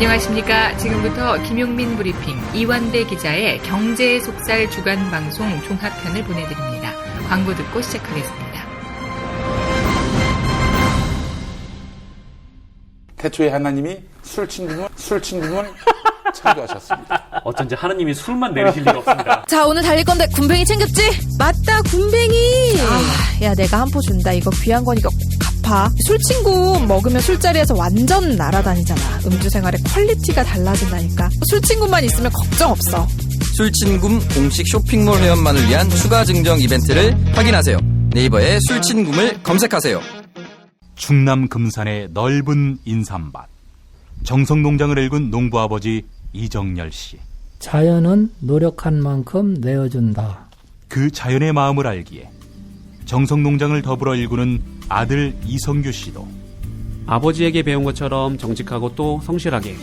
안녕하십니까. 지금부터 김용민 브리핑 이완대 기자의 경제의 속살 주간 방송 종합편을 보내드립니다. 광고 듣고 시작하겠습니다. 태초에 하나님이 술친구는 창조하셨습니다. 어쩐지 하나님이 술만 내리실 리가 없습니다. 자, 오늘 달릴 건데 군뱅이 챙겼지? 맞다, 군뱅이. 야, 내가 한 포 준다. 이거 귀한 거니까 갚아. 술친구 먹으면 술자리에서 완전 날아다니잖아. 음주 생활의 퀄리티가 달라진다니까. 술친구만 있으면 걱정 없어. 술친굼 공식 쇼핑몰 회원만을 위한 추가 증정 이벤트를 확인하세요. 네이버에 술친굼을 검색하세요. 충남 금산의 넓은 인삼밭. 정성농장을 일군 농부아버지 이정열 씨. 자연은 노력한 만큼 내어준다. 그 자연의 마음을 알기에 정성농장을 더불어 일구는 아들 이성규 씨도 아버지에게 배운 것처럼 정직하고 또 성실하게.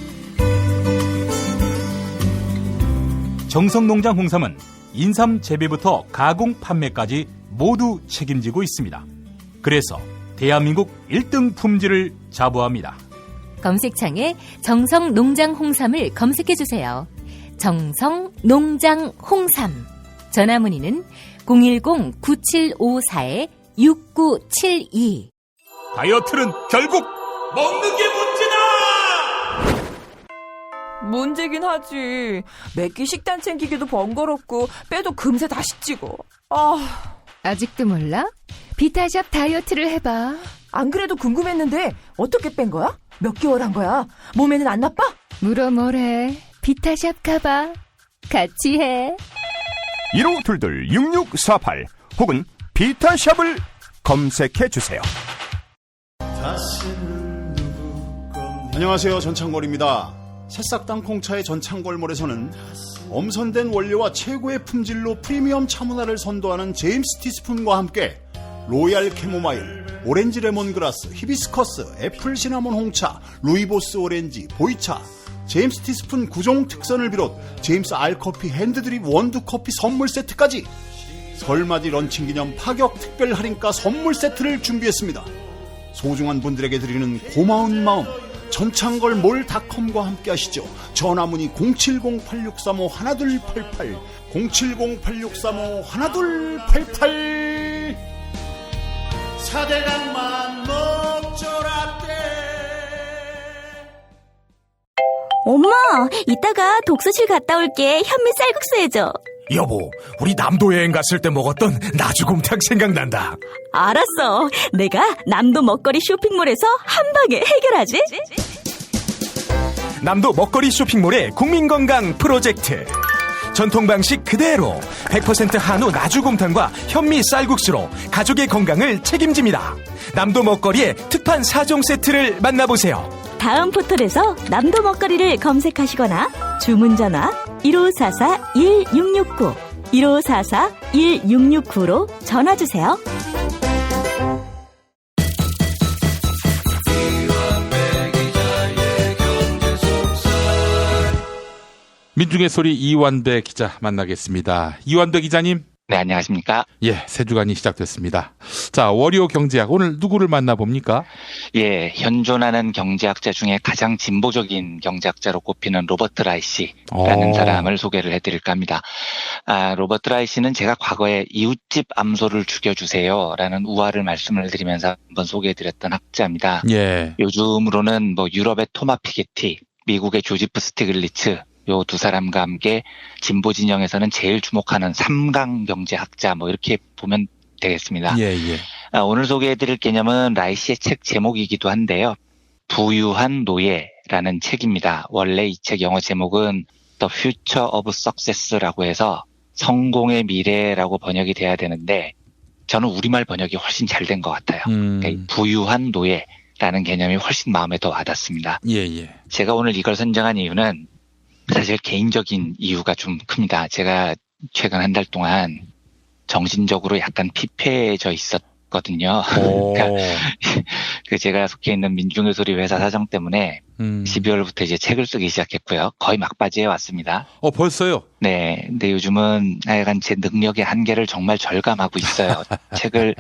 정성농장 홍삼은 인삼 재배부터 가공 판매까지 모두 책임지고 있습니다. 그래서 대한민국 1등 품질을 자부합니다. 검색창에 정성농장 홍삼을 검색해주세요. 정성농장 홍삼. 전화문의는 010-9754-6972. 다이어트는 결국 먹는 게 문제다! 문제긴 하지. 매끼 식단 챙기기도 번거롭고 빼도 금세 다시 찌고. 아직도 몰라? 비타샵 다이어트를 해봐. 안 그래도 궁금했는데 어떻게 뺀 거야? 몇 개월 한 거야? 몸에는 안 나빠? 물어 뭐래. 비타샵 가봐. 같이 해. 1522-6648 혹은 비타샵을 검색해주세요. 안녕하세요. 전창걸입니다. 새싹 땅콩차의 전창걸몰에서는 엄선된 원료와 최고의 품질로 프리미엄 차문화를 선도하는 제임스 티스푼과 함께 로얄 캐모마일, 오렌지 레몬그라스, 히비스커스, 애플 시나몬 홍차, 루이보스 오렌지, 보이차, 제임스 티스푼 9종 특선을 비롯 제임스 알커피 핸드드립 원두커피 선물 세트까지 설맞이 런칭 기념 파격 특별 할인가 선물 세트를 준비했습니다. 소중한 분들에게 드리는 고마운 마음, 전창걸몰닷컴과 함께 하시죠. 전화문의 070-8635-1288 070-8635-1288. 사대강만 먹져라 때. 엄마, 이따가 독서실 갔다 올게. 현미 쌀국수 해줘. 여보, 우리 남도 여행 갔을 때 먹었던 나주곰탕 생각난다. 알았어. 내가 남도 먹거리 쇼핑몰에서 한 방에 해결하지. 남도 먹거리 쇼핑몰의 국민건강 프로젝트. 전통 방식 그대로 100% 한우 나주곰탕과 현미 쌀국수로 가족의 건강을 책임집니다. 남도 먹거리의 특판 4종 세트를 만나보세요. 다음 포털에서 남도 먹거리를 검색하시거나 주문 전화 1544-1669 1544-1669로 전화주세요. 민중의 소리 이완대 기자 만나겠습니다. 이완대 기자님. 네, 안녕하십니까? 예, 새 주간이 시작됐습니다. 자, 월요 경제학 오늘 누구를 만나봅니까? 예, 현존하는 경제학자 중에 가장 진보적인 경제학자로 꼽히는 로버트 라이시라는 사람을 소개를 해드릴까 합니다. 로버트 라이시는 제가 과거에 이웃집 암소를 죽여주세요라는 우화를 말씀을 드리면서 한번 소개해드렸던 학자입니다. 예. 요즘으로는 유럽의 토마 피게티, 미국의 조지프 스티글리츠, 요 두 사람과 함께 진보 진영에서는 제일 주목하는 3강 경제학자 이렇게 보면 되겠습니다. 예. 오늘 소개해드릴 개념은 라이시의 책 제목이기도 한데요. 부유한 노예라는 책입니다. 원래 이 책 영어 제목은 The Future of Success라고 해서 성공의 미래라고 번역이 돼야 되는데 저는 우리말 번역이 훨씬 잘 된 것 같아요. 그러니까 부유한 노예라는 개념이 훨씬 마음에 더 와닿습니다. 예. 제가 오늘 이걸 선정한 이유는 사실 개인적인 이유가 좀 큽니다. 제가 최근 한 달 동안 정신적으로 약간 피폐해져 있었거든요. 그러니까 제가 속해 있는 민중의 소리 회사 사정 때문에 12월부터 이제 책을 쓰기 시작했고요. 거의 막바지에 왔습니다. 벌써요? 네. 근데 요즘은 하여간 제 능력의 한계를 정말 절감하고 있어요. 책을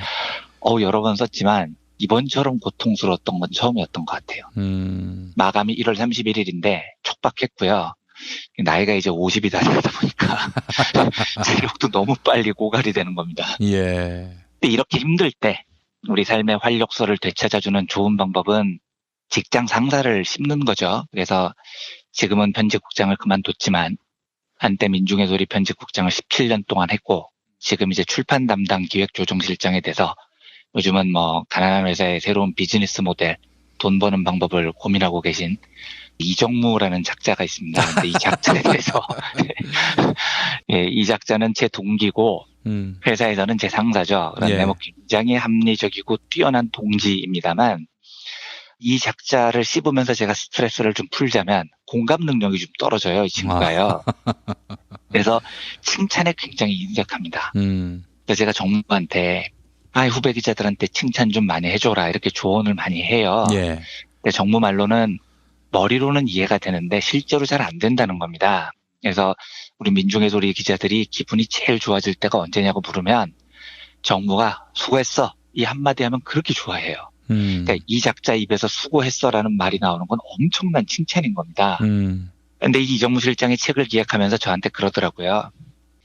여러 번 썼지만 이번처럼 고통스러웠던 건 처음이었던 것 같아요. 마감이 1월 31일인데 촉박했고요. 나이가 이제 50이 다 되다 보니까 체력도 너무 빨리 고갈이 되는 겁니다. 예. 근데 이렇게 힘들 때 우리 삶의 활력소를 되찾아주는 좋은 방법은 직장 상사를 씹는 거죠. 그래서 지금은 편집국장을 그만뒀지만 한때 민중의 소리 편집국장을 17년 동안 했고 지금 이제 출판 담당 기획조정실장이 돼서 요즘은 뭐 가난한 회사의 새로운 비즈니스 모델, 돈 버는 방법을 고민하고 계신 이정무라는 작자가 있습니다. 근데 이 작자에 대해서 예, 이 작자는 제 동기고 회사에서는 제 상사죠. 그런데 예. 뭐 굉장히 합리적이고 뛰어난 동지입니다만 이 작자를 씹으면서 제가 스트레스를 좀 풀자면 공감 능력이 좀 떨어져요, 이 친구가요. 그래서 칭찬에 굉장히 인색합니다. 그래서 제가 정무한테 후배 기자들한테 칭찬 좀 많이 해줘라 이렇게 조언을 많이 해요. 예. 근데 정무 말로는 머리로는 이해가 되는데 실제로 잘 안 된다는 겁니다. 그래서 우리 민중의 소리 기자들이 기분이 제일 좋아질 때가 언제냐고 물으면 정무가 수고했어 이 한마디 하면 그렇게 좋아해요. 그러니까 이 작자 입에서 수고했어라는 말이 나오는 건 엄청난 칭찬인 겁니다. 근데 이정무 실장이 책을 기획하면서 저한테 그러더라고요.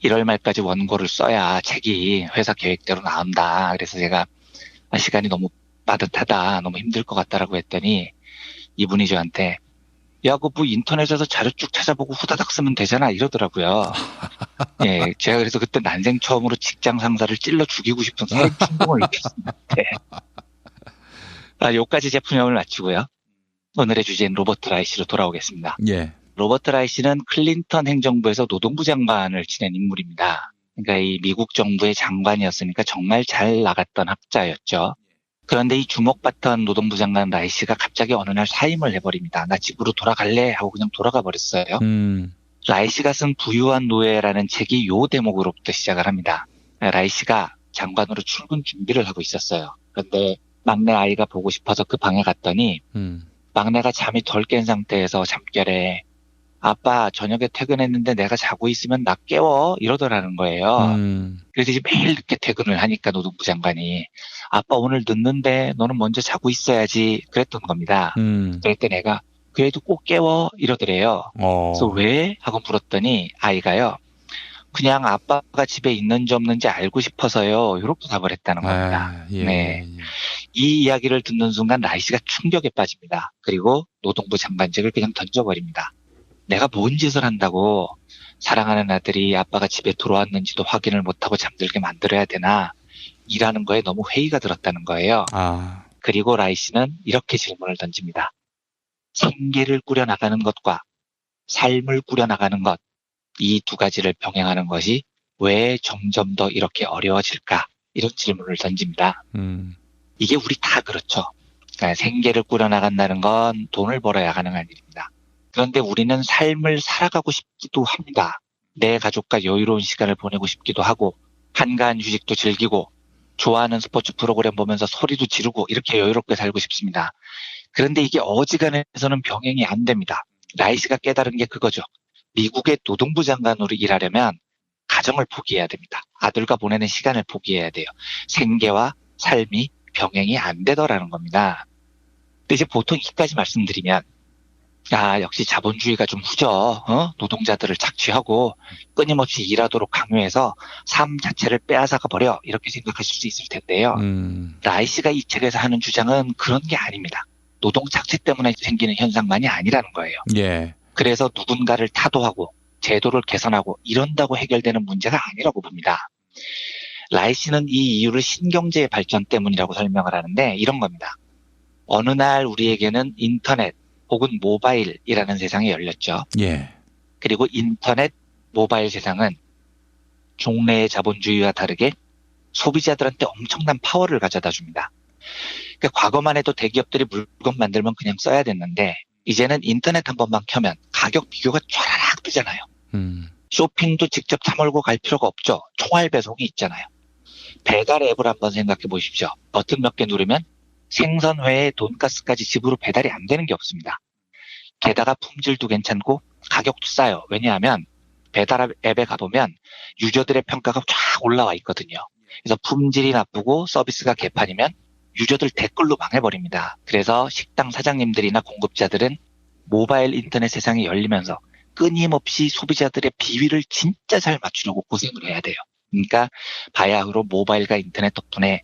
1월 말까지 원고를 써야 책이 회사 계획대로 나온다. 그래서 제가 시간이 너무 빠듯하다. 너무 힘들 것 같다라고 했더니 이분이 저한테 야, 그 뭐 인터넷에서 자료 쭉 찾아보고 후다닥 쓰면 되잖아 이러더라고요. 예, 제가 그래서 그때 난생 처음으로 직장 상사를 찔러 죽이고 싶은 살인 충동을 느꼈습니다. 네. 요까지 제품명을 마치고요. 오늘의 주제는 로버트 라이시로 돌아오겠습니다. 예. 로버트 라이시는 클린턴 행정부에서 노동부 장관을 지낸 인물입니다. 그러니까 이 미국 정부의 장관이었으니까 정말 잘 나갔던 학자였죠. 그런데 이 주목받던 노동부 장관 라이시가 갑자기 어느 날 사임을 해버립니다. 나 집으로 돌아갈래 하고 그냥 돌아가 버렸어요. 라이시가 쓴 부유한 노예라는 책이 요 대목으로부터 시작을 합니다. 라이시가 장관으로 출근 준비를 하고 있었어요. 그런데 막내 아이가 보고 싶어서 그 방에 갔더니 막내가 잠이 덜 깬 상태에서 잠결에 아빠 저녁에 퇴근했는데 내가 자고 있으면 나 깨워 이러더라는 거예요. 그래서 이제 매일 늦게 퇴근을 하니까 노동부 장관이 아빠 오늘 늦는데 너는 먼저 자고 있어야지 그랬던 겁니다. 그럴 때 내가 그래도 꼭 깨워 이러더래요. 그래서 왜? 하고 물었더니 아이가요. 그냥 아빠가 집에 있는지 없는지 알고 싶어서요. 이렇게 답을 했다는 겁니다. 예. 네. 이 이야기를 듣는 순간 라이시가 충격에 빠집니다. 그리고 노동부 장관직을 그냥 던져버립니다. 내가 뭔 짓을 한다고 사랑하는 아들이 아빠가 집에 들어왔는지도 확인을 못하고 잠들게 만들어야 되나 일하는 거에 너무 회의가 들었다는 거예요. 그리고 라이시는 이렇게 질문을 던집니다. 생계를 꾸려나가는 것과 삶을 꾸려나가는 것, 이 두 가지를 병행하는 것이 왜 점점 더 이렇게 어려워질까? 이런 질문을 던집니다. 이게 우리 다 그렇죠. 그러니까 생계를 꾸려나간다는 건 돈을 벌어야 가능한 일입니다. 그런데 우리는 삶을 살아가고 싶기도 합니다. 내 가족과 여유로운 시간을 보내고 싶기도 하고 한가한 휴식도 즐기고 좋아하는 스포츠 프로그램 보면서 소리도 지르고 이렇게 여유롭게 살고 싶습니다. 그런데 이게 어지간해서는 병행이 안 됩니다. 라이시가 깨달은 게 그거죠. 미국의 노동부 장관으로 일하려면 가정을 포기해야 됩니다. 아들과 보내는 시간을 포기해야 돼요. 생계와 삶이 병행이 안 되더라는 겁니다. 근데 이제 보통 이까지 말씀드리면 역시 자본주의가 좀 후져. 노동자들을 착취하고 끊임없이 일하도록 강요해서 삶 자체를 빼앗아가 버려. 이렇게 생각하실 수 있을 텐데요. 라이시가 이 책에서 하는 주장은 그런 게 아닙니다. 노동 착취 때문에 생기는 현상만이 아니라는 거예요. 예. 그래서 누군가를 타도하고 제도를 개선하고 이런다고 해결되는 문제가 아니라고 봅니다. 라이시는 이 이유를 신경제의 발전 때문이라고 설명을 하는데 이런 겁니다. 어느 날 우리에게는 인터넷 혹은 모바일이라는 세상이 열렸죠. 예. 그리고 인터넷, 모바일 세상은 종래의 자본주의와 다르게 소비자들한테 엄청난 파워를 가져다 줍니다. 그러니까 과거만 해도 대기업들이 물건 만들면 그냥 써야 됐는데 이제는 인터넷 한 번만 켜면 가격 비교가 쫙 뜨잖아요. 쇼핑도 직접 차 몰고 갈 필요가 없죠. 총알 배송이 있잖아요. 배달 앱을 한번 생각해 보십시오. 버튼 몇 개 누르면 생선, 회, 돈가스까지 집으로 배달이 안 되는 게 없습니다. 게다가 품질도 괜찮고 가격도 싸요. 왜냐하면 배달 앱에 가보면 유저들의 평가가 쫙 올라와 있거든요. 그래서 품질이 나쁘고 서비스가 개판이면 유저들 댓글로 망해버립니다. 그래서 식당 사장님들이나 공급자들은 모바일 인터넷 세상이 열리면서 끊임없이 소비자들의 비위를 진짜 잘 맞추려고 고생을 해야 돼요. 그러니까 바야흐로 모바일과 인터넷 덕분에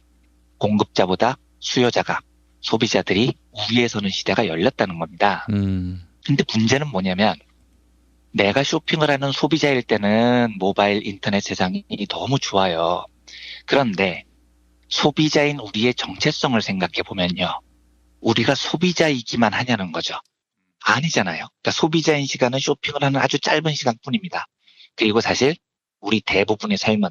공급자보다 수요자가, 소비자들이 우위에 서는 시대가 열렸다는 겁니다. 근데 문제는 뭐냐면 내가 쇼핑을 하는 소비자일 때는 모바일 인터넷 세상이 너무 좋아요. 그런데 소비자인 우리의 정체성을 생각해 보면요. 우리가 소비자이기만 하냐는 거죠. 아니잖아요. 그러니까 소비자인 시간은 쇼핑을 하는 아주 짧은 시간뿐입니다. 그리고 사실 우리 대부분의 삶은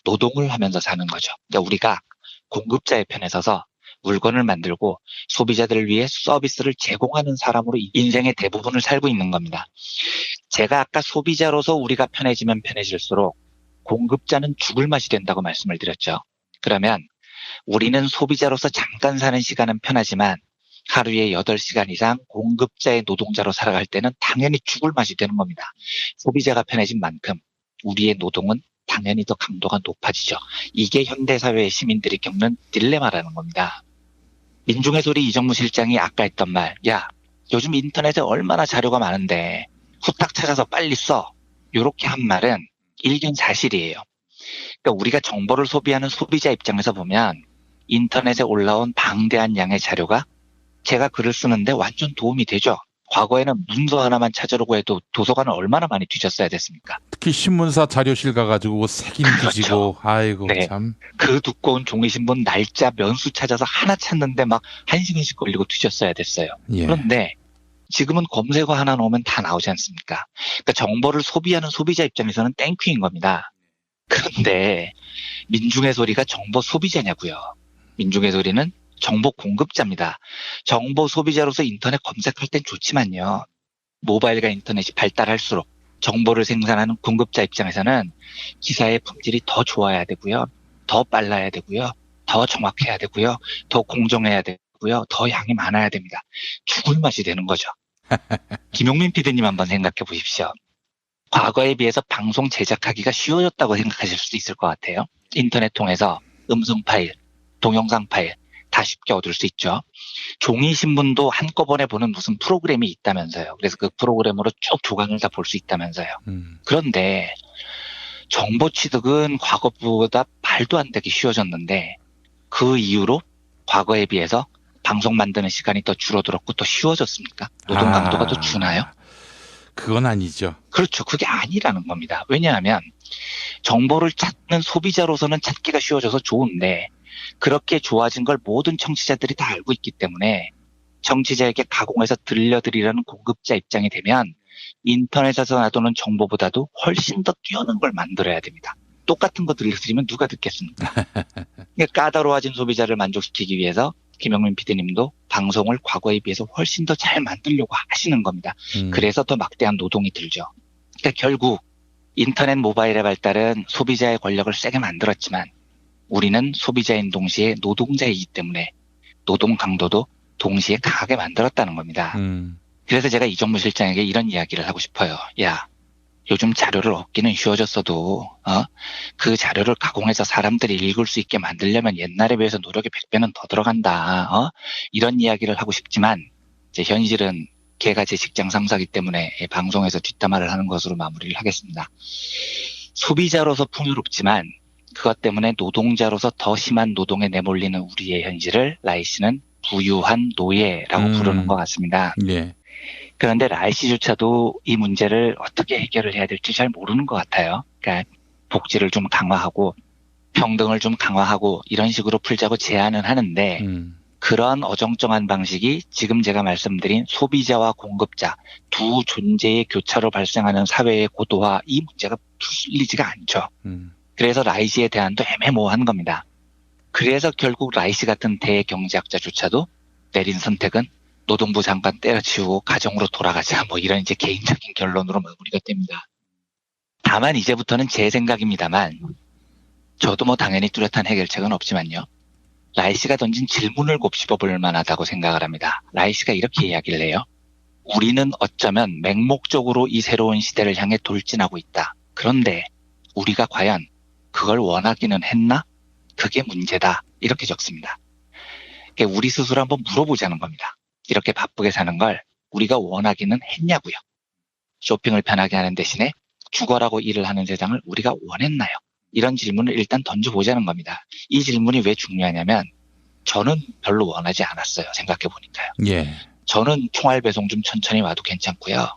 노동을 하면서 사는 거죠. 그러니까 우리가 공급자의 편에 서서 물건을 만들고 소비자들을 위해 서비스를 제공하는 사람으로 인생의 대부분을 살고 있는 겁니다. 제가 아까 소비자로서 우리가 편해지면 편해질수록 공급자는 죽을 맛이 된다고 말씀을 드렸죠. 그러면 우리는 소비자로서 잠깐 사는 시간은 편하지만 하루에 8시간 이상 공급자의 노동자로 살아갈 때는 당연히 죽을 맛이 되는 겁니다. 소비자가 편해진 만큼 우리의 노동은 당연히 더 강도가 높아지죠. 이게 현대사회의 시민들이 겪는 딜레마라는 겁니다. 민중의 소리 이정무 실장이 아까 했던 말, 야, 요즘 인터넷에 얼마나 자료가 많은데 후딱 찾아서 빨리 써. 이렇게 한 말은 일견사실이에요. 그러니까 우리가 정보를 소비하는 소비자 입장에서 보면 인터넷에 올라온 방대한 양의 자료가 제가 글을 쓰는데 완전 도움이 되죠. 과거에는 문서 하나만 찾으려고 해도 도서관을 얼마나 많이 뒤졌어야 됐습니까? 특히 신문사 자료실 가가지고 색인 뒤지고, 아이고, 네. 참. 그 두꺼운 종이신문 날짜 면수 찾아서 하나 찾는데 막 1시간씩 걸리고 뒤졌어야 됐어요. 예. 그런데 지금은 검색어 하나 넣으면 다 나오지 않습니까? 그러니까 정보를 소비하는 소비자 입장에서는 땡큐인 겁니다. 그런데 민중의 소리가 정보 소비자냐고요. 민중의 소리는 정보 공급자입니다. 정보 소비자로서 인터넷 검색할 땐 좋지만요. 모바일과 인터넷이 발달할수록 정보를 생산하는 공급자 입장에서는 기사의 품질이 더 좋아야 되고요. 더 빨라야 되고요. 더 정확해야 되고요. 더 공정해야 되고요. 더 양이 많아야 됩니다. 죽을 맛이 되는 거죠. 김용민 PD님 한번 생각해 보십시오. 과거에 비해서 방송 제작하기가 쉬워졌다고 생각하실 수도 있을 것 같아요. 인터넷 통해서 음성 파일, 동영상 파일 다 쉽게 얻을 수 있죠. 종이 신문도 한꺼번에 보는 무슨 프로그램이 있다면서요. 그래서 그 프로그램으로 쭉 조간을 다 볼 수 있다면서요. 그런데 정보 취득은 과거보다 말도 안 되게 쉬워졌는데 그 이후로 과거에 비해서 방송 만드는 시간이 더 줄어들었고 더 쉬워졌습니까? 노동 강도가 더 주나요? 그건 아니죠. 그렇죠. 그게 아니라는 겁니다. 왜냐하면 정보를 찾는 소비자로서는 찾기가 쉬워져서 좋은데 그렇게 좋아진 걸 모든 청취자들이 다 알고 있기 때문에 청취자에게 가공해서 들려드리라는 공급자 입장이 되면 인터넷에서 놔두는 정보보다도 훨씬 더 뛰어난 걸 만들어야 됩니다. 똑같은 거 들려드리면 누가 듣겠습니까? 그러니까 까다로워진 소비자를 만족시키기 위해서 김용민 PD님도 방송을 과거에 비해서 훨씬 더 잘 만들려고 하시는 겁니다. 그래서 더 막대한 노동이 들죠. 그러니까 결국 인터넷 모바일의 발달은 소비자의 권력을 세게 만들었지만 우리는 소비자인 동시에 노동자이기 때문에 노동 강도도 동시에 강하게 만들었다는 겁니다. 그래서 제가 이정무 실장에게 이런 이야기를 하고 싶어요. 야, 요즘 자료를 얻기는 쉬워졌어도 그 자료를 가공해서 사람들이 읽을 수 있게 만들려면 옛날에 비해서 노력이 100배는 더 들어간다. 이런 이야기를 하고 싶지만 이제 현실은 걔가 제 직장 상사이기 때문에 방송에서 뒷담화를 하는 것으로 마무리를 하겠습니다. 소비자로서 풍요롭지만 그것 때문에 노동자로서 더 심한 노동에 내몰리는 우리의 현실을 라이 씨는 부유한 노예라고 부르는 것 같습니다. 예. 그런데 라이 씨조차도 이 문제를 어떻게 해결을 해야 될지 잘 모르는 것 같아요. 그러니까 복지를 좀 강화하고 평등을 좀 강화하고 이런 식으로 풀자고 제안은 하는데 그런 어정쩡한 방식이 지금 제가 말씀드린 소비자와 공급자 두 존재의 교차로 발생하는 사회의 고도화 이 문제가 풀리지가 않죠. 그래서 라이 씨의 대안도 애매모호한 겁니다. 그래서 결국 라이 씨 같은 대경제학자조차도 내린 선택은 노동부 장관 때려치우고 가정으로 돌아가자 뭐 이런 이제 개인적인 결론으로 마무리가 됩니다. 다만 이제부터는 제 생각입니다만 저도 뭐 당연히 뚜렷한 해결책은 없지만요. 라이 씨가 던진 질문을 곱씹어볼 만하다고 생각을 합니다. 라이 씨가 이렇게 이야기를 해요. 우리는 어쩌면 맹목적으로 이 새로운 시대를 향해 돌진하고 있다. 그런데 우리가 과연 그걸 원하기는 했나? 그게 문제다. 이렇게 적습니다. 우리 스스로 한번 물어보자는 겁니다. 이렇게 바쁘게 사는 걸 우리가 원하기는 했냐고요. 쇼핑을 편하게 하는 대신에 죽어라고 일을 하는 세상을 우리가 원했나요? 이런 질문을 일단 던져보자는 겁니다. 이 질문이 왜 중요하냐면 저는 별로 원하지 않았어요. 생각해보니까요. 예. 저는 총알 배송 좀 천천히 와도 괜찮고요.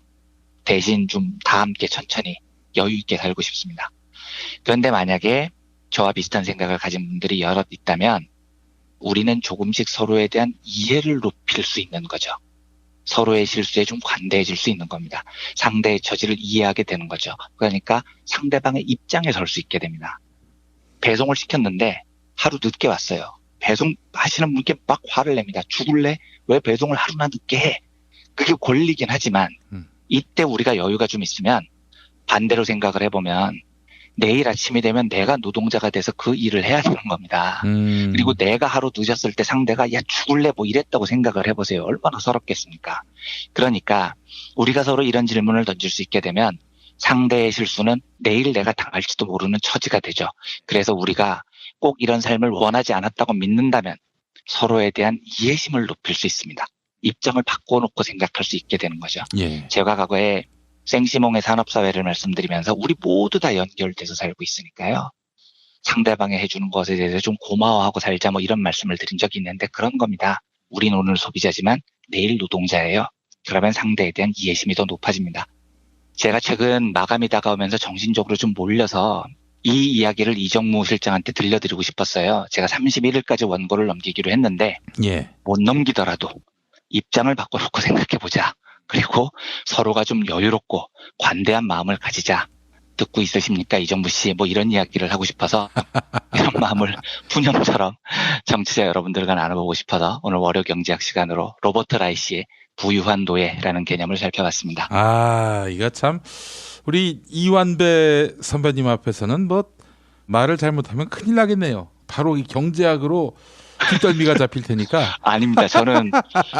대신 좀 다 함께 천천히 여유 있게 살고 싶습니다. 그런데 만약에 저와 비슷한 생각을 가진 분들이 여럿 있다면 우리는 조금씩 서로에 대한 이해를 높일 수 있는 거죠. 서로의 실수에 좀 관대해질 수 있는 겁니다. 상대의 처지를 이해하게 되는 거죠. 그러니까 상대방의 입장에 설 수 있게 됩니다. 배송을 시켰는데 하루 늦게 왔어요. 배송하시는 분께 막 화를 냅니다. 죽을래? 왜 배송을 하루나 늦게 해? 그게 권리긴 하지만 이때 우리가 여유가 좀 있으면 반대로 생각을 해보면 내일 아침이 되면 내가 노동자가 돼서 그 일을 해야 되는 겁니다. 그리고 내가 하루 늦었을 때 상대가 야 죽을래 뭐 이랬다고 생각을 해보세요. 얼마나 서럽겠습니까? 그러니까 우리가 서로 이런 질문을 던질 수 있게 되면 상대의 실수는 내일 내가 당할지도 모르는 처지가 되죠. 그래서 우리가 꼭 이런 삶을 원하지 않았다고 믿는다면 서로에 대한 이해심을 높일 수 있습니다. 입장을 바꿔놓고 생각할 수 있게 되는 거죠. 예. 제가 과거에 생시몽의 산업사회를 말씀드리면서 우리 모두 다 연결돼서 살고 있으니까요. 상대방이 해주는 것에 대해서 좀 고마워하고 살자 뭐 이런 말씀을 드린 적이 있는데 그런 겁니다. 우린 오늘 소비자지만 내일 노동자예요. 그러면 상대에 대한 이해심이 더 높아집니다. 제가 최근 마감이 다가오면서 정신적으로 좀 몰려서 이 이야기를 이정무 실장한테 들려드리고 싶었어요. 제가 31일까지 원고를 넘기기로 했는데 예. 못 넘기더라도 입장을 바꿔놓고 생각해보자. 그리고 서로가 좀 여유롭고 관대한 마음을 가지자. 듣고 있으십니까? 이정무 씨. 뭐 이런 이야기를 하고 싶어서 이런 마음을 푸념처럼 정치자 여러분들과 나눠보고 싶어서 오늘 월요경제학 시간으로 로버트 라이 씨의 부유한 노예라는 개념을 살펴봤습니다. 아, 이거 참 우리 이완배 선배님 앞에서는 뭐 말을 잘못하면 큰일 나겠네요. 바로 이 경제학으로 뒷덜미가 잡힐 테니까. 아닙니다. 저는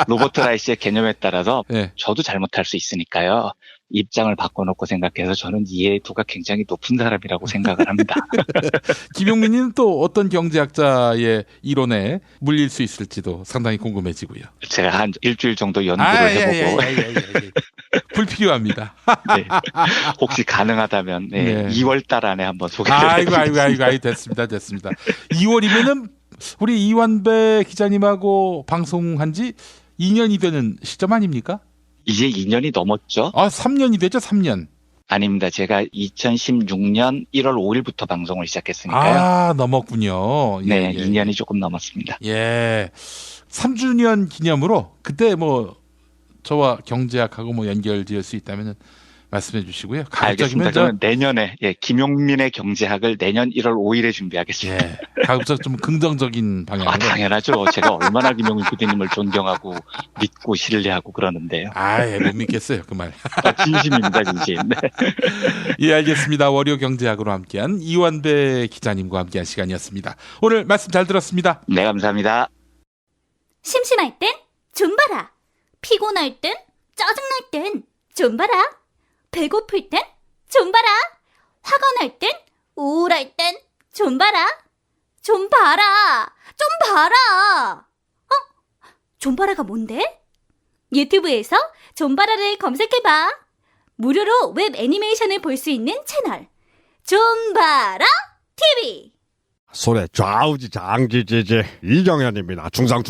로버트 라이 씨의 개념에 따라서 네. 저도 잘못할 수 있으니까요. 입장을 바꿔놓고 생각해서 저는 이해도가 굉장히 높은 사람이라고 생각을 합니다. 김용민님은 또 어떤 경제학자의 이론에 물릴 수 있을지도 상당히 궁금해지고요. 제가 한 일주일 정도 연구를 해보고 불필요합니다. 네. 혹시 가능하다면 2월 달 안에 한번 소개를 해드리겠습니다. 아이고 됐습니다. 2월이면은 우리 이완배 기자님하고 방송한 지 2년이 되는 시점 아닙니까? 이제 2년이 넘었죠. 3년이 됐죠, 3년. 아닙니다. 제가 2016년 1월 5일부터 방송을 시작했으니까요. 넘었군요. 네, 2년이 조금 넘었습니다. 예. 3주년 기념으로 그때 뭐 저와 경제학하고 뭐 연결 지을 수 있다면 말씀해 주시고요. 알겠습니다. 그러면 내년에 김용민의 경제학을 내년 1월 5일에 준비하겠습니다. 예. 가급적 좀 긍정적인 방향으로. 당연하죠. 제가 얼마나 김용민 PD님을 존경하고 믿고 신뢰하고 그러는데요. 못 믿겠어요. 그 말. 진심입니다. 진심. 네. 예, 알겠습니다. 월요 경제학으로 함께한 이완배 기자님과 함께한 시간이었습니다. 오늘 말씀 잘 들었습니다. 네, 감사합니다. 심심할 땐 좀 봐라. 피곤할 땐 짜증날 땐 좀 봐라. 배고플 땐 좀 봐라. 화가 날 땐 우울할 땐 좀 봐라. 좀 봐라. 좀 봐라. 좀 봐라가 뭔데? 유튜브에서 좀 봐라를 검색해봐. 무료로 웹 애니메이션을 볼 수 있는 채널 좀 봐라 TV. 소래 좌우지장지지지 이정현입니다. 중상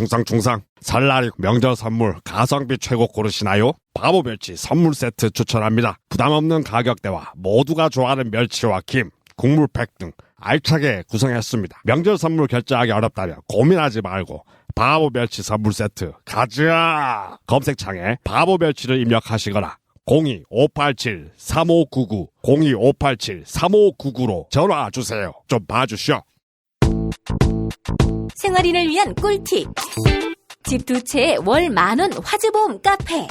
설날이 명절 선물 가성비 최고 고르시나요? 바보 멸치 선물 세트 추천합니다. 부담없는 가격대와 모두가 좋아하는 멸치와 김, 국물팩 등 알차게 구성했습니다. 명절 선물 결제하기 어렵다면 고민하지 말고 바보 멸치 선물 세트 가자. 검색창에 바보 멸치를 입력하시거나 02-587-3599 02-587-3599로 전화주세요. 좀 봐주시오. 생활인을 위한 꿀팁. 집 두 채에 월 10,000원 화재보험 카페.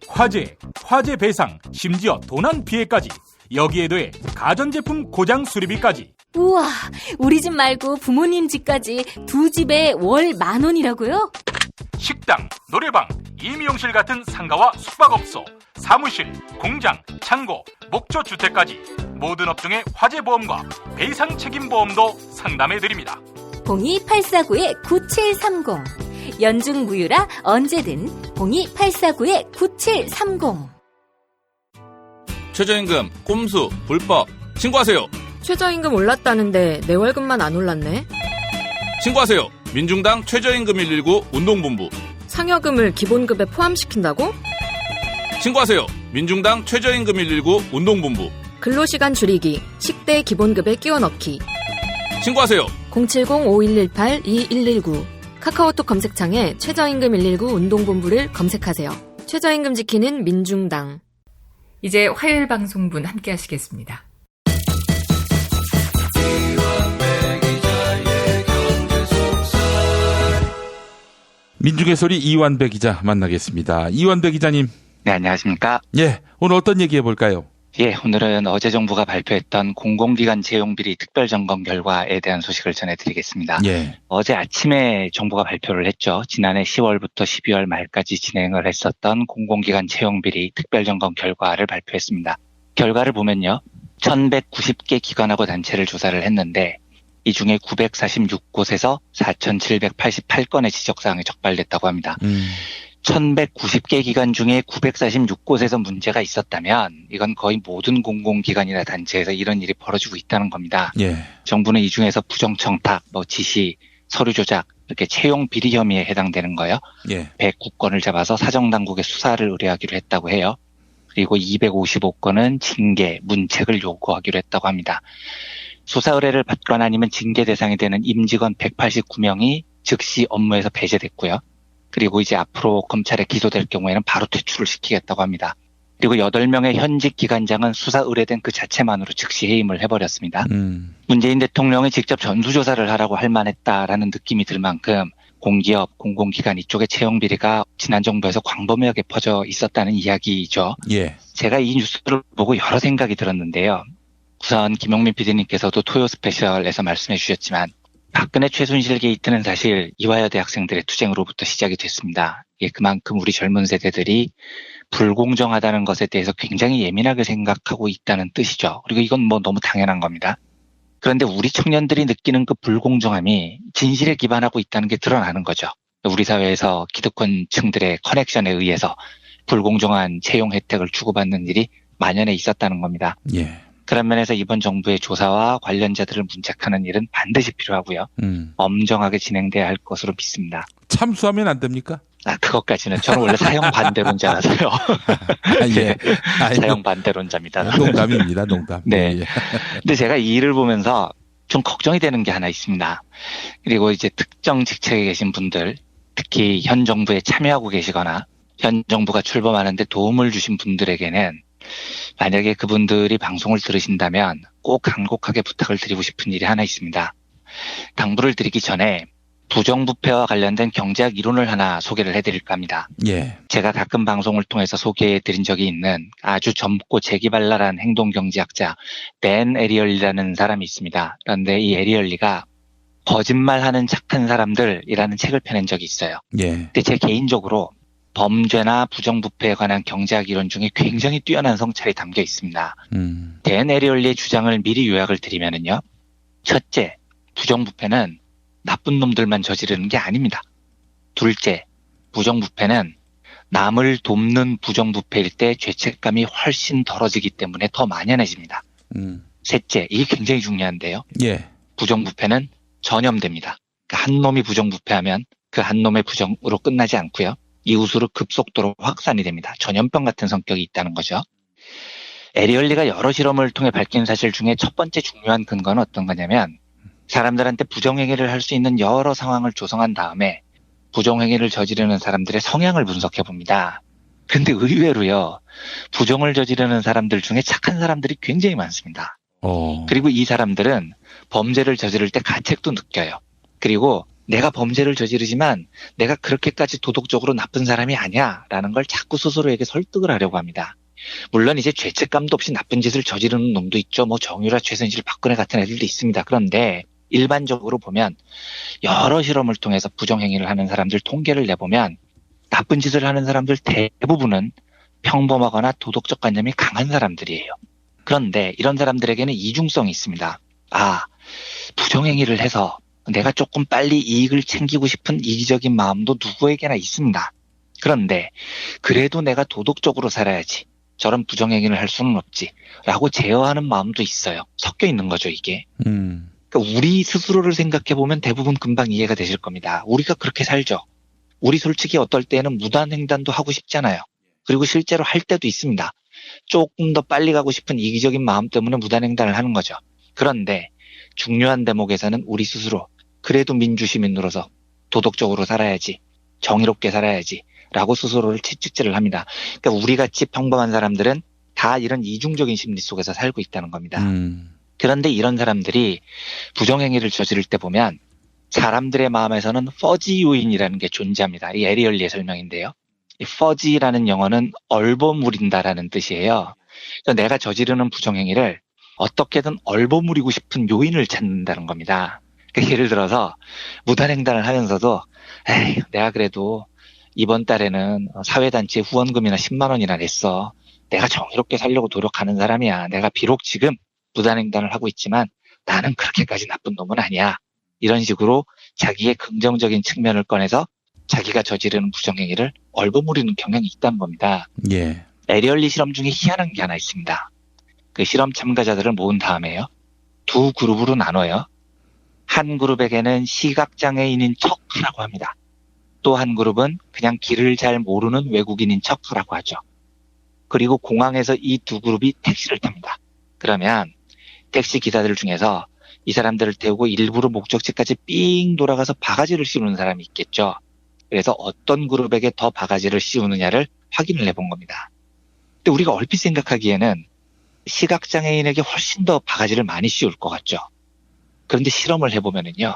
화재 배상, 심지어 도난 피해까지. 여기에 더해 가전제품 고장 수리비까지. 우와, 우리 집 말고 부모님 집까지 두 집에 월 10,000원이라고요? 식당, 노래방, 임용실 같은 상가와 숙박업소, 사무실, 공장, 창고, 목조주택까지 모든 업종의 화재보험과 배상 책임보험도 상담해드립니다. 02849-9730 연중무휴라 언제든 02849-9730. 최저임금, 꼼수, 불법. 신고하세요. 최저임금 올랐다는데 내 월급만 안 올랐네. 신고하세요. 민중당 최저임금 119 운동본부. 상여금을 기본급에 포함시킨다고? 신고하세요. 민중당 최저임금 119 운동본부. 근로시간 줄이기, 식대 기본급에 끼워 넣기. 신고하세요. 070-5118-2119. 카카오톡 검색창에 최저임금 119 운동본부를 검색하세요. 최저임금 지키는 민중당. 이제 화요일 방송분 함께 하시겠습니다. 민중의 소리 이완배 기자 만나겠습니다. 이완배 기자님. 네, 안녕하십니까? 예, 오늘 어떤 얘기 해볼까요? 예, 오늘은 어제 정부가 발표했던 공공기관 채용비리 특별점검 결과에 대한 소식을 전해드리겠습니다. 예. 어제 아침에 정부가 발표를 했죠. 지난해 10월부터 12월 말까지 진행을 했었던 공공기관 채용비리 특별점검 결과를 발표했습니다. 결과를 보면요. 1190개 기관하고 단체를 조사를 했는데 이 중에 946곳에서 4788건의 지적사항이 적발됐다고 합니다. 1190개 기관 중에 946곳에서 문제가 있었다면 이건 거의 모든 공공기관이나 단체에서 이런 일이 벌어지고 있다는 겁니다. 예. 정부는 이 중에서 부정청탁, 지시, 서류 조작, 이렇게 채용 비리 혐의에 해당되는 거요. 예. 109건을 잡아서 사정당국에 수사를 의뢰하기로 했다고 해요. 그리고 255건은 징계, 문책을 요구하기로 했다고 합니다. 수사 의뢰를 받거나 아니면 징계 대상이 되는 임직원 189명이 즉시 업무에서 배제됐고요. 그리고 이제 앞으로 검찰에 기소될 경우에는 바로 퇴출을 시키겠다고 합니다. 그리고 8명의 현직 기관장은 수사 의뢰된 그 자체만으로 즉시 해임을 해버렸습니다. 문재인 대통령이 직접 전수조사를 하라고 할 만했다라는 느낌이 들 만큼 공기업, 공공기관 이쪽의 채용 비리가 지난 정부에서 광범위하게 퍼져 있었다는 이야기죠. 예. 제가 이 뉴스를 보고 여러 생각이 들었는데요. 우선 김용민 PD님께서도 토요 스페셜에서 말씀해 주셨지만 박근혜 최순실 게이트는 사실 이화여대 학생들의 투쟁으로부터 시작이 됐습니다. 그만큼 우리 젊은 세대들이 불공정하다는 것에 대해서 굉장히 예민하게 생각하고 있다는 뜻이죠. 그리고 이건 너무 당연한 겁니다. 그런데 우리 청년들이 느끼는 그 불공정함이 진실에 기반하고 있다는 게 드러나는 거죠. 우리 사회에서 기득권층들의 커넥션에 의해서 불공정한 채용 혜택을 주고받는 일이 만연해 있었다는 겁니다. 예. 그런 면에서 이번 정부의 조사와 관련자들을 문책하는 일은 반드시 필요하고요. 엄정하게 진행돼야 할 것으로 믿습니다. 참수하면 안 됩니까? 그것까지는 저는 원래 사형 반대론자라서요. 예. 사형 반대론자입니다. 농담입니다. 농담. 네. 예. 근데 제가 이 일을 보면서 좀 걱정이 되는 게 하나 있습니다. 그리고 이제 특정 직책에 계신 분들, 특히 현 정부에 참여하고 계시거나 현 정부가 출범하는데 도움을 주신 분들에게는 만약에 그분들이 방송을 들으신다면 꼭 간곡하게 부탁을 드리고 싶은 일이 하나 있습니다. 당부를 드리기 전에 부정부패와 관련된 경제학 이론을 하나 소개를 해드릴까 합니다. 예. 제가 가끔 방송을 통해서 소개해드린 적이 있는 아주 젊고 재기발랄한 행동경제학자 댄 에리얼리라는 사람이 있습니다. 그런데 이 에리얼리가 거짓말하는 착한 사람들이라는 책을 펴낸 적이 있어요. 예. 근데 제 개인적으로 범죄나 부정부패에 관한 경제학 이론 중에 굉장히 뛰어난 성찰이 담겨 있습니다. 댄 에리얼리의 주장을 미리 요약을 드리면은요. 첫째, 부정부패는 나쁜 놈들만 저지르는 게 아닙니다. 둘째, 부정부패는 남을 돕는 부정부패일 때 죄책감이 훨씬 덜어지기 때문에 더 만연해집니다. 셋째, 이게 굉장히 중요한데요. 예. 부정부패는 전염됩니다. 그러니까 한 놈이 부정부패하면 그 한 놈의 부정으로 끝나지 않고요. 이웃으로 급속도로 확산이 됩니다. 전염병 같은 성격이 있다는 거죠. 에리얼리가 여러 실험을 통해 밝힌 사실 중에 첫 번째 중요한 근거는 어떤 거냐면 사람들한테 부정행위를 할 수 있는 여러 상황을 조성한 다음에 부정행위를 저지르는 사람들의 성향을 분석해 봅니다. 근데 의외로요. 부정을 저지르는 사람들 중에 착한 사람들이 굉장히 많습니다. 그리고 이 사람들은 범죄를 저지를 때 가책도 느껴요. 그리고 내가 범죄를 저지르지만 내가 그렇게까지 도덕적으로 나쁜 사람이 아니야 라는 걸 자꾸 스스로에게 설득을 하려고 합니다. 물론 이제 죄책감도 없이 나쁜 짓을 저지르는 놈도 있죠. 정유라, 최순실, 박근혜 같은 애들도 있습니다. 그런데 일반적으로 보면 여러 실험을 통해서 부정행위를 하는 사람들 통계를 내보면 나쁜 짓을 하는 사람들 대부분은 평범하거나 도덕적 관념이 강한 사람들이에요. 그런데 이런 사람들에게는 이중성이 있습니다. 부정행위를 해서 내가 조금 빨리 이익을 챙기고 싶은 이기적인 마음도 누구에게나 있습니다. 그런데 그래도 내가 도덕적으로 살아야지. 저런 부정행위를 할 수는 없지. 라고 제어하는 마음도 있어요. 섞여 있는 거죠, 이게. 그러니까 우리 스스로를 생각해보면 대부분 금방 이해가 되실 겁니다. 우리가 그렇게 살죠. 우리 솔직히 어떨 때는 무단횡단도 하고 싶잖아요. 그리고 실제로 할 때도 있습니다. 조금 더 빨리 가고 싶은 이기적인 마음 때문에 무단횡단을 하는 거죠. 그런데 중요한 대목에서는 우리 스스로 그래도 민주시민으로서 도덕적으로 살아야지, 정의롭게 살아야지 라고 스스로를 채찍질을 합니다. 그러니까 우리같이 평범한 사람들은 다 이런 이중적인 심리 속에서 살고 있다는 겁니다. 그런데 이런 사람들이 부정행위를 저지를 때 보면 사람들의 마음에서는 퍼지 요인이라는 게 존재합니다. 이 에리얼리의 설명인데요. 이 퍼지라는 영어는 얼버무린다라는 뜻이에요. 그래서 내가 저지르는 부정행위를 어떻게든 얼버무리고 싶은 요인을 찾는다는 겁니다. 그러니까 예를 들어서 무단횡단을 하면서도 에이, 내가 그래도 이번 달에는 사회단체 후원금이나 10만 원이나 냈어. 내가 정의롭게 살려고 노력하는 사람이야. 내가 비록 지금 무단횡단을 하고 있지만 나는 그렇게까지 나쁜 놈은 아니야. 이런 식으로 자기의 긍정적인 측면을 꺼내서 자기가 저지르는 부정행위를 얼버무리는 경향이 있다는 겁니다. 예. 에리얼리 실험 중에 희한한 게 하나 있습니다. 그 실험 참가자들을 모은 다음에요. 두 그룹으로 나눠요. 한 그룹에게는 시각장애인인 척하라고 합니다. 또 한 그룹은 그냥 길을 잘 모르는 외국인인 척하라고 하죠. 그리고 공항에서 이 두 그룹이 택시를 탑니다. 그러면 택시 기사들 중에서 이 사람들을 태우고 일부러 목적지까지 삥 돌아가서 바가지를 씌우는 사람이 있겠죠. 그래서 어떤 그룹에게 더 바가지를 씌우느냐를 확인을 해본 겁니다. 근데 우리가 얼핏 생각하기에는 시각장애인에게 훨씬 더 바가지를 많이 씌울 것 같죠. 그런데 실험을 해보면은요,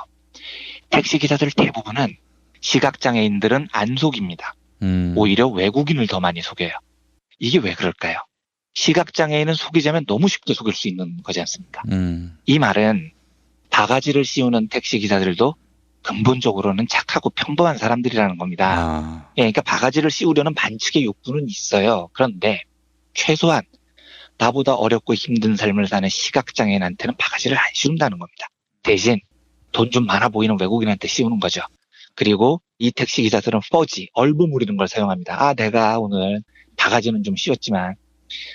택시 기사들 대부분은 시각장애인들은 안 속입니다. 오히려 외국인을 더 많이 속여요. 이게 왜 그럴까요? 시각장애인은 속이자면 너무 쉽게 속일 수 있는 거지 않습니까? 이 말은 바가지를 씌우는 택시 기사들도 근본적으로는 착하고 평범한 사람들이라는 겁니다. 예, 그러니까 바가지를 씌우려는 반칙의 욕구는 있어요. 그런데 최소한 나보다 어렵고 힘든 삶을 사는 시각장애인한테는 바가지를 안 씌운다는 겁니다. 대신 돈 좀 많아 보이는 외국인한테 씌우는 거죠. 그리고 이 택시 기사들은 퍼지, 얼버무리는 걸 사용합니다. 아, 내가 오늘 바가지는 좀 씌웠지만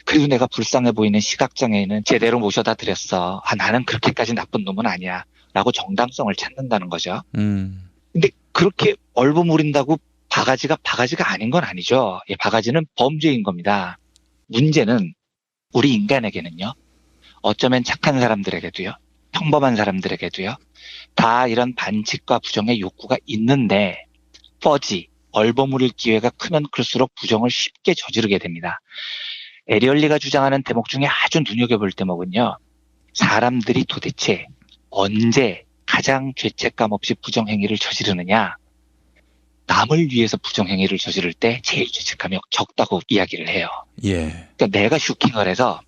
그래도 내가 불쌍해 보이는 시각장애인은 제대로 모셔다 드렸어. 아, 나는 그렇게까지 나쁜 놈은 아니야. 라고 정당성을 찾는다는 거죠. 근데 그렇게 얼버무린다고 바가지가 아닌 건 아니죠. 예, 바가지는 범죄인 겁니다. 문제는 우리 인간에게는요, 어쩌면 착한 사람들에게도요, 평범한 사람들에게도요, 다 이런 반칙과 부정의 욕구가 있는데 퍼지, 얼버무릴 기회가 크면 클수록 부정을 쉽게 저지르게 됩니다. 에리얼리가 주장하는 대목 중에 아주 눈여겨볼 대목은요, 사람들이 도대체 언제 가장 죄책감 없이 부정행위를 저지르느냐, 남을 위해서 부정행위를 저지를 때 제일 죄책감이 적다고 이야기를 해요. 예. 그러니까 내가 슈킹을 해서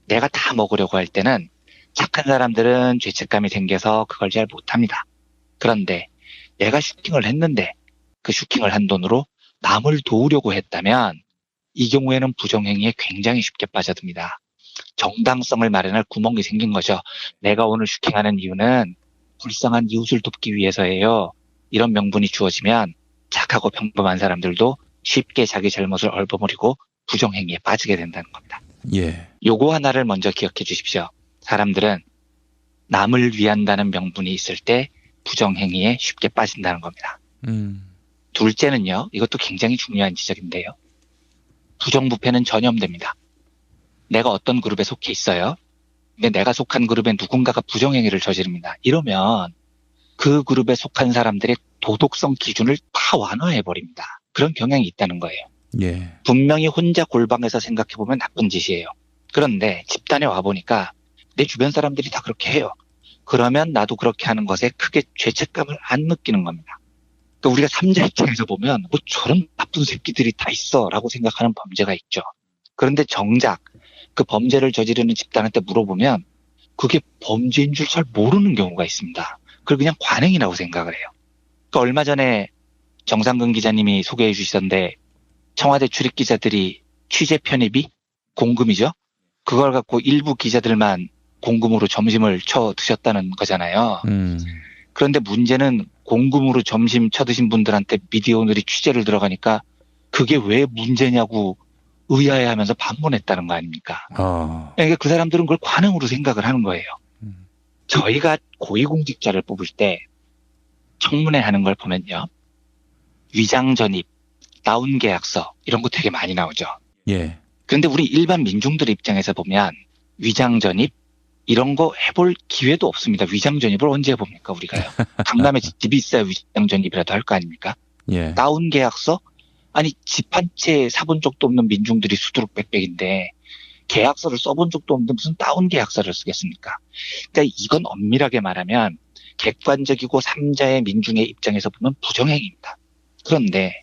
내가 다 먹으려고 할 때는 착한 사람들은 죄책감이 생겨서 그걸 잘 못합니다. 그런데 내가 슈킹을 했는데 그 슈킹을 한 돈으로 남을 도우려고 했다면 이 경우에는 부정행위에 굉장히 쉽게 빠져듭니다. 정당성을 마련할 구멍이 생긴 거죠. 내가 오늘 슈킹하는 이유는 불쌍한 이웃을 돕기 위해서예요. 이런 명분이 주어지면 착하고 평범한 사람들도 쉽게 자기 잘못을 얼버무리고 부정행위에 빠지게 된다는 겁니다. 예. 요거 하나를 먼저 기억해 주십시오. 사람들은 남을 위한다는 명분이 있을 때 부정행위에 쉽게 빠진다는 겁니다. 둘째는요, 이것도 굉장히 중요한 지적인데요. 부정부패는 전염됩니다. 내가 어떤 그룹에 속해 있어요. 근데 내가 속한 그룹에 누군가가 부정행위를 저지릅니다. 이러면 그 그룹에 속한 사람들의 도덕성 기준을 다 완화해버립니다. 그런 경향이 있다는 거예요. 예. 분명히 혼자 골방에서 생각해보면 나쁜 짓이에요. 그런데 집단에 와보니까 내 주변 사람들이 다 그렇게 해요. 그러면 나도 그렇게 하는 것에 크게 죄책감을 안 느끼는 겁니다. 그러니까 우리가 삼자 입장에서 보면 뭐 저런 나쁜 새끼들이 다 있어 라고 생각하는 범죄가 있죠. 그런데 정작 그 범죄를 저지르는 집단한테 물어보면 그게 범죄인 줄 잘 모르는 경우가 있습니다. 그걸 그냥 관행이라고 생각을 해요. 그러니까 얼마 전에 정상근 기자님이 소개해 주시던데 청와대 출입 기자들이 취재 편입이 공금이죠. 그걸 갖고 일부 기자들만 공금으로 점심을 쳐 드셨다는 거잖아요. 그런데 문제는 공금으로 점심 쳐드신 분들한테 미디어 오늘이 취재를 들어가니까 그게 왜 문제냐고 의아해하면서 반문했다는 거 아닙니까? 그러니까 그 사람들은 그걸 관행으로 생각을 하는 거예요. 저희가 고위공직자를 뽑을 때 청문회 하는 걸 보면요. 위장 전입, 다운 계약서 이런 거 되게 많이 나오죠. 예. 그런데 우리 일반 민중들 입장에서 보면 위장 전입 이런 거 해볼 기회도 없습니다. 위장 전입을 언제 해봅니까 우리가요? 강남에 집이 있어야 위장 전입이라도 할 거 아닙니까? 예. 다운 계약서? 아니 집 한 채 사본 적도 없는 민중들이 수두룩 빽빽인데 계약서를 써본 적도 없는데 무슨 다운 계약서를 쓰겠습니까? 그러니까 이건 엄밀하게 말하면 객관적이고 삼자의 민중의 입장에서 보면 부정행위입니다. 그런데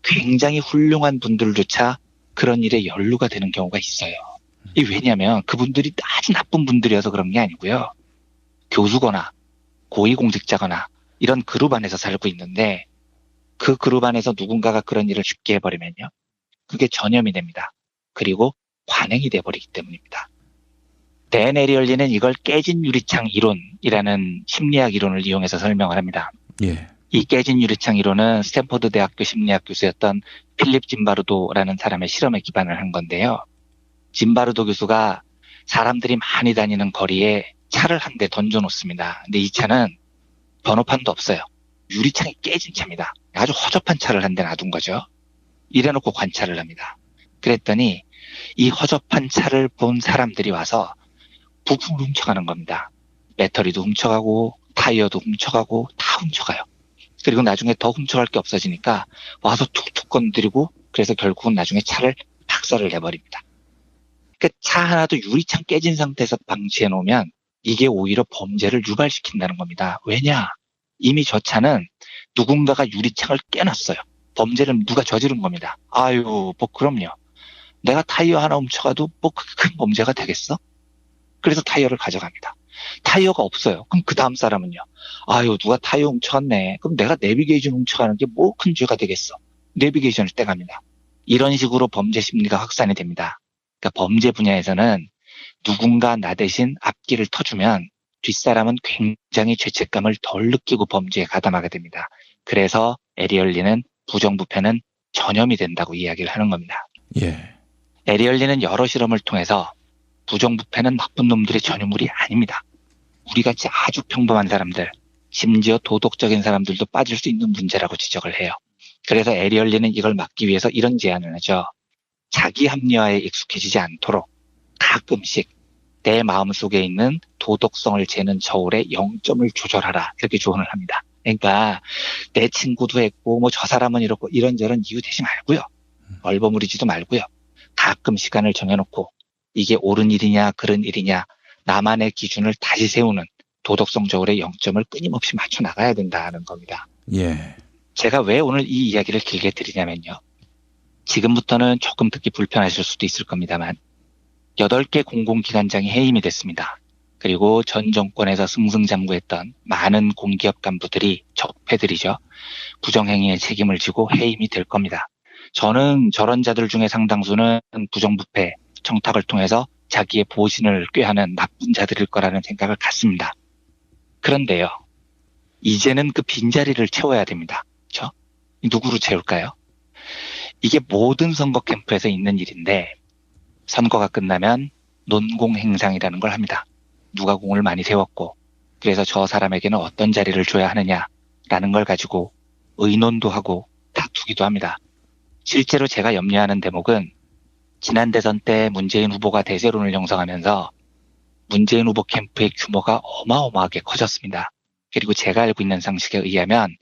굉장히 훌륭한 분들조차 그런 일에 연루가 되는 경우가 있어요. 이 왜냐하면 그분들이 아주 나쁜 분들이어서 그런 게 아니고요. 교수거나 고위공직자거나 이런 그룹 안에서 살고 있는데 그 그룹 안에서 누군가가 그런 일을 쉽게 해버리면요. 그게 전염이 됩니다. 그리고 관행이 돼버리기 때문입니다. 댄 에리얼리는 이걸 깨진 유리창 이론이라는 심리학 이론을 이용해서 설명을 합니다. 예. 이 깨진 유리창 이론은 스탠퍼드 대학교 심리학 교수였던 필립 짐바르도라는 사람의 실험에 기반을 한 건데요. 짐바르도 교수가 사람들이 많이 다니는 거리에 차를 한 대 던져놓습니다. 근데 이 차는 번호판도 없어요. 유리창이 깨진 차입니다. 아주 허접한 차를 한 대 놔둔 거죠. 이래놓고 관찰을 합니다. 그랬더니 이 허접한 차를 본 사람들이 와서 부품을 훔쳐가는 겁니다. 배터리도 훔쳐가고 타이어도 훔쳐가고 다 훔쳐가요. 그리고 나중에 더 훔쳐갈 게 없어지니까 와서 툭툭 건드리고 그래서 결국은 나중에 차를 박살을 내버립니다. 그러니까 차 하나도 유리창 깨진 상태에서 방치해 놓으면 이게 오히려 범죄를 유발시킨다는 겁니다. 왜냐? 이미 저 차는 누군가가 유리창을 깨놨어요. 범죄를 누가 저지른 겁니다. 아유, 뭐 그럼요. 내가 타이어 하나 훔쳐가도 뭐 큰 범죄가 되겠어? 그래서 타이어를 가져갑니다. 타이어가 없어요. 그럼 그 다음 사람은요. 아유, 누가 타이어 훔쳐갔네. 그럼 내가 내비게이션 훔쳐가는 게 뭐 큰 죄가 되겠어. 내비게이션을 떼갑니다. 이런 식으로 범죄 심리가 확산이 됩니다. 그러니까 범죄 분야에서는 누군가 나 대신 앞길을 터주면 뒷사람은 굉장히 죄책감을 덜 느끼고 범죄에 가담하게 됩니다. 그래서 에리얼리는 부정부패는 전염이 된다고 이야기를 하는 겁니다. 예. 에리얼리는 여러 실험을 통해서 부정부패는 나쁜 놈들의 전유물이 아닙니다. 우리같이 아주 평범한 사람들, 심지어 도덕적인 사람들도 빠질 수 있는 문제라고 지적을 해요. 그래서 에리얼리는 이걸 막기 위해서 이런 제안을 하죠. 자기 합리화에 익숙해지지 않도록 가끔씩 내 마음속에 있는 도덕성을 재는 저울의 0점을 조절하라. 이렇게 조언을 합니다. 그러니까 내 친구도 했고 뭐 저 사람은 이렇고 이런저런 이유 대지 말고요. 얼버무리지도 말고요. 가끔 시간을 정해놓고 이게 옳은 일이냐 그른 일이냐 나만의 기준을 다시 세우는 도덕성 저울의 0점을 끊임없이 맞춰 나가야 된다는 겁니다. 예. 제가 왜 오늘 이 이야기를 길게 드리냐면요. 지금부터는 조금 듣기 불편하실 수도 있을 겁니다만 8개 공공기관장이 해임이 됐습니다. 그리고 전 정권에서 승승장구했던 많은 공기업 간부들이 적폐들이죠. 부정행위의 책임을 지고 해임이 될 겁니다. 저는 저런 자들 중에 상당수는 부정부패, 청탁을 통해서 자기의 보신을 꾀하는 나쁜 자들일 거라는 생각을 갖습니다. 그런데요. 이제는 그 빈자리를 채워야 됩니다. 그렇죠? 누구로 채울까요? 이게 모든 선거 캠프에서 있는 일인데 선거가 끝나면 논공행상이라는 걸 합니다. 누가 공을 많이 세웠고 그래서 저 사람에게는 어떤 자리를 줘야 하느냐라는 걸 가지고 의논도 하고 다투기도 합니다. 실제로 제가 염려하는 대목은 지난 대선 때 문재인 후보가 대세론을 형성하면서 문재인 후보 캠프의 규모가 어마어마하게 커졌습니다. 그리고 제가 알고 있는 상식에 의하면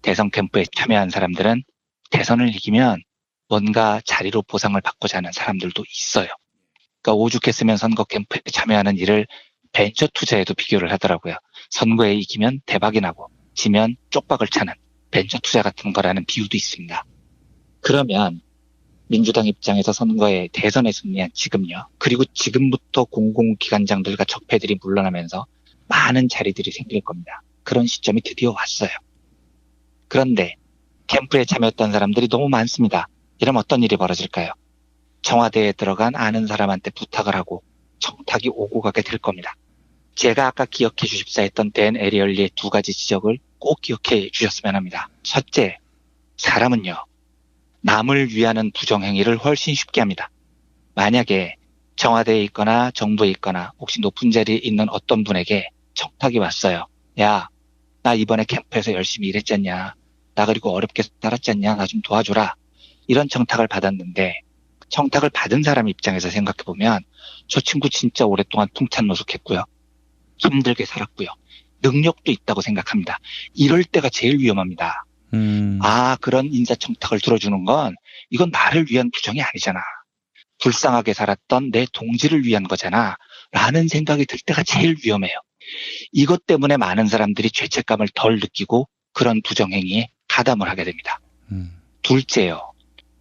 대선 캠프에 참여한 사람들은 대선을 이기면 뭔가 자리로 보상을 받고자 하는 사람들도 있어요. 그러니까 오죽했으면 선거 캠프에 참여하는 일을 벤처 투자에도 비교를 하더라고요. 선거에 이기면 대박이 나고 지면 쪽박을 차는 벤처 투자 같은 거라는 비유도 있습니다. 그러면 민주당 입장에서 선거에 대선에 승리한 지금요. 그리고 지금부터 공공기관장들과 적폐들이 물러나면서 많은 자리들이 생길 겁니다. 그런 시점이 드디어 왔어요. 그런데 캠프에 참여했던 사람들이 너무 많습니다. 이러면 어떤 일이 벌어질까요? 청와대에 들어간 아는 사람한테 부탁을 하고 청탁이 오고 가게 될 겁니다. 제가 아까 기억해 주십사 했던 댄 에리얼리의 두 가지 지적을 꼭 기억해 주셨으면 합니다. 첫째, 사람은요, 남을 위하는 부정행위를 훨씬 쉽게 합니다. 만약에 청와대에 있거나 정부에 있거나 혹시 높은 자리에 있는 어떤 분에게 청탁이 왔어요. 야, 나 이번에 캠프에서 열심히 일했잖냐. 나 그리고 어렵게 살았잖냐. 나 좀 도와줘라. 이런 청탁을 받았는데 청탁을 받은 사람 입장에서 생각해보면 저 친구 진짜 오랫동안 풍찬노숙했고요. 힘들게 살았고요. 능력도 있다고 생각합니다. 이럴 때가 제일 위험합니다. 그런 인사청탁을 들어주는 건 이건 나를 위한 부정이 아니잖아. 불쌍하게 살았던 내 동지를 위한 거잖아. 라는 생각이 들 때가 제일 위험해요. 이것 때문에 많은 사람들이 죄책감을 덜 느끼고 그런 부정행위에 가담을 하게 됩니다. 둘째요.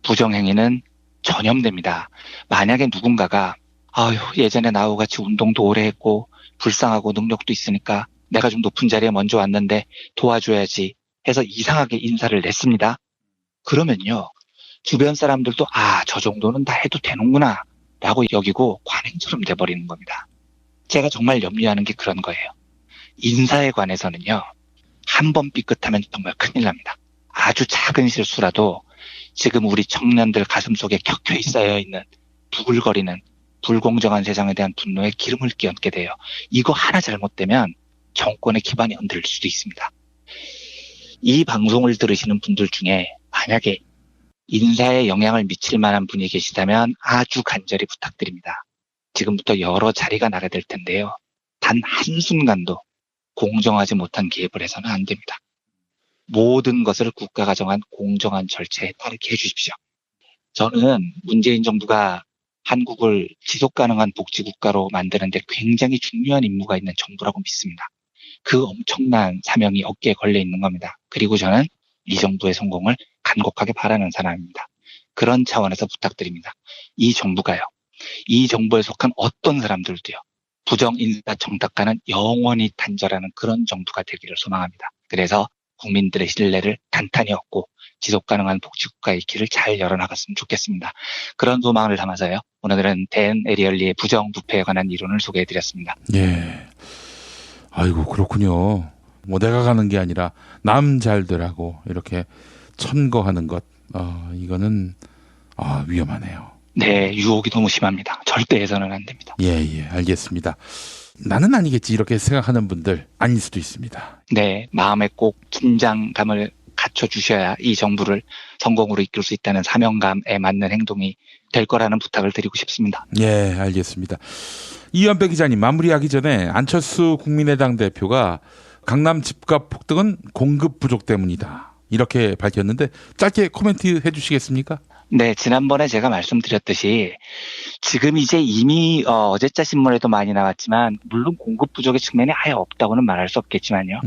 부정행위는 전염됩니다. 만약에 누군가가 예전에 나하고 같이 운동도 오래 했고 불쌍하고 능력도 있으니까 내가 좀 높은 자리에 먼저 왔는데 도와줘야지 해서 이상하게 인사를 냈습니다. 그러면요. 주변 사람들도 저 정도는 다 해도 되는구나 라고 여기고 관행처럼 돼버리는 겁니다. 제가 정말 염려하는 게 그런 거예요. 인사에 관해서는요. 한 번 삐끗하면 정말 큰일 납니다. 아주 작은 실수라도 지금 우리 청년들 가슴속에 켜켜이 쌓여있는 부글거리는 불공정한 세상에 대한 분노에 기름을 끼얹게 돼요. 이거 하나 잘못되면 정권의 기반이 흔들릴 수도 있습니다. 이 방송을 들으시는 분들 중에 만약에 인사에 영향을 미칠 만한 분이 계시다면 아주 간절히 부탁드립니다. 지금부터 여러 자리가 나게 될 텐데요. 단 한순간도 공정하지 못한 개입을 해서는 안 됩니다. 모든 것을 국가가 정한 공정한 절차에 따르게 해주십시오. 저는 문재인 정부가 한국을 지속가능한 복지국가로 만드는 데 굉장히 중요한 임무가 있는 정부라고 믿습니다. 그 엄청난 사명이 어깨에 걸려 있는 겁니다. 그리고 저는 이 정부의 성공을 간곡하게 바라는 사람입니다. 그런 차원에서 부탁드립니다. 이 정부가요. 이 정부에 속한 어떤 사람들도요. 부정인사 청탁과는 영원히 단절하는 그런 정부가 되기를 소망합니다. 그래서 국민들의 신뢰를 단단히 얻고 지속가능한 복지국가의 길을 잘 열어나갔으면 좋겠습니다. 그런 소망을 담아서요. 오늘은 댄 에리얼리의 부정부패에 관한 이론을 소개해드렸습니다. 예. 아이고 그렇군요. 뭐 내가 가는 게 아니라 남 잘되라고 이렇게 천거하는 것. 이거는 위험하네요. 네, 유혹이 너무 심합니다. 절대 해서는 안 됩니다. 예, 알겠습니다. 나는 아니겠지 이렇게 생각하는 분들 아닐 수도 있습니다. 네, 마음에 꼭 긴장감을 갖춰주셔야 이 정부를 성공으로 이끌 수 있다는 사명감에 맞는 행동이 될 거라는 부탁을 드리고 싶습니다. 예, 알겠습니다. 이완배 기자님, 마무리하기 전에 안철수 국민의당 대표가 강남 집값 폭등은 공급 부족 때문이다. 이렇게 밝혔는데 짧게 코멘트 해주시겠습니까? 네, 지난번에 제가 말씀드렸듯이 지금 이제 이미 어제자 신문에도 많이 나왔지만 물론 공급 부족의 측면이 아예 없다고는 말할 수 없겠지만요.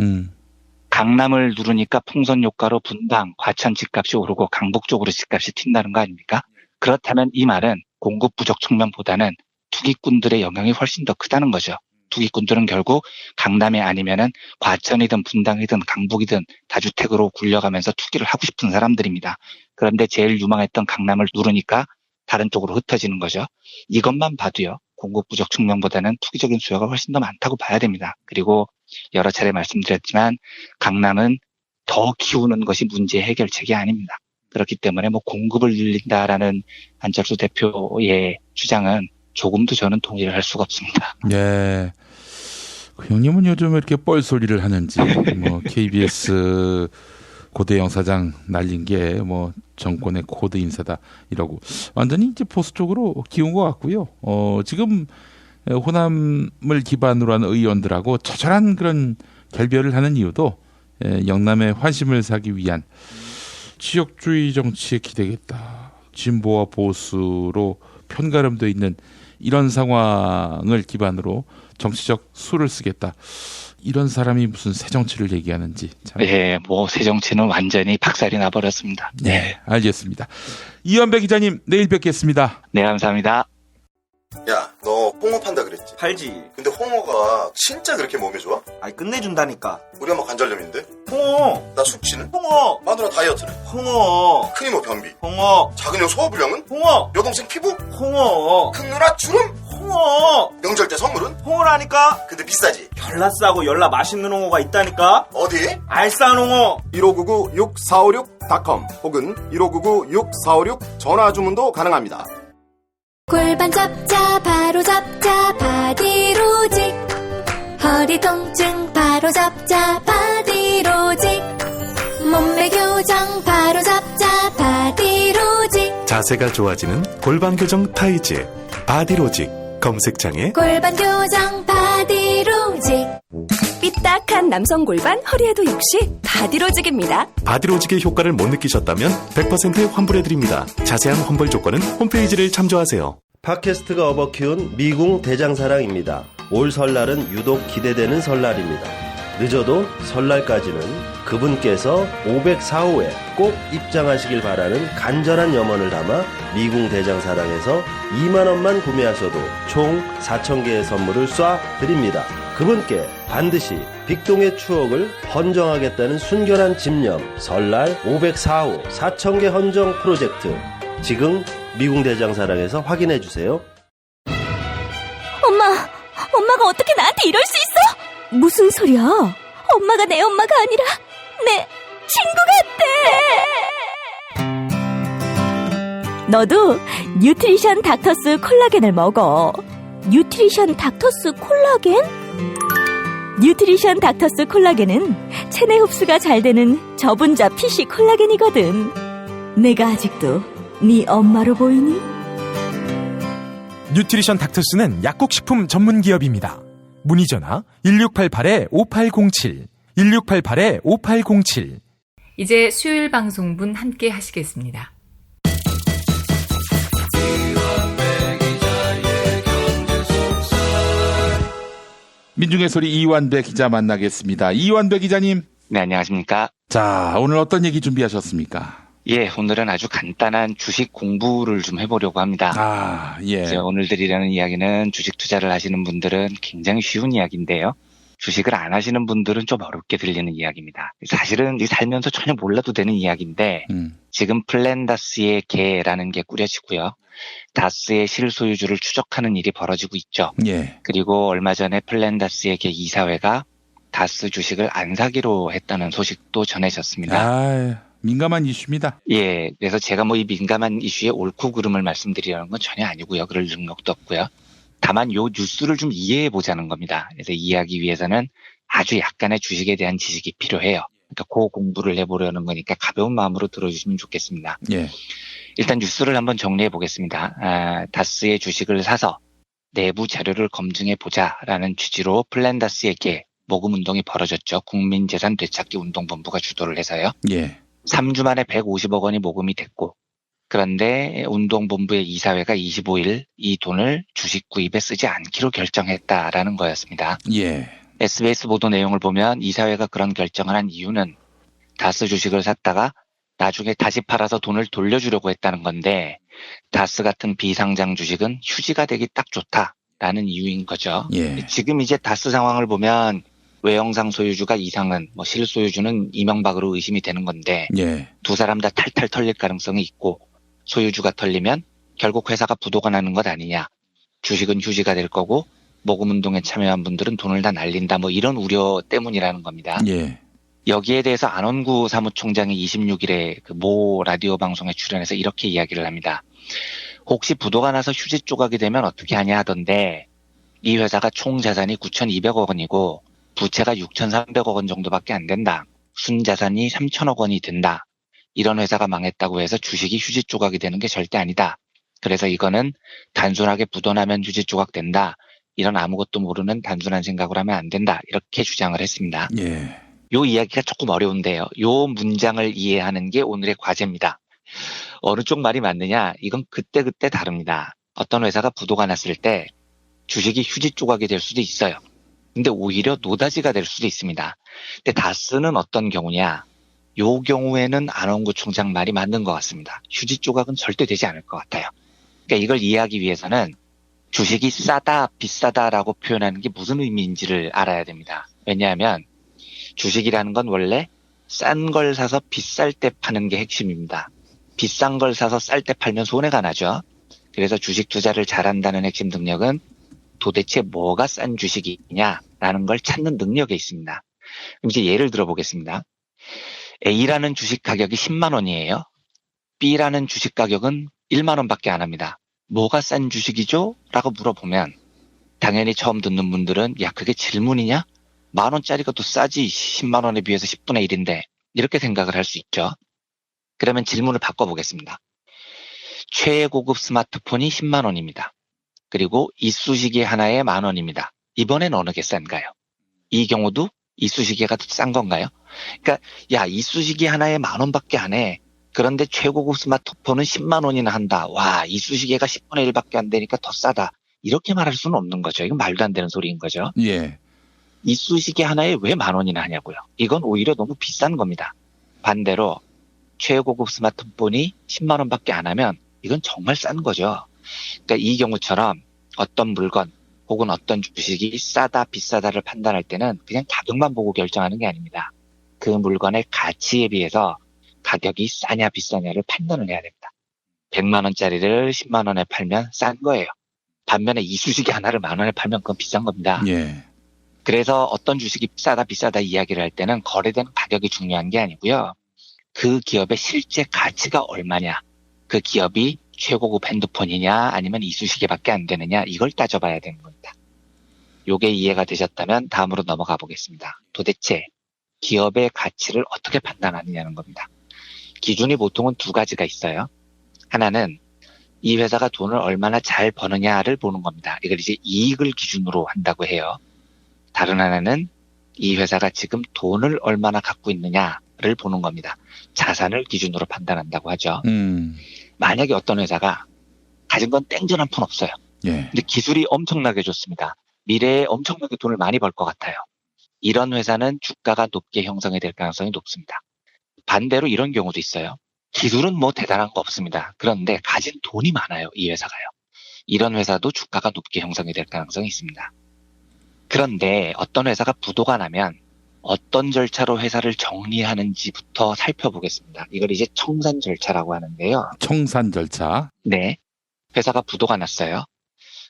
강남을 누르니까 풍선 효과로 분당, 과천 집값이 오르고 강북 쪽으로 집값이 튄다는 거 아닙니까? 그렇다면 이 말은 공급 부족 측면보다는 투기꾼들의 영향이 훨씬 더 크다는 거죠. 투기꾼들은 결국 강남이 아니면은 과천이든 분당이든 강북이든 다주택으로 굴려가면서 투기를 하고 싶은 사람들입니다. 그런데 제일 유망했던 강남을 누르니까 다른 쪽으로 흩어지는 거죠. 이것만 봐도요. 공급 부족 측면보다는 투기적인 수요가 훨씬 더 많다고 봐야 됩니다. 그리고 여러 차례 말씀드렸지만 강남은 더 키우는 것이 문제의 해결책이 아닙니다. 그렇기 때문에 공급을 늘린다라는 안철수 대표의 주장은 조금도 저는 동의를 할 수가 없습니다. 예. 그 형님은 요즘 이렇게 뻘소리를 하는지, KBS 고대영 사장 날린 게 정권의 코드 인사다 이러고 완전히 이제 보수 쪽으로 기운 것 같고요. 지금 호남을 기반으로 한 의원들하고 처절한 그런 결별을 하는 이유도 영남의 환심을 사기 위한 지역주의 정치에 기대겠다. 진보와 보수로 편가름되어 있는 이런 상황을 기반으로 정치적 수를 쓰겠다. 이런 사람이 무슨 새 정치를 얘기하는지. 참. 네, 새 정치는 완전히 박살이 나버렸습니다. 네, 알겠습니다. 이완배 기자님, 내일 뵙겠습니다. 네, 감사합니다. 야, 너 홍어 판다 그랬지? 팔지. 근데 홍어가 진짜 그렇게 몸에 좋아? 아니, 끝내준다니까. 우리 엄마 관절염인데? 홍어. 나 숙취는? 홍어. 마누라 다이어트는? 홍어. 큰이모 변비? 홍어. 작은 형 소화불량은? 홍어. 여동생 피부? 홍어. 큰 누나 주름? 홍어. 홍어! 명절 때 선물은? 홍어라니까? 근데 비싸지? 열라 싸고 열라 맛있는 홍어가 있다니까? 어디? 알싸한 홍어! 1599-6456.com 혹은 1599-6456 전화 주문도 가능합니다. 골반 잡자 바로 잡자 바디로직, 허리 통증 바로 잡자 바디로직, 몸매 교정 바로 잡자 바디로직, 자세가 좋아지는 골반 교정 타이즈 바디로직. 검색창에 골반 교정 바디로직. 삐딱한 남성 골반 허리에도 역시 바디로직입니다. 바디로직의 효과를 못 느끼셨다면 100% 환불해드립니다. 자세한 환불 조건은 홈페이지를 참조하세요. 팟캐스트가 업어키운 미궁 대장사랑입니다. 올 설날은 유독 기대되는 설날입니다. 늦어도 설날까지는 그분께서 504호에 꼭 입장하시길 바라는 간절한 염원을 담아 미궁 대장사랑에서 2만원만 구매하셔도 총 4,000개의 선물을 쏴드립니다. 그분께 반드시 빅동의 추억을 헌정하겠다는 순결한 집념, 설날 504호 4,000개 헌정 프로젝트, 지금 미궁 대장사랑에서 확인해주세요. 엄마가 어떻게 나한테 이럴 수 있어? 무슨 소리야? 엄마가 내 엄마가 아니라 내 친구 같대. 너도 뉴트리션 닥터스 콜라겐을 먹어. 뉴트리션 닥터스 콜라겐? 뉴트리션 닥터스 콜라겐은 체내 흡수가 잘 되는 저분자 PC 콜라겐이거든. 내가 아직도 네 엄마로 보이니? 뉴트리션 닥터스는 약국식품 전문기업입니다. 문의전화 1688-5807, 1688-5807. 이제 수요일 방송분 함께 하시겠습니다. 민중의 소리 이완배 기자 만나겠습니다. 이완배 기자님. 네, 안녕하십니까. 자, 오늘 어떤 얘기 준비하셨습니까? 예, 오늘은 아주 간단한 주식 공부를 좀 해보려고 합니다. 아, 예. 오늘 드리려는 이야기는 주식 투자를 하시는 분들은 굉장히 쉬운 이야기인데요. 주식을 안 하시는 분들은 좀 어렵게 들리는 이야기입니다. 사실은 살면서 전혀 몰라도 되는 이야기인데 지금 플랜다스의 개라는 게 꾸려지고요. 다스의 실소유주를 추적하는 일이 벌어지고 있죠. 예. 그리고 얼마 전에 플랜다스의 개 이사회가 다스 주식을 안 사기로 했다는 소식도 전해졌습니다. 아, 민감한 이슈입니다. 예, 그래서 제가 이 민감한 이슈의 옳고 그름을 말씀드리려는 건 전혀 아니고요. 그럴 능력도 없고요. 다만 요 뉴스를 좀 이해해 보자는 겁니다. 그래서 이해하기 위해서는 아주 약간의 주식에 대한 지식이 필요해요. 그러니까 그 공부를 해보려는 거니까 가벼운 마음으로 들어주시면 좋겠습니다. 예. 일단 뉴스를 한번 정리해 보겠습니다. 다스의 주식을 사서 내부 자료를 검증해 보자라는 취지로 플랜다스에게 모금 운동이 벌어졌죠. 국민재산 되찾기 운동본부가 주도를 해서요. 예. 3주 만에 150억 원이 모금이 됐고, 그런데 운동본부의 이사회가 25일 이 돈을 주식 구입에 쓰지 않기로 결정했다라는 거였습니다. 예. SBS 보도 내용을 보면 이사회가 그런 결정을 한 이유는 다스 주식을 샀다가 나중에 다시 팔아서 돈을 돌려주려고 했다는 건데, 다스 같은 비상장 주식은 휴지가 되기 딱 좋다라는 이유인 거죠. 예. 지금 이제 다스 상황을 보면 외형상 소유주가 이상은, 실소유주는 이명박으로 의심이 되는 건데, 예. 두 사람 다 탈탈 털릴 가능성이 있고, 소유주가 털리면 결국 회사가 부도가 나는 것 아니냐. 주식은 휴지가 될 거고, 모금운동에 참여한 분들은 돈을 다 날린다. 이런 우려 때문이라는 겁니다. 예. 여기에 대해서 안원구 사무총장이 26일에 모 라디오 방송에 출연해서 이렇게 이야기를 합니다. 혹시 부도가 나서 휴지 조각이 되면 어떻게 하냐 하던데, 이 회사가 총 자산이 9,200억 원이고 부채가 6,300억 원 정도밖에 안 된다. 순자산이 3,000억 원이 된다. 이런 회사가 망했다고 해서 주식이 휴지 조각이 되는 게 절대 아니다. 그래서 이거는 단순하게 부도 나면 휴지 조각 된다. 이런 아무것도 모르는 단순한 생각을 하면 안 된다. 이렇게 주장을 했습니다. 예. 요 이야기가 조금 어려운데요. 요 문장을 이해하는 게 오늘의 과제입니다. 어느 쪽 말이 맞느냐? 이건 그때그때 다릅니다. 어떤 회사가 부도가 났을 때 주식이 휴지 조각이 될 수도 있어요. 근데 오히려 노다지가 될 수도 있습니다. 근데 다스는 어떤 경우냐? 요 경우에는 안원구 총장 말이 맞는 것 같습니다. 휴지 조각은 절대 되지 않을 것 같아요. 그러니까 이걸 이해하기 위해서는 주식이 싸다, 비싸다라고 표현하는 게 무슨 의미인지를 알아야 됩니다. 왜냐하면 주식이라는 건 원래 싼 걸 사서 비쌀 때 파는 게 핵심입니다. 비싼 걸 사서 쌀 때 팔면 손해가 나죠. 그래서 주식 투자를 잘한다는 핵심 능력은 도대체 뭐가 싼 주식이냐라는 걸 찾는 능력에 있습니다. 그럼 이제 예를 들어보겠습니다. A라는 주식 가격이 10만 원이에요. B라는 주식 가격은 1만 원밖에 안 합니다. 뭐가 싼 주식이죠? 라고 물어보면 당연히 처음 듣는 분들은 야 그게 질문이냐? 만 원짜리가 더 싸지 10만 원에 비해서 10분의 1인데 이렇게 생각을 할 수 있죠. 그러면 질문을 바꿔보겠습니다. 최고급 스마트폰이 10만 원입니다. 그리고 이쑤시개 하나에 만 원입니다. 이번엔 어느 게 싼가요? 이 경우도 이쑤시개가 더 싼 건가요? 그러니까 야 이쑤시개 하나에 만 원밖에 안 해. 그런데 최고급 스마트폰은 10만 원이나 한다. 와 이쑤시개가 10분의 1밖에 안 되니까 더 싸다. 이렇게 말할 수는 없는 거죠. 이건 말도 안 되는 소리인 거죠. 예. 이쑤시개 하나에 왜 만 원이나 하냐고요. 이건 오히려 너무 비싼 겁니다. 반대로 최고급 스마트폰이 10만 원밖에 안 하면 이건 정말 싼 거죠. 그러니까 이 경우처럼 어떤 물건 혹은 어떤 주식이 싸다 비싸다를 판단할 때는 그냥 가격만 보고 결정하는 게 아닙니다. 그 물건의 가치에 비해서 가격이 싸냐 비싸냐를 판단을 해야 됩니다. 100만 원짜리를 10만 원에 팔면 싼 거예요. 반면에 이쑤시개 하나를 만 원에 팔면 그건 비싼 겁니다. 예. 그래서 어떤 주식이 싸다 비싸다 이야기를 할 때는 거래되는 가격이 중요한 게 아니고요. 그 기업의 실제 가치가 얼마냐, 그 기업이 최고급 핸드폰이냐 아니면 이쑤시개밖에 안 되느냐 이걸 따져봐야 되는 겁니다. 요게 이해가 되셨다면 다음으로 넘어가 보겠습니다. 도대체 기업의 가치를 어떻게 판단하느냐는 겁니다. 기준이 보통은 두 가지가 있어요. 하나는 이 회사가 돈을 얼마나 잘 버느냐를 보는 겁니다. 이걸 이제 이익을 기준으로 한다고 해요. 다른 하나는 이 회사가 지금 돈을 얼마나 갖고 있느냐를 보는 겁니다. 자산을 기준으로 판단한다고 하죠. 만약에 어떤 회사가 가진 건 땡전 한 푼 없어요. 예. 근데 기술이 엄청나게 좋습니다. 미래에 엄청나게 돈을 많이 벌 것 같아요. 이런 회사는 주가가 높게 형성이 될 가능성이 높습니다. 반대로 이런 경우도 있어요. 기술은 뭐 대단한 거 없습니다. 그런데 가진 돈이 많아요. 이 회사가요. 이런 회사도 주가가 높게 형성이 될 가능성이 있습니다. 그런데 어떤 회사가 부도가 나면 어떤 절차로 회사를 정리하는지부터 살펴보겠습니다. 이걸 이제 청산 절차라고 하는데요. 청산 절차. 네. 회사가 부도가 났어요.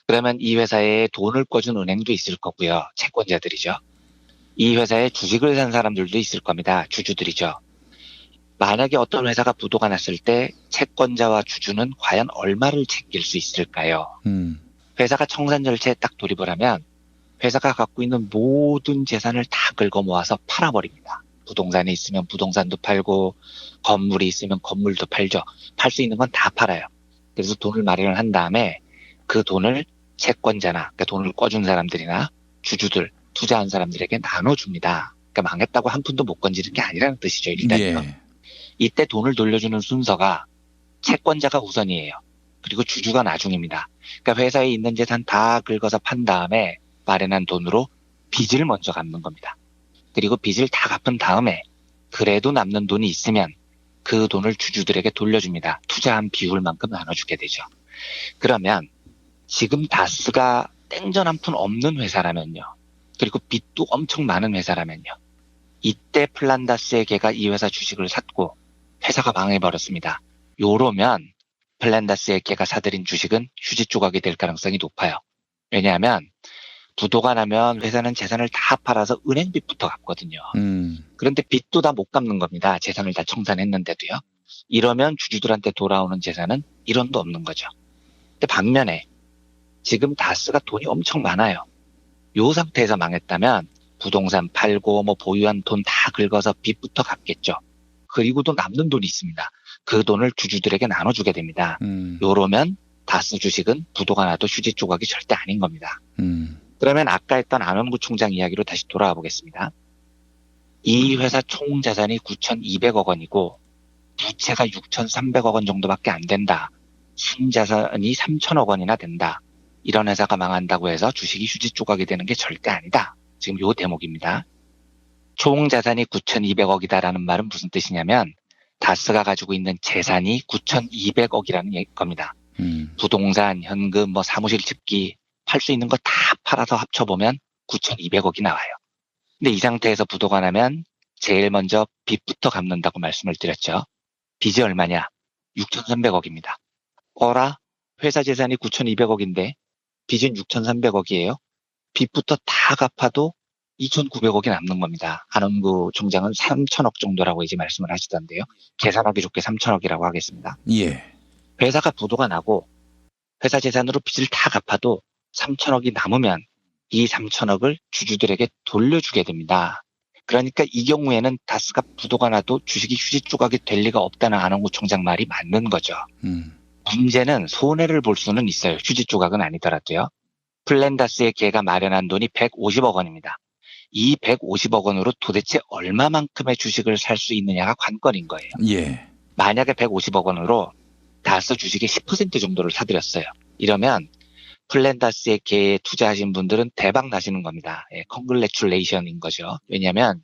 그러면 이 회사에 돈을 꿔준 은행도 있을 거고요. 채권자들이죠. 이 회사에 주식을 산 사람들도 있을 겁니다. 주주들이죠. 만약에 어떤 회사가 부도가 났을 때 채권자와 주주는 과연 얼마를 챙길 수 있을까요? 회사가 청산 절차에 딱 돌입을 하면 회사가 갖고 있는 모든 재산을 다 긁어 모아서 팔아버립니다. 부동산이 있으면 부동산도 팔고 건물이 있으면 건물도 팔죠. 팔 수 있는 건 다 팔아요. 그래서 돈을 마련을 한 다음에 그 돈을 채권자나 그러니까 돈을 꿔준 사람들이나 주주들, 투자한 사람들에게 나눠줍니다. 그러니까 망했다고 한 푼도 못 건지는 게 아니라는 뜻이죠. 일단요. 예. 이때 돈을 돌려주는 순서가 채권자가 우선이에요. 그리고 주주가 나중입니다. 그러니까 회사에 있는 재산 다 긁어서 판 다음에 마련한 돈으로 빚을 먼저 갚는 겁니다. 그리고 빚을 다 갚은 다음에 그래도 남는 돈이 있으면 그 돈을 주주들에게 돌려줍니다. 투자한 비율만큼 나눠주게 되죠. 그러면 지금 다스가 땡전 한 푼 없는 회사라면요. 그리고 빚도 엄청 많은 회사라면요. 이때 플란다스의 개가 이 회사 주식을 샀고 회사가 망해버렸습니다. 요러면 플란다스의 개가 사들인 주식은 휴지 조각이 될 가능성이 높아요. 왜냐하면 부도가 나면 회사는 재산을 다 팔아서 은행빚부터 갚거든요. 그런데 빚도 다 못 갚는 겁니다. 재산을 다 청산했는데도요. 이러면 주주들한테 돌아오는 재산은 1원도 없는 거죠. 근데 반면에 지금 다스가 돈이 엄청 많아요. 요 상태에서 망했다면 부동산 팔고 뭐 보유한 돈 다 긁어서 빚부터 갚겠죠. 그리고도 남는 돈이 있습니다. 그 돈을 주주들에게 나눠주게 됩니다. 요러면 다스 주식은 부도가 나도 휴지 조각이 절대 아닌 겁니다. 그러면 아까 했던 안원구 총장 이야기로 다시 돌아와 보겠습니다. 이 회사 총 자산이 9,200억 원이고 부채가 6,300억 원 정도밖에 안 된다. 순자산이 3,000억 원이나 된다. 이런 회사가 망한다고 해서 주식이 휴지 조각이 되는 게 절대 아니다. 지금 요 대목입니다. 총 자산이 9,200억이다라는 말은 무슨 뜻이냐면 다스가 가지고 있는 재산이 9,200억이라는 겁니다. 부동산, 현금, 뭐 사무실 집기 팔 수 있는 거 다 팔아서 합쳐보면 9,200억이 나와요. 근데 이 상태에서 부도가 나면 제일 먼저 빚부터 갚는다고 말씀을 드렸죠. 빚이 얼마냐? 6,300억입니다. 어라? 회사 재산이 9,200억인데 빚은 6,300억이에요. 빚부터 다 갚아도 2,900억이 남는 겁니다. 안원구 총장은 3,000억 정도라고 이제 말씀을 하시던데요. 계산하기 좋게 3,000억이라고 하겠습니다. 예. 회사가 부도가 나고 회사 재산으로 빚을 다 갚아도 3,000억이 남으면 이 3,000억을 주주들에게 돌려주게 됩니다. 그러니까 이 경우에는 다스가 부도가 나도 주식이 휴지 조각이 될 리가 없다는 안원구 총장 말이 맞는 거죠. 문제는 손해를 볼 수는 있어요. 휴지 조각은 아니더라도요. 플랜다스의 계가 마련한 돈이 150억 원입니다. 이 150억 원으로 도대체 얼마만큼의 주식을 살 수 있느냐가 관건인 거예요. 예. 만약에 150억 원으로 다스 주식의 10% 정도를 사들였어요. 이러면 플랜다스의 계에 투자하신 분들은 대박 나시는 겁니다. 예, 컨글래츄레이션인 거죠. 왜냐하면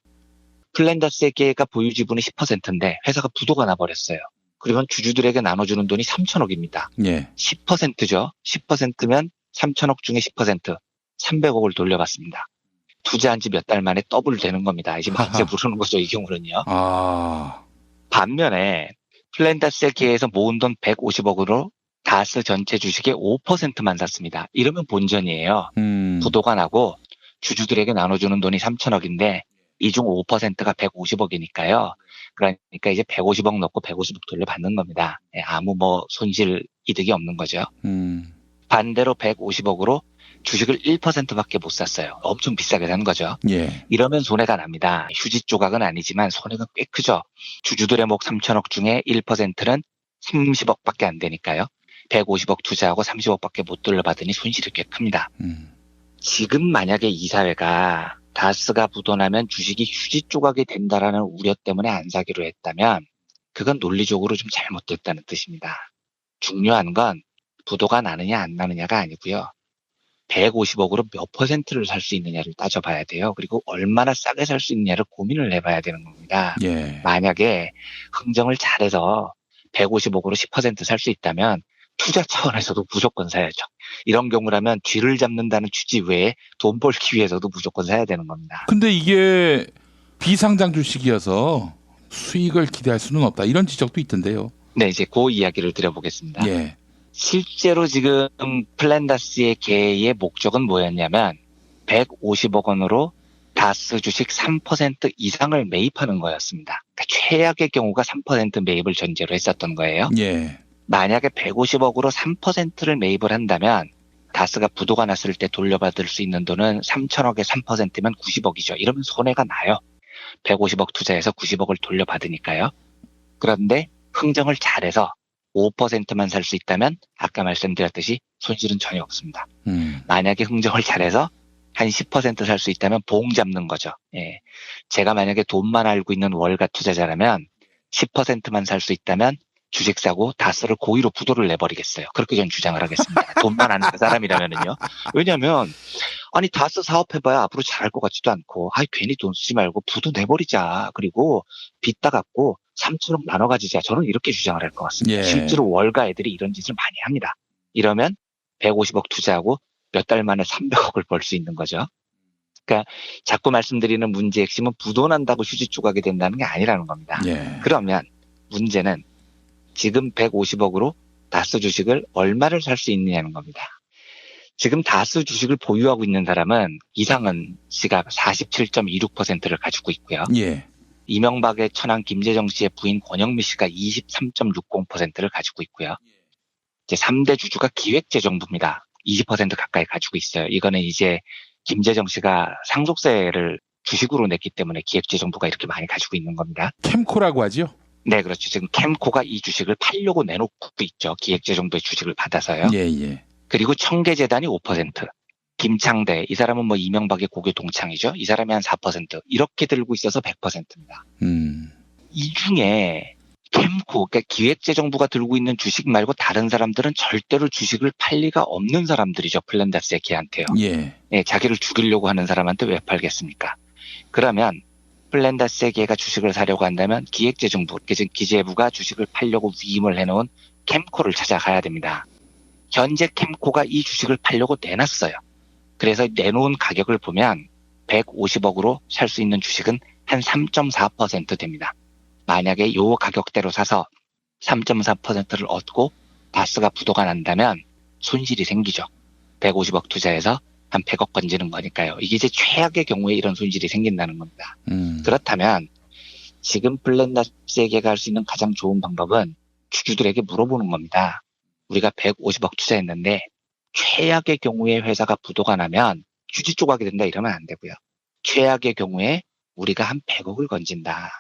플랜다스의 계가 보유 지분이 10%인데 회사가 부도가 나버렸어요. 그러면 주주들에게 나눠주는 돈이 3,000억입니다. 예. 10%죠. 10%면 3,000억 중에 10%, 300억을 돌려받습니다. 투자한 지 몇 달 만에 더블 되는 겁니다. 이제 만세 부르는 거죠, 이 경우는요. 반면에 플랜다스의 계에서 모은 돈 150억으로 다스 전체 주식의 5%만 샀습니다. 이러면 본전이에요. 부도가 나고 주주들에게 나눠주는 돈이 3,000억인데 이 중 5%가 150억이니까요. 그러니까 이제 150억 넣고 150억 돌려받는 겁니다. 예, 아무 뭐 손실 이득이 없는 거죠. 반대로 150억으로 주식을 1%밖에 못 샀어요. 엄청 비싸게 산 거죠. 예. 이러면 손해가 납니다. 휴지 조각은 아니지만 손해가 꽤 크죠. 주주들의 목 3,000억 중에 1%는 30억밖에 안 되니까요. 150억 투자하고 30억밖에 못 돌려받으니 손실이 꽤 큽니다. 지금 만약에 이 사회가 다스가 부도나면 주식이 휴지 조각이 된다라는 우려 때문에 안 사기로 했다면 그건 논리적으로 좀 잘못됐다는 뜻입니다. 중요한 건 부도가 나느냐 안 나느냐가 아니고요. 150억으로 몇 %를 살 수 있느냐를 따져봐야 돼요. 그리고 얼마나 싸게 살 수 있느냐를 고민을 해봐야 되는 겁니다. 예. 만약에 흥정을 잘해서 150억으로 10% 살 수 있다면 투자 차원에서도 무조건 사야죠. 이런 경우라면 쥐를 잡는다는 취지 외에 돈 벌기 위해서도 무조건 사야 되는 겁니다. 근데 이게 비상장 주식이어서 수익을 기대할 수는 없다. 이런 지적도 있던데요. 네, 이제 그 이야기를 드려보겠습니다. 예. 실제로 지금 플랜다스의 계의 목적은 뭐였냐면 150억 원으로 다스 주식 3% 이상을 매입하는 거였습니다. 그러니까 최악의 경우가 3% 매입을 전제로 했었던 거예요. 예. 만약에 150억으로 3%를 매입을 한다면 다스가 부도가 났을 때 돌려받을 수 있는 돈은 3,000억에 3%면 90억이죠. 이러면 손해가 나요. 150억 투자해서 90억을 돌려받으니까요. 그런데 흥정을 잘해서 5%만 살 수 있다면 아까 말씀드렸듯이 손실은 전혀 없습니다. 만약에 흥정을 잘해서 한 10% 살 수 있다면 봉 잡는 거죠. 예. 제가 만약에 돈만 알고 있는 월가 투자자라면 10%만 살 수 있다면 주식 사고 다스를 고의로 부도를 내버리겠어요. 그렇게 전 주장을 하겠습니다. 돈만 아는 사람이라면은요. 왜냐하면 아니 다스 사업해봐야 앞으로 잘할 것 같지도 않고 괜히 돈 쓰지 말고 부도 내버리자. 그리고 빚 다 갚고 3,000억 나눠 가지자. 저는 이렇게 주장을 할 것 같습니다. 예. 실제로 월가 애들이 이런 짓을 많이 합니다. 이러면 150억 투자하고 몇 달 만에 300억을 벌 수 있는 거죠. 그러니까 자꾸 말씀드리는 문제의 핵심은 부도 난다고 휴지 조각이 된다는 게 아니라는 겁니다. 예. 그러면 문제는 지금 150억으로 다스 주식을 얼마를 살 수 있느냐는 겁니다. 지금 다스 주식을 보유하고 있는 사람은 이상은 씨가 47.26%를 가지고 있고요. 예. 이명박의 처남 김재정 씨의 부인 권영미 씨가 23.60%를 가지고 있고요. 이제 3대 주주가 기획재정부입니다. 20% 가까이 가지고 있어요. 이거는 이제 김재정 씨가 상속세를 주식으로 냈기 때문에 기획재정부가 이렇게 많이 가지고 있는 겁니다. 캠코라고 하죠? 네, 그렇죠. 지금 캠코가 이 주식을 팔려고 내놓고 있죠. 기획재정부의 주식을 받아서요. 예, 예. 그리고 청계재단이 5%. 김창대, 이 사람은 뭐 이명박의 고교 동창이죠. 이 사람이 한 4%. 이렇게 들고 있어서 100%입니다. 이 중에 캠코, 그러니까 기획재정부가 들고 있는 주식 말고 다른 사람들은 절대로 주식을 팔 리가 없는 사람들이죠. 플랜다스의 걔한테요. 예. 예, 자기를 죽이려고 하는 사람한테 왜 팔겠습니까? 그러면 플랜다스의 걔가 주식을 사려고 한다면 기획재정부, 기재부가 주식을 팔려고 위임을 해놓은 캠코를 찾아가야 됩니다. 현재 캠코가 이 주식을 팔려고 내놨어요. 그래서 내놓은 가격을 보면 150억으로 살 수 있는 주식은 한 3.4% 됩니다. 만약에 요 가격대로 사서 3.4%를 얻고 다스가 부도가 난다면 손실이 생기죠. 150억 투자해서 한 100억 건지는 거니까요. 이게 이제 최악의 경우에 이런 손실이 생긴다는 겁니다. 그렇다면 지금 플랜다스에게 할 수 있는 가장 좋은 방법은 주주들에게 물어보는 겁니다. 우리가 150억 투자했는데 최악의 경우에 회사가 부도가 나면 휴지 조각이 된다 이러면 안 되고요. 최악의 경우에 우리가 한 100억을 건진다.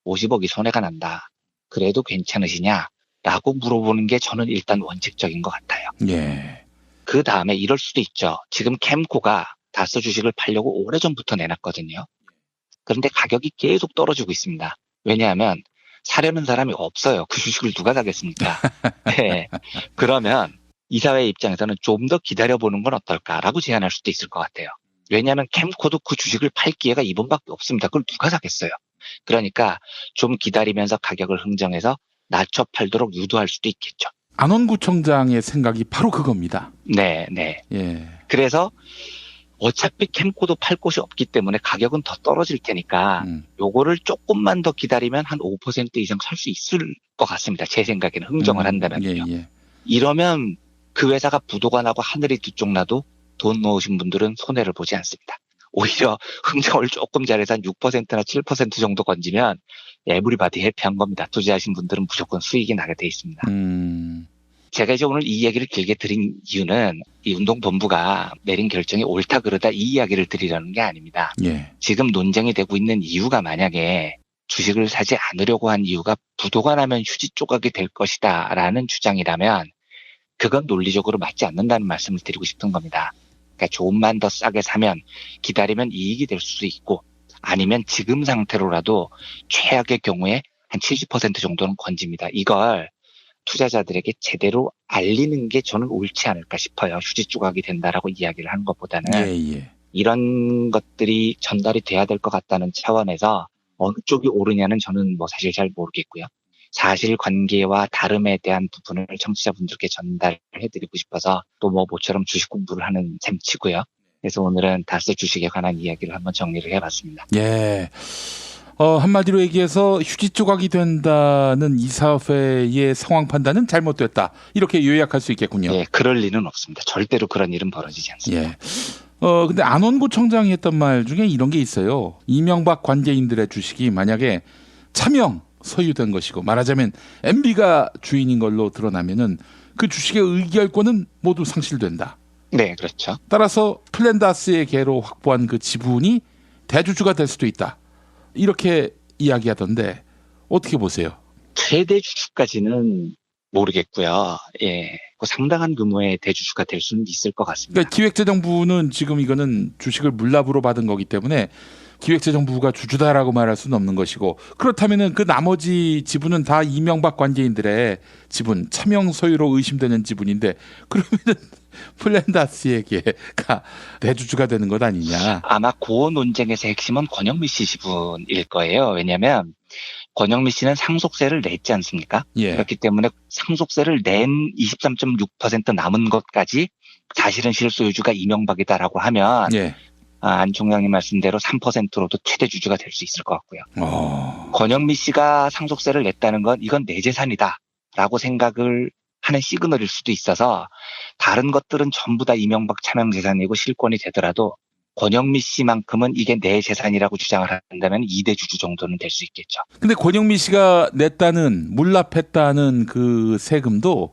50억이 손해가 난다. 그래도 괜찮으시냐? 라고 물어보는 게 저는 일단 원칙적인 것 같아요. 예. 그 다음에 이럴 수도 있죠. 지금 캠코가 다스 주식을 팔려고 오래전부터 내놨거든요. 그런데 가격이 계속 떨어지고 있습니다. 왜냐하면 사려는 사람이 없어요. 그 주식을 누가 사겠습니까? 네. 그러면 이사회 입장에서는 좀 더 기다려보는 건 어떨까라고 제안할 수도 있을 것 같아요. 왜냐하면 캠코도 그 주식을 팔 기회가 이번밖에 없습니다. 그걸 누가 사겠어요? 그러니까 좀 기다리면서 가격을 흥정해서 낮춰 팔도록 유도할 수도 있겠죠. 안원구청장의 생각이 바로 그겁니다. 네. 예. 그래서 어차피 캠코도 팔 곳이 없기 때문에 가격은 더 떨어질 테니까 요거를 조금만 더 기다리면 한 5% 이상 살 수 있을 것 같습니다. 제 생각에는 흥정을 한다면요. 예. 이러면 그 회사가 부도가 나고 하늘이 두 쪽 나도 돈 넣으신 분들은 손해를 보지 않습니다. 오히려 흥정을 조금 잘해서 한 6%나 7% 정도 건지면 에브리바디 해피한 겁니다. 투자하신 분들은 무조건 수익이 나게 돼 있습니다. 제가 이제 오늘 이 이야기를 길게 드린 이유는 이 운동본부가 내린 결정이 옳다 그르다 이 이야기를 드리려는 게 아닙니다. 예. 지금 논쟁이 되고 있는 이유가 만약에 주식을 사지 않으려고 한 이유가 부도가 나면 휴지 조각이 될 것이다 라는 주장이라면 그건 논리적으로 맞지 않는다는 말씀을 드리고 싶은 겁니다. 그러니까 조금만 더 싸게 사면 기다리면 이익이 될 수도 있고 아니면 지금 상태로라도 최악의 경우에 한 70% 정도는 건집니다. 이걸 투자자들에게 제대로 알리는 게 저는 옳지 않을까 싶어요. 휴지 조각이 된다라고 이야기를 하는 것보다는 예. 이런 것들이 전달이 돼야 될 것 같다는 차원에서 어느 쪽이 옳으냐는 저는 뭐 사실 잘 모르겠고요. 사실관계와 다름에 대한 부분을 청취자분들께 전달해드리고 싶어서 또 뭐 모처럼 주식 공부를 하는 셈치고요. 그래서 오늘은 다스 주식에 관한 이야기를 한번 정리를 해봤습니다. 예. 한마디로 얘기해서 휴지 조각이 된다는 이사회의 상황 판단은 잘못됐다. 이렇게 요약할 수 있겠군요. 예, 그럴 리는 없습니다. 절대로 그런 일은 벌어지지 않습니다. 예. 근데 안원구청장이 했던 말 중에 이런 게 있어요. 이명박 관계인들의 주식이 만약에 차명 소유된 것이고 말하자면 MB가 주인인 걸로 드러나면은 그 주식의 의결권은 모두 상실된다. 네, 그렇죠. 따라서 플랜다스의 개로 확보한 그 지분이 대주주가 될 수도 있다. 이렇게 이야기하던데 어떻게 보세요? 최대 주주까지는 모르겠고요. 예, 그 상당한 규모의 대주주가 될 수는 있을 것 같습니다. 그러니까 기획재정부는 지금 이거는 주식을 물납으로 받은 거기 때문에 기획재정부가 주주다라고 말할 수는 없는 것이고 그렇다면은 그 나머지 지분은 다 이명박 관계인들의 지분, 차명 소유로 의심되는 지분인데 그러면은 플랜다스에게가 대주주가 되는 것 아니냐? 아마 그 논쟁에서 핵심은 권영미 씨 지분일 거예요. 왜냐하면 권영미 씨는 상속세를 냈지 않습니까? 예. 그렇기 때문에 상속세를 낸 23.6% 남은 것까지 사실은 실소유주가 이명박이다라고 하면 예. 안 총장님 말씀대로 3%로도 최대 주주가 될 수 있을 것 같고요. 권영미 씨가 상속세를 냈다는 건 이건 내 재산이다라고 생각을 하는 시그널일 수도 있어서 다른 것들은 전부 다 이명박 차명 재산이고 실권이 되더라도 권영미 씨만큼은 이게 내 재산이라고 주장을 한다면 2대 주주 정도는 될 수 있겠죠. 근데 권영미 씨가 냈다는 물납했다는 그 세금도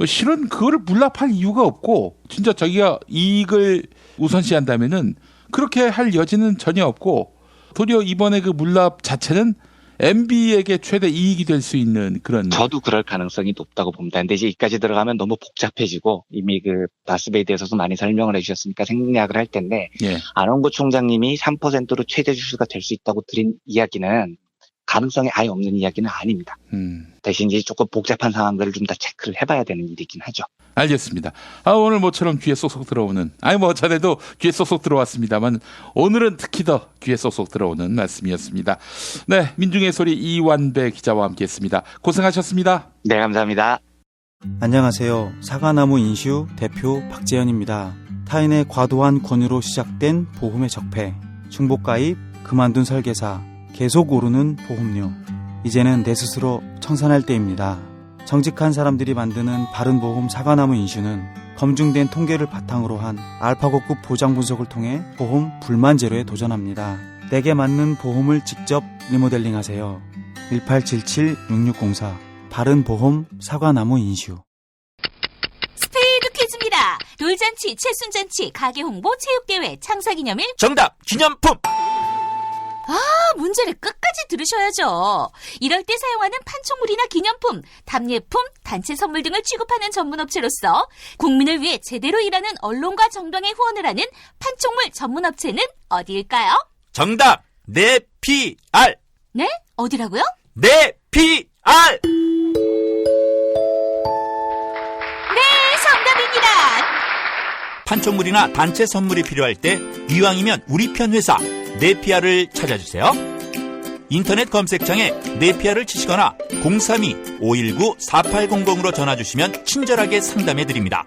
실은 그거를 물납할 이유가 없고 진짜 자기가 이익을 우선시한다면은 그렇게 할 여지는 전혀 없고 도리어 이번에 그 물납 자체는 MB에게 최대 이익이 될 수 있는 그런. 저도 그럴 가능성이 높다고 봅니다. 근데 이제 여기까지 들어가면 너무 복잡해지고 이미 그 다스베이에 대해서도 많이 설명을 해주셨으니까 생략을 할 텐데 예. 안원구 총장님이 3%로 최대 주주가 될 수 있다고 드린 이야기는 가능성이 아예 없는 이야기는 아닙니다. 대신 이제 조금 복잡한 상황들을 좀 더 체크를 해봐야 되는 일이긴 하죠. 알겠습니다. 오늘 모처럼 귀에 쏙쏙 들어오는, 전에도 귀에 쏙쏙 들어왔습니다만 오늘은 특히 더 귀에 쏙쏙 들어오는 말씀이었습니다. 네, 민중의 소리 이완배 기자와 함께했습니다. 고생하셨습니다. 네, 감사합니다. 안녕하세요. 사과나무 인슈 대표 박재현입니다. 타인의 과도한 권유로 시작된 보험의 적폐, 중복가입, 그만둔 설계사, 계속 오르는 보험료. 이제는 내 스스로 청산할 때입니다. 정직한 사람들이 만드는 바른보험 사과나무 인슈는 검증된 통계를 바탕으로 한 알파고급 보장 분석을 통해 보험 불만 제로에 도전합니다. 내게 맞는 보험을 직접 리모델링하세요. 1877-6604 바른보험 사과나무 인슈. 스페이드 퀴즈입니다. 돌잔치, 칠순잔치, 가게홍보, 체육대회, 창사기념일. 정답! 기념품! 문제를 끝까지 들으셔야죠. 이럴 때 사용하는 판촉물이나 기념품, 답례품, 단체 선물 등을 취급하는 전문업체로서 국민을 위해 제대로 일하는 언론과 정당의 후원을 하는 판촉물 전문업체는 어디일까요? 정답! 네피알! 네? 어디라고요? 네피알! 네, 정답입니다. 판촉물이나 단체 선물이 필요할 때 이왕이면 우리 편 회사 네피아를 찾아주세요. 인터넷 검색창에 네피아를 치시거나 032-519-4800으로 전화주시면 친절하게 상담해드립니다.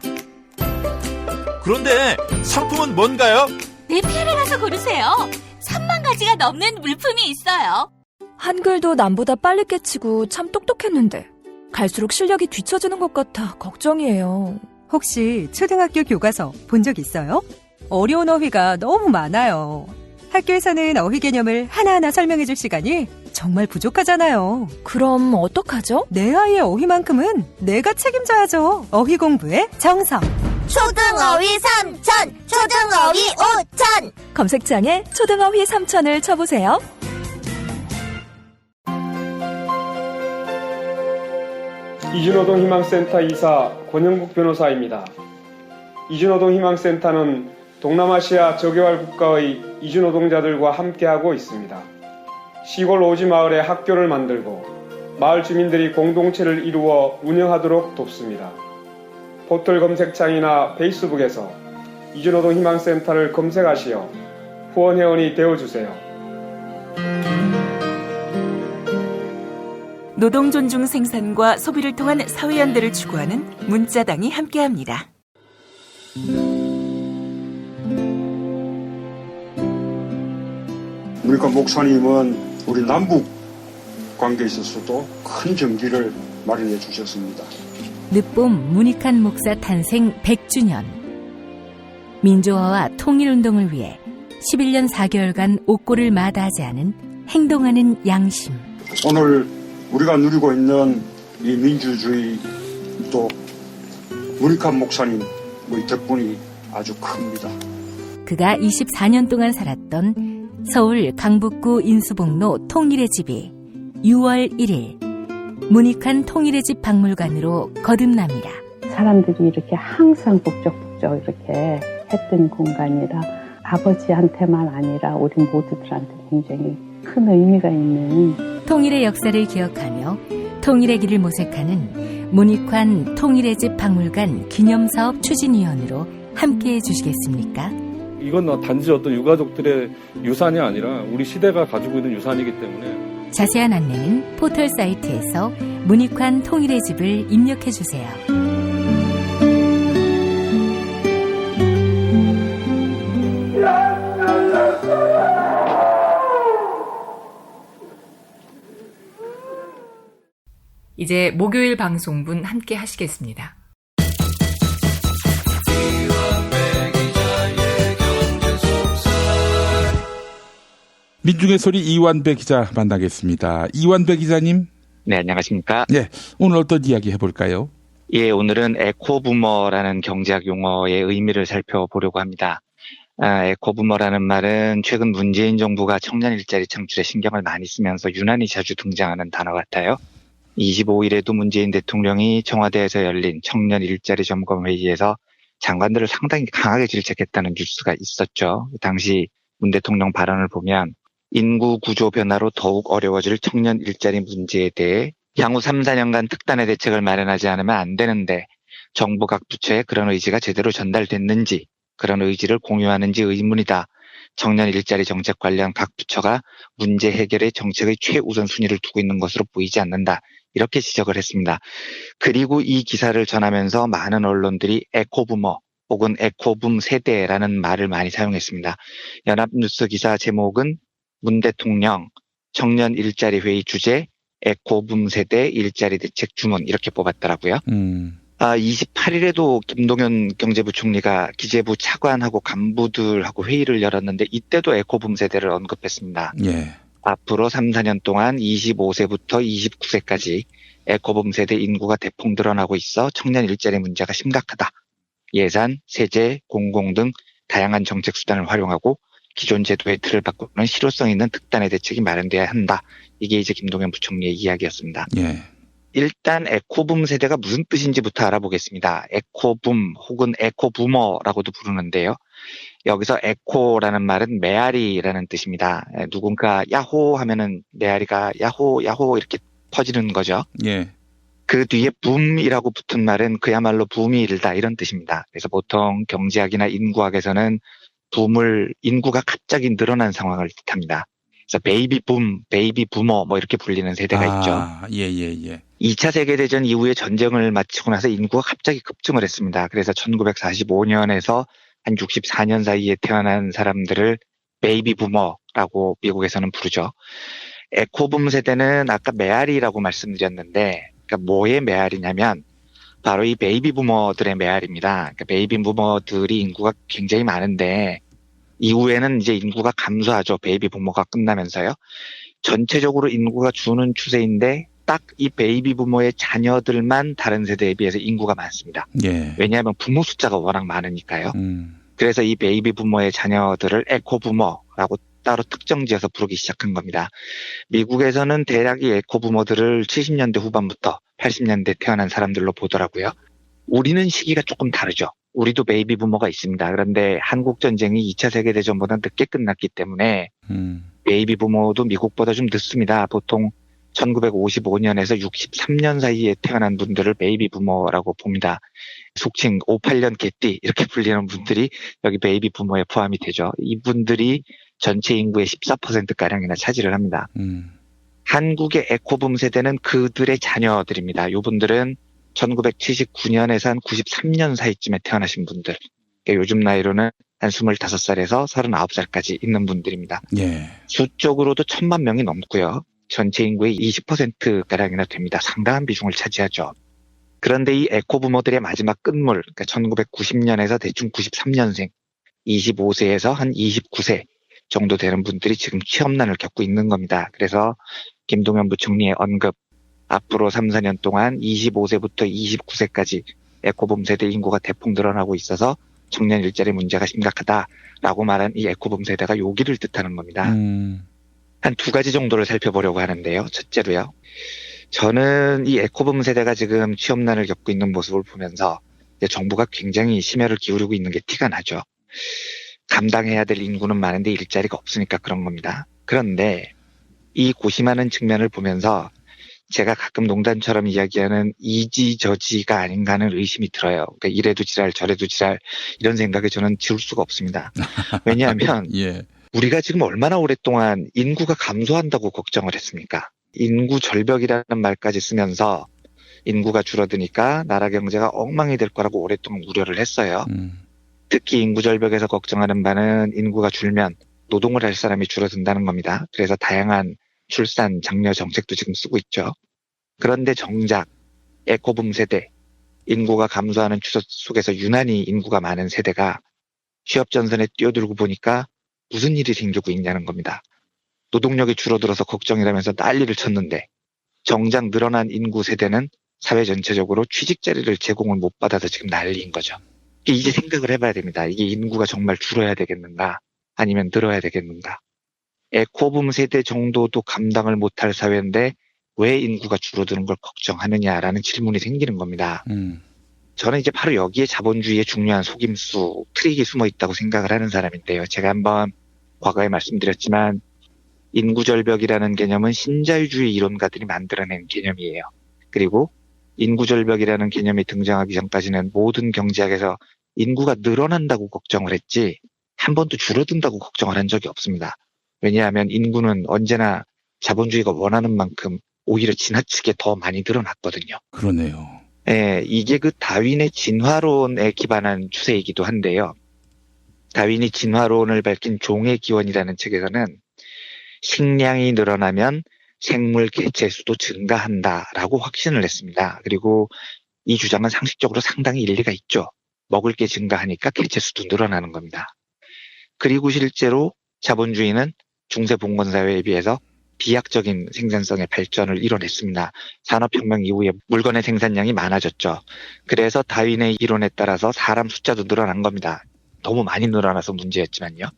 그런데 상품은 뭔가요? 네피아를 가서 고르세요. 3만 가지가 넘는 물품이 있어요. 한글도 남보다 빨리 깨치고 참 똑똑했는데 갈수록 실력이 뒤처지는 것 같아 걱정이에요. 혹시 초등학교 교과서 본 적 있어요? 어려운 어휘가 너무 많아요. 학교에서는 어휘 개념을 하나하나 설명해줄 시간이 정말 부족하잖아요. 그럼 어떡하죠? 내 아이의 어휘만큼은 내가 책임져야죠. 어휘 공부의 정성. 초등어휘 3천, 초등어휘 5천. 검색창에 초등어휘 3천을 쳐보세요. 이주노동 희망센터 이사 권영국 변호사입니다. 이주노동 희망센터는 동남아시아 저개발 국가의 이주노동자들과 함께하고 있습니다. 시골 오지 마을에 학교를 만들고 마을 주민들이 공동체를 이루어 운영하도록 돕습니다. 포털 검색창이나 페이스북에서 이주노동 희망센터를 검색하시어 후원회원이 되어주세요. 노동 존중 생산과 소비를 통한 사회연대를 추구하는 문자당이 함께합니다. 그러니까 목사님은 우리 남북 관계에 있어서도 큰 정기를 마련해 주셨습니다. 늦봄 문익환 목사 탄생 100주년. 민주화와 통일운동을 위해 11년 4개월간 옥고를 마다하지 않은 행동하는 양심. 오늘 우리가 누리고 있는 이 민주주의 또 문익환 목사님의 덕분이 아주 큽니다. 그가 24년 동안 살았던 서울 강북구 인수봉로 통일의 집이 6월 1일 문익환 통일의 집 박물관으로 거듭납니다. 사람들이 이렇게 항상 북적북적 이렇게 했던 공간이라 아버지한테만 아니라 우리 모두들한테 굉장히 큰 의미가 있는 통일의 역사를 기억하며 통일의 길을 모색하는 문익환 통일의 집 박물관 기념사업 추진위원으로 함께해 주시겠습니까? 이건 단지 어떤 유가족들의 유산이 아니라 우리 시대가 가지고 있는 유산이기 때문에 자세한 안내는 포털 사이트에서 문익환 통일의 집을 입력해 주세요. 이제 목요일 방송분 함께 하시겠습니다. 민중의 소리 이완배 기자 만나겠습니다. 이완배 기자님. 네, 안녕하십니까. 네, 오늘 어떤 이야기 해볼까요? 예, 오늘은 에코부머라는 경제학 용어의 의미를 살펴보려고 합니다. 에코부머라는 말은 최근 문재인 정부가 청년 일자리 창출에 신경을 많이 쓰면서 유난히 자주 등장하는 단어 같아요. 25일에도 문재인 대통령이 청와대에서 열린 청년 일자리 점검 회의에서 장관들을 상당히 강하게 질책했다는 뉴스가 있었죠. 당시 문 대통령 발언을 보면 인구 구조 변화로 더욱 어려워질 청년 일자리 문제에 대해 향후 3, 4년간 특단의 대책을 마련하지 않으면 안 되는데 정부 각 부처에 그런 의지가 제대로 전달됐는지, 그런 의지를 공유하는지 의문이다. 청년 일자리 정책 관련 각 부처가 문제 해결에 정책의 최우선 순위를 두고 있는 것으로 보이지 않는다. 이렇게 지적을 했습니다. 그리고 이 기사를 전하면서 많은 언론들이 에코부머 혹은 에코붐 세대라는 말을 많이 사용했습니다. 연합뉴스 기사 제목은 문 대통령 청년 일자리 회의 주제 에코붐 세대 일자리 대책 주문 이렇게 뽑았더라고요. 28일에도 김동연 경제부총리가 기재부 차관하고 간부들하고 회의를 열었는데 이때도 에코붐 세대를 언급했습니다. 예. 앞으로 3, 4년 동안 25세부터 29세까지 에코붐 세대 인구가 대폭 늘어나고 있어 청년 일자리 문제가 심각하다. 예산, 세제, 공공 등 다양한 정책 수단을 활용하고 기존 제도의 틀을 바꾸는 실효성 있는 특단의 대책이 마련돼야 한다. 이게 이제 김동연 부총리의 이야기였습니다. 예. 일단 에코붐 세대가 무슨 뜻인지부터 알아보겠습니다. 에코붐 혹은 에코부머라고도 부르는데요. 여기서 에코라는 말은 메아리라는 뜻입니다. 누군가 야호 하면은 메아리가 야호 야호 이렇게 퍼지는 거죠. 예. 그 뒤에 붐이라고 붙은 말은 그야말로 붐이 일다 이런 뜻입니다. 그래서 보통 경제학이나 인구학에서는 붐을 인구가 갑자기 늘어난 상황을 뜻합니다. 그래서 베이비 붐, 베이비 부머 뭐 이렇게 불리는 세대가 있죠. 예. 2차 세계대전 이후에 전쟁을 마치고 나서 인구가 갑자기 급증을 했습니다. 그래서 1945년에서 한 64년 사이에 태어난 사람들을 베이비 부머라고 미국에서는 부르죠. 에코붐 세대는 아까 메아리라고 말씀드렸는데 그러니까 뭐의 메아리냐면 바로 이 베이비 부머들의 메아리입니다. 그러니까 베이비 부머들이 인구가 굉장히 많은데 이후에는 이제 인구가 감소하죠. 베이비 부머가 끝나면서요. 전체적으로 인구가 주는 추세인데 딱 이 베이비 부머의 자녀들만 다른 세대에 비해서 인구가 많습니다. 예. 왜냐하면 부모 숫자가 워낙 많으니까요. 그래서 이 베이비 부머의 자녀들을 에코 부머라고 따로 특정지어서 부르기 시작한 겁니다. 미국에서는 대략 이 에코 부머들을 70년대 후반부터 80년대 태어난 사람들로 보더라고요. 우리는 시기가 조금 다르죠. 우리도 베이비 부머가 있습니다. 그런데 한국 전쟁이 2차 세계대전보다 늦게 끝났기 때문에 베이비 부머도 미국보다 좀 늦습니다. 보통 1955년에서 63년 사이에 태어난 분들을 베이비 부머라고 봅니다. 속칭 58년 개띠 이렇게 불리는 분들이 여기 베이비 부머에 포함이 되죠. 이분들이 전체 인구의 14%가량이나 차지를 합니다. 한국의 에코붐 세대는 그들의 자녀들입니다. 이분들은 1979년에서 한 93년 사이쯤에 태어나신 분들. 그러니까 요즘 나이로는 한 25살에서 39살까지 있는 분들입니다. 예. 수적으로도 1,000만 명이 넘고요. 전체 인구의 20%가량이나 됩니다. 상당한 비중을 차지하죠. 그런데 이 에코부머들의 마지막 끝물, 그러니까 1990년에서 대충 93년생, 25세에서 한 29세 정도 되는 분들이 지금 취업난을 겪고 있는 겁니다. 그래서 김동연 부총리의 언급, 앞으로 3, 4년 동안 25세부터 29세까지 에코붐 세대 인구가 대폭 늘어나고 있어서 청년 일자리 문제가 심각하다라고 말한 이 에코붐 세대가 여기를 뜻하는 겁니다. 한 두 가지 정도를 살펴보려고 하는데요. 첫째로요. 저는 이 에코붐 세대가 지금 취업난을 겪고 있는 모습을 보면서 이제 정부가 굉장히 심혈을 기울이고 있는 게 티가 나죠. 감당해야 될 인구는 많은데 일자리가 없으니까 그런 겁니다. 그런데 이 고심하는 측면을 보면서 제가 가끔 농담처럼 이야기하는 이지저지가 아닌가 하는 의심이 들어요. 그러니까 이래도 지랄 저래도 지랄 이런 생각에 저는 지울 수가 없습니다. 왜냐하면 예. 우리가 지금 얼마나 오랫동안 인구가 감소한다고 걱정을 했습니까? 인구 절벽이라는 말까지 쓰면서 인구가 줄어드니까 나라 경제가 엉망이 될 거라고 오랫동안 우려를 했어요. 특히 인구 절벽에서 걱정하는 바는 인구가 줄면 노동을 할 사람이 줄어든다는 겁니다. 그래서 다양한 출산, 장려 정책도 지금 쓰고 있죠. 그런데 정작 에코붐 세대, 인구가 감소하는 추세 속에서 유난히 인구가 많은 세대가 취업 전선에 뛰어들고 보니까 무슨 일이 생기고 있냐는 겁니다. 노동력이 줄어들어서 걱정이라면서 난리를 쳤는데 정작 늘어난 인구 세대는 사회 전체적으로 취직 자리를 제공을 못 받아서 지금 난리인 거죠. 이제 생각을 해봐야 됩니다. 이게 인구가 정말 줄어야 되겠는가 아니면 늘어야 되겠는가. 에코붐 세대 정도도 감당을 못할 사회인데 왜 인구가 줄어드는 걸 걱정하느냐라는 질문이 생기는 겁니다. 저는 이제 바로 여기에 자본주의의 중요한 속임수, 트릭이 숨어 있다고 생각을 하는 사람인데요. 제가 한번 과거에 말씀드렸지만 인구절벽이라는 개념은 신자유주의 이론가들이 만들어낸 개념이에요. 그리고 인구절벽이라는 개념이 등장하기 전까지는 모든 경제학에서 인구가 늘어난다고 걱정을 했지 한 번도 줄어든다고 걱정을 한 적이 없습니다. 왜냐하면 인구는 언제나 자본주의가 원하는 만큼 오히려 지나치게 더 많이 늘어났거든요. 그러네요. 예, 이게 그 다윈의 진화론에 기반한 추세이기도 한데요. 다윈이 진화론을 밝힌 종의 기원이라는 책에서는 식량이 늘어나면 생물 개체 수도 증가한다라고 확신을 했습니다. 그리고 이 주장은 상식적으로 상당히 일리가 있죠. 먹을 게 증가하니까 개체수도 늘어나는 겁니다. 그리고 실제로 자본주의는 중세 봉건사회에 비해서 비약적인 생산성의 발전을 이뤄냈습니다. 산업혁명 이후에 물건의 생산량이 많아졌죠. 그래서 다윈의 이론에 따라서 사람 숫자도 늘어난 겁니다. 너무 많이 늘어나서 문제였지만요.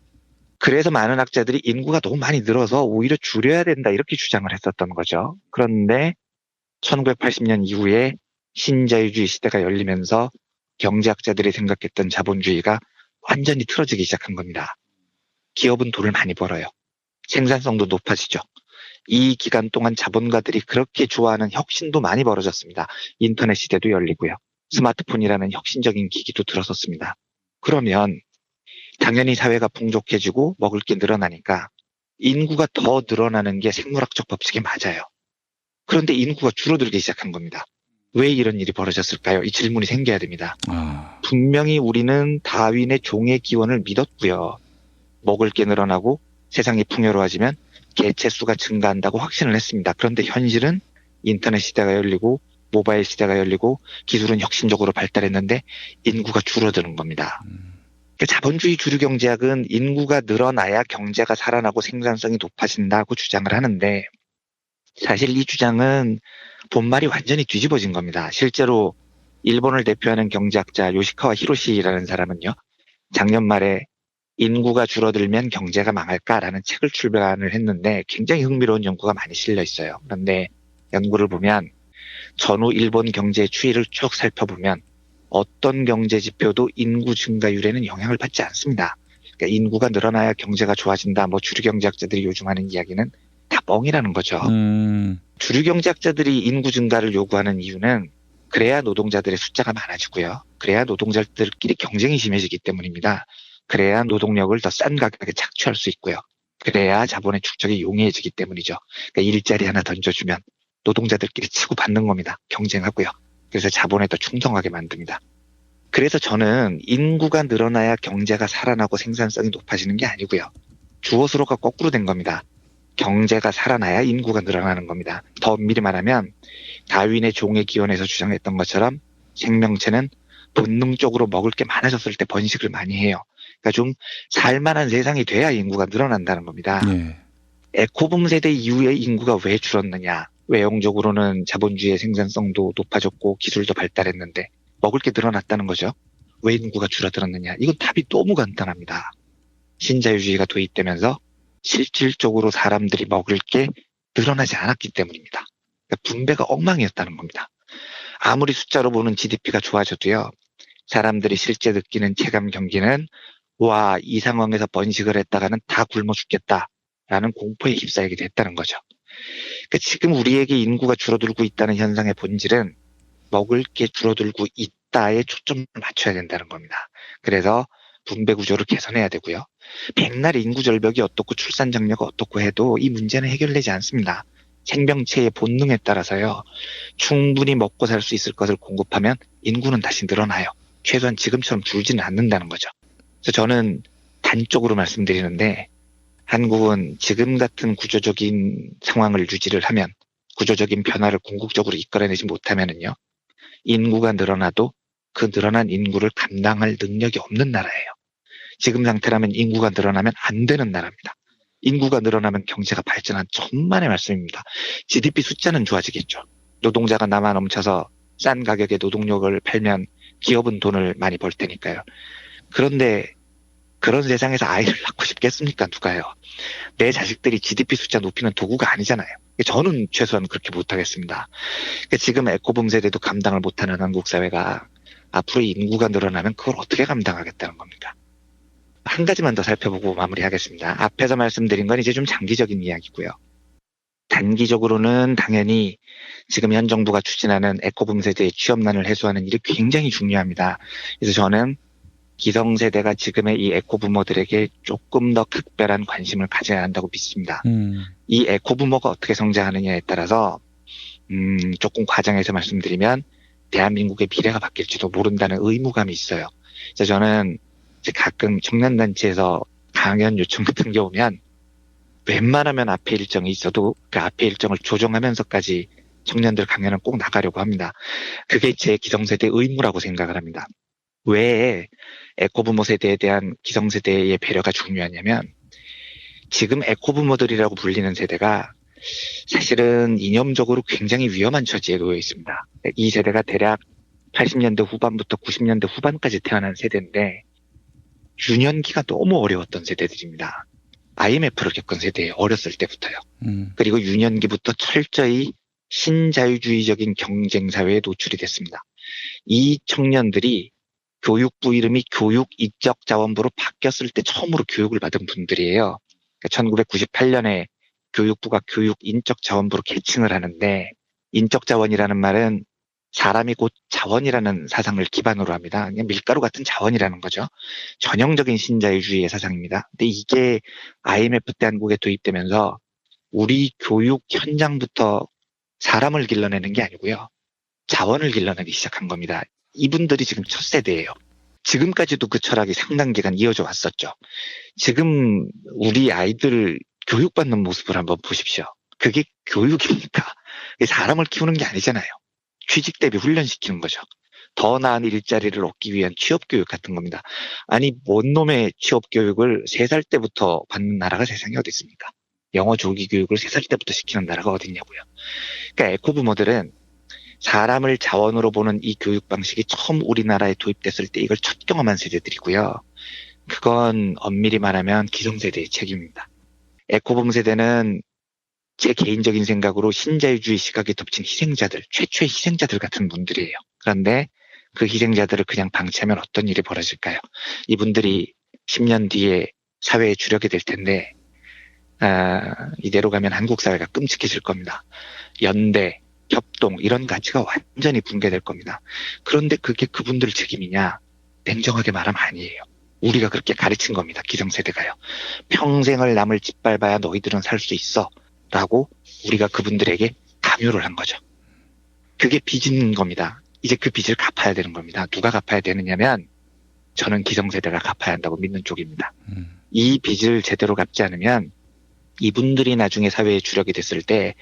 그래서 많은 학자들이 인구가 너무 많이 늘어서 오히려 줄여야 된다 이렇게 주장을 했었던 거죠. 그런데 1980년 이후에 신자유주의 시대가 열리면서 경제학자들이 생각했던 자본주의가 완전히 틀어지기 시작한 겁니다. 기업은 돈을 많이 벌어요. 생산성도 높아지죠. 이 기간 동안 자본가들이 그렇게 좋아하는 혁신도 많이 벌어졌습니다. 인터넷 시대도 열리고요. 스마트폰이라는 혁신적인 기기도 들어섰습니다. 그러면 당연히 사회가 풍족해지고 먹을 게 늘어나니까 인구가 더 늘어나는 게 생물학적 법칙에 맞아요. 그런데 인구가 줄어들기 시작한 겁니다. 왜 이런 일이 벌어졌을까요? 이 질문이 생겨야 됩니다. 분명히 우리는 다윈의 종의 기원을 믿었고요. 먹을 게 늘어나고 세상이 풍요로워지면 개체 수가 증가한다고 확신을 했습니다. 그런데 현실은 인터넷 시대가 열리고 모바일 시대가 열리고 기술은 혁신적으로 발달했는데 인구가 줄어드는 겁니다. 자본주의 주류 경제학은 인구가 늘어나야 경제가 살아나고 생산성이 높아진다고 주장을 하는데 사실 이 주장은 본말이 완전히 뒤집어진 겁니다. 실제로 일본을 대표하는 경제학자 요시카와 히로시라는 사람은요. 작년 말에 인구가 줄어들면 경제가 망할까라는 책을 출간을 했는데 굉장히 흥미로운 연구가 많이 실려 있어요. 그런데 연구를 보면 전후 일본 경제의 추이를 쭉 살펴보면 어떤 경제 지표도 인구 증가율에는 영향을 받지 않습니다. 그러니까 인구가 늘어나야 경제가 좋아진다. 뭐 주류 경제학자들이 요즘 하는 이야기는 다 뻥이라는 거죠. 주류 경제학자들이 인구 증가를 요구하는 이유는 그래야 노동자들의 숫자가 많아지고요. 그래야 노동자들끼리 경쟁이 심해지기 때문입니다. 그래야 노동력을 더 싼 가격에 착취할 수 있고요. 그래야 자본의 축적이 용이해지기 때문이죠. 그러니까 일자리 하나 던져주면 노동자들끼리 치고받는 겁니다. 경쟁하고요. 그래서 자본에 더 충성하게 만듭니다. 그래서 저는 인구가 늘어나야 경제가 살아나고 생산성이 높아지는 게 아니고요. 주어수로가 거꾸로 된 겁니다. 경제가 살아나야 인구가 늘어나는 겁니다. 더 엄밀히 말하면 다윈의 종의 기원에서 주장했던 것처럼 생명체는 본능적으로 먹을 게 많아졌을 때 번식을 많이 해요. 그러니까 좀 살만한 세상이 돼야 인구가 늘어난다는 겁니다. 에코붐 세대 이후에 인구가 왜 줄었느냐. 외형적으로는 자본주의의 생산성도 높아졌고 기술도 발달했는데 먹을 게 늘어났다는 거죠. 왜 인구가 줄어들었느냐. 이건 답이 너무 간단합니다. 신자유주의가 도입되면서 실질적으로 사람들이 먹을 게 늘어나지 않았기 때문입니다. 그러니까 분배가 엉망이었다는 겁니다. 아무리 숫자로 보는 GDP가 좋아져도요. 사람들이 실제 느끼는 체감 경기는 와, 이 상황에서 번식을 했다가는 다 굶어 죽겠다라는 공포에 휩싸이게 됐다는 거죠. 그러니까 지금 우리에게 인구가 줄어들고 있다는 현상의 본질은 먹을 게 줄어들고 있다에 초점을 맞춰야 된다는 겁니다. 그래서 분배 구조를 개선해야 되고요. 백날 인구 절벽이 어떻고 출산 장려가 어떻고 해도 이 문제는 해결되지 않습니다. 생명체의 본능에 따라서요. 충분히 먹고 살 수 있을 것을 공급하면 인구는 다시 늘어나요. 최소한 지금처럼 줄지는 않는다는 거죠. 그래서 저는 단적으로 말씀드리는데 한국은 지금 같은 구조적인 상황을 유지를 하면 구조적인 변화를 궁극적으로 이끌어내지 못하면은요. 인구가 늘어나도 그 늘어난 인구를 감당할 능력이 없는 나라예요. 지금 상태라면 인구가 늘어나면 안 되는 나라입니다. 인구가 늘어나면 경제가 발전한 천만의 말씀입니다. GDP 숫자는 좋아지겠죠. 노동자가 남아 넘쳐서 싼 가격에 노동력을 팔면 기업은 돈을 많이 벌 테니까요. 그런데 그런 세상에서 아이를 낳고 싶겠습니까? 누가요? 내 자식들이 GDP 숫자 높이는 도구가 아니잖아요. 저는 최소한 그렇게 못하겠습니다. 지금 에코붐 세대도 감당을 못하는 한국 사회가 앞으로 인구가 늘어나면 그걸 어떻게 감당하겠다는 겁니까? 한 가지만 더 살펴보고 마무리하겠습니다. 앞에서 말씀드린 건 이제 좀 장기적인 이야기고요. 단기적으로는 당연히 지금 현 정부가 추진하는 에코붐 세대의 취업난을 해소하는 일이 굉장히 중요합니다. 그래서 저는 기성세대가 지금의 이 에코부머들에게 조금 더 특별한 관심을 가져야 한다고 믿습니다. 이 에코부머가 어떻게 성장하느냐에 따라서 조금 과장해서 말씀드리면 대한민국의 미래가 바뀔지도 모른다는 의무감이 있어요. 그래서 저는 이제 가끔 청년단체에서 강연 요청 같은 게 오면 웬만하면 앞에 일정이 있어도 그 앞에 일정을 조정하면서까지 청년들 강연은 꼭 나가려고 합니다. 그게 제 기성세대 의무라고 생각을 합니다. 왜 에코부모 세대에 대한 기성세대의 배려가 중요하냐면 지금 에코부모들이라고 불리는 세대가 사실은 이념적으로 굉장히 위험한 처지에 놓여 있습니다. 이 세대가 대략 80년대 후반부터 90년대 후반까지 태어난 세대인데 유년기가 너무 어려웠던 세대들입니다. IMF를 겪은 세대에 어렸을 때부터요. 그리고 유년기부터 철저히 신자유주의적인 경쟁사회에 노출이 됐습니다. 이 청년들이 교육부 이름이 교육인적자원부로 바뀌었을 때 처음으로 교육을 받은 분들이에요. 그러니까 1998년에 교육부가 교육인적자원부로 개칭을 하는데 인적자원이라는 말은 사람이 곧 자원이라는 사상을 기반으로 합니다. 그냥 밀가루 같은 자원이라는 거죠. 전형적인 신자유주의의 사상입니다. 근데 이게 IMF 때 한국에 도입되면서 우리 교육 현장부터 사람을 길러내는 게 아니고요. 자원을 길러내기 시작한 겁니다. 이분들이 지금 첫 세대예요. 지금까지도 그 철학이 상당 기간 이어져 왔었죠. 지금 우리 아이들 교육받는 모습을 한번 보십시오. 그게 교육입니까? 사람을 키우는 게 아니잖아요. 취직 대비 훈련시키는 거죠. 더 나은 일자리를 얻기 위한 취업교육 같은 겁니다. 아니 뭔 놈의 취업교육을 3살 때부터 받는 나라가 세상에 어디 있습니까? 영어 조기 교육을 3살 때부터 시키는 나라가 어디 있냐고요. 그러니까 에코부모들은 사람을 자원으로 보는 이 교육 방식이 처음 우리나라에 도입됐을 때 이걸 첫 경험한 세대들이고요. 그건 엄밀히 말하면 기성세대의 책임입니다. 에코부모 세대는 제 개인적인 생각으로 신자유주의 시각에 덮친 희생자들, 최초의 희생자들 같은 분들이에요. 그런데 그 희생자들을 그냥 방치하면 어떤 일이 벌어질까요? 이분들이 10년 뒤에 사회에 주력이 될 텐데 이대로 가면 한국 사회가 끔찍해질 겁니다. 연대, 협동 이런 가치가 완전히 붕괴될 겁니다. 그런데 그게 그분들 책임이냐? 냉정하게 말하면 아니에요. 우리가 그렇게 가르친 겁니다. 기성세대가요. 평생을 남을 짓밟아야 너희들은 살 수 있어. 라고 우리가 그분들에게 강요를 한 거죠. 그게 빚인 겁니다. 이제 그 빚을 갚아야 되는 겁니다. 누가 갚아야 되느냐면 저는 기성세대가 갚아야 한다고 믿는 쪽입니다. 이 빚을 제대로 갚지 않으면 이분들이 나중에 사회에 주력이 됐을 때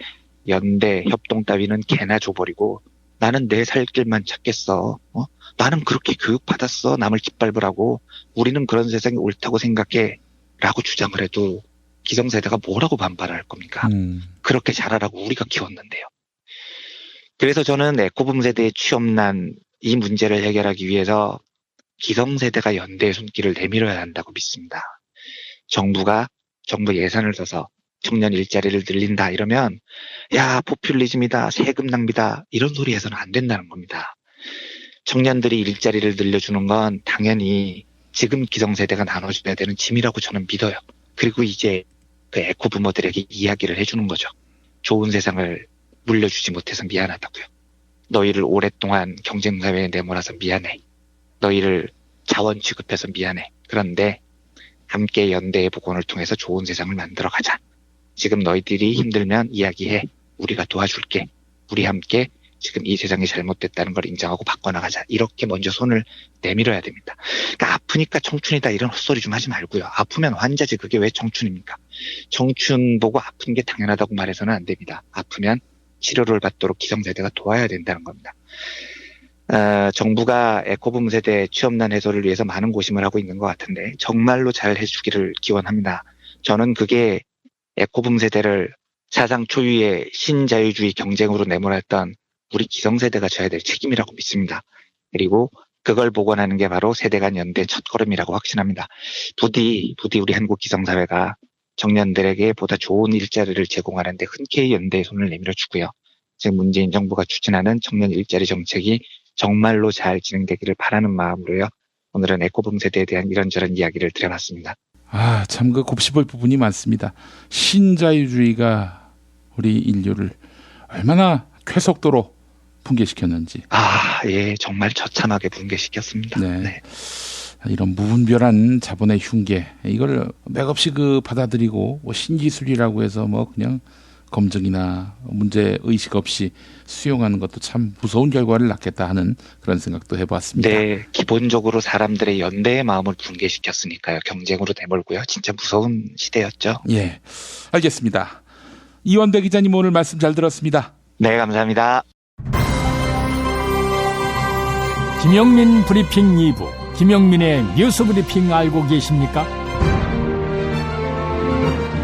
연대, 협동 따위는 개나 줘버리고 나는 내 살 길만 찾겠어. 나는 그렇게 교육받았어. 남을 짓밟으라고. 우리는 그런 세상이 옳다고 생각해. 라고 주장을 해도 기성세대가 뭐라고 반발할 겁니까? 그렇게 잘하라고 우리가 키웠는데요. 그래서 저는 에코붐 세대의 취업난 이 문제를 해결하기 위해서 기성세대가 연대의 손길을 내밀어야 한다고 믿습니다. 정부 예산을 써서 청년 일자리를 늘린다 이러면 야 포퓰리즘이다 세금 낭비다 이런 소리 해서는 안 된다는 겁니다. 청년들이 일자리를 늘려주는 건 당연히 지금 기성세대가 나눠줘야 되는 짐이라고 저는 믿어요. 그리고 이제 그 에코부모들에게 이야기를 해주는 거죠. 좋은 세상을 물려주지 못해서 미안하다고요. 너희를 오랫동안 경쟁사회에 내몰아서 미안해. 너희를 자원 취급해서 미안해. 그런데 함께 연대의 복원을 통해서 좋은 세상을 만들어가자. 지금 너희들이 힘들면 이야기해. 우리가 도와줄게. 우리 함께 지금 이 세상이 잘못됐다는 걸 인정하고 바꿔나가자. 이렇게 먼저 손을 내밀어야 됩니다. 그러니까 아프니까 청춘이다 이런 헛소리 좀 하지 말고요. 아프면 환자지 그게 왜 청춘입니까? 청춘 보고 아픈 게 당연하다고 말해서는 안 됩니다. 아프면 치료를 받도록 기성세대가 도와야 된다는 겁니다. 정부가 에코붐 세대 취업난 해소를 위해서 많은 고심을 하고 있는 것 같은데 정말로 잘 해주기를 기원합니다. 저는 그게 에코붐 세대를 사상 초유의 신자유주의 경쟁으로 내몰았던 우리 기성세대가 져야 될 책임이라고 믿습니다. 그리고 그걸 복원하는 게 바로 세대 간 연대 첫걸음이라고 확신합니다. 부디 우리 한국 기성사회가 청년들에게 보다 좋은 일자리를 제공하는 데 흔쾌히 연대의 손을 내밀어 주고요. 지금 문재인 정부가 추진하는 청년 일자리 정책이 정말로 잘 진행되기를 바라는 마음으로요. 오늘은 에코붐 세대에 대한 이런저런 이야기를 드려봤습니다. 참 그 곱씹을 부분이 많습니다. 신자유주의가 우리 인류를 얼마나 쾌속도로 붕괴시켰는지. 예, 정말 처참하게 붕괴시켰습니다. 네. 이런 무분별한 자본의 흉계, 이걸 맥없이 받아들이고 신기술이라고 해서 그냥 검증이나 문제 의식 없이 수용하는 것도 참 무서운 결과를 낳겠다 하는 그런 생각도 해봤습니다. 네, 기본적으로 사람들의 연대의 마음을 붕괴시켰으니까요. 경쟁으로 내몰고요. 진짜 무서운 시대였죠. 예, 알겠습니다. 이완대 기자님 오늘 말씀 잘 들었습니다. 네, 감사합니다. 김영민 브리핑 2부. 김영민의 뉴스 브리핑 알고 계십니까?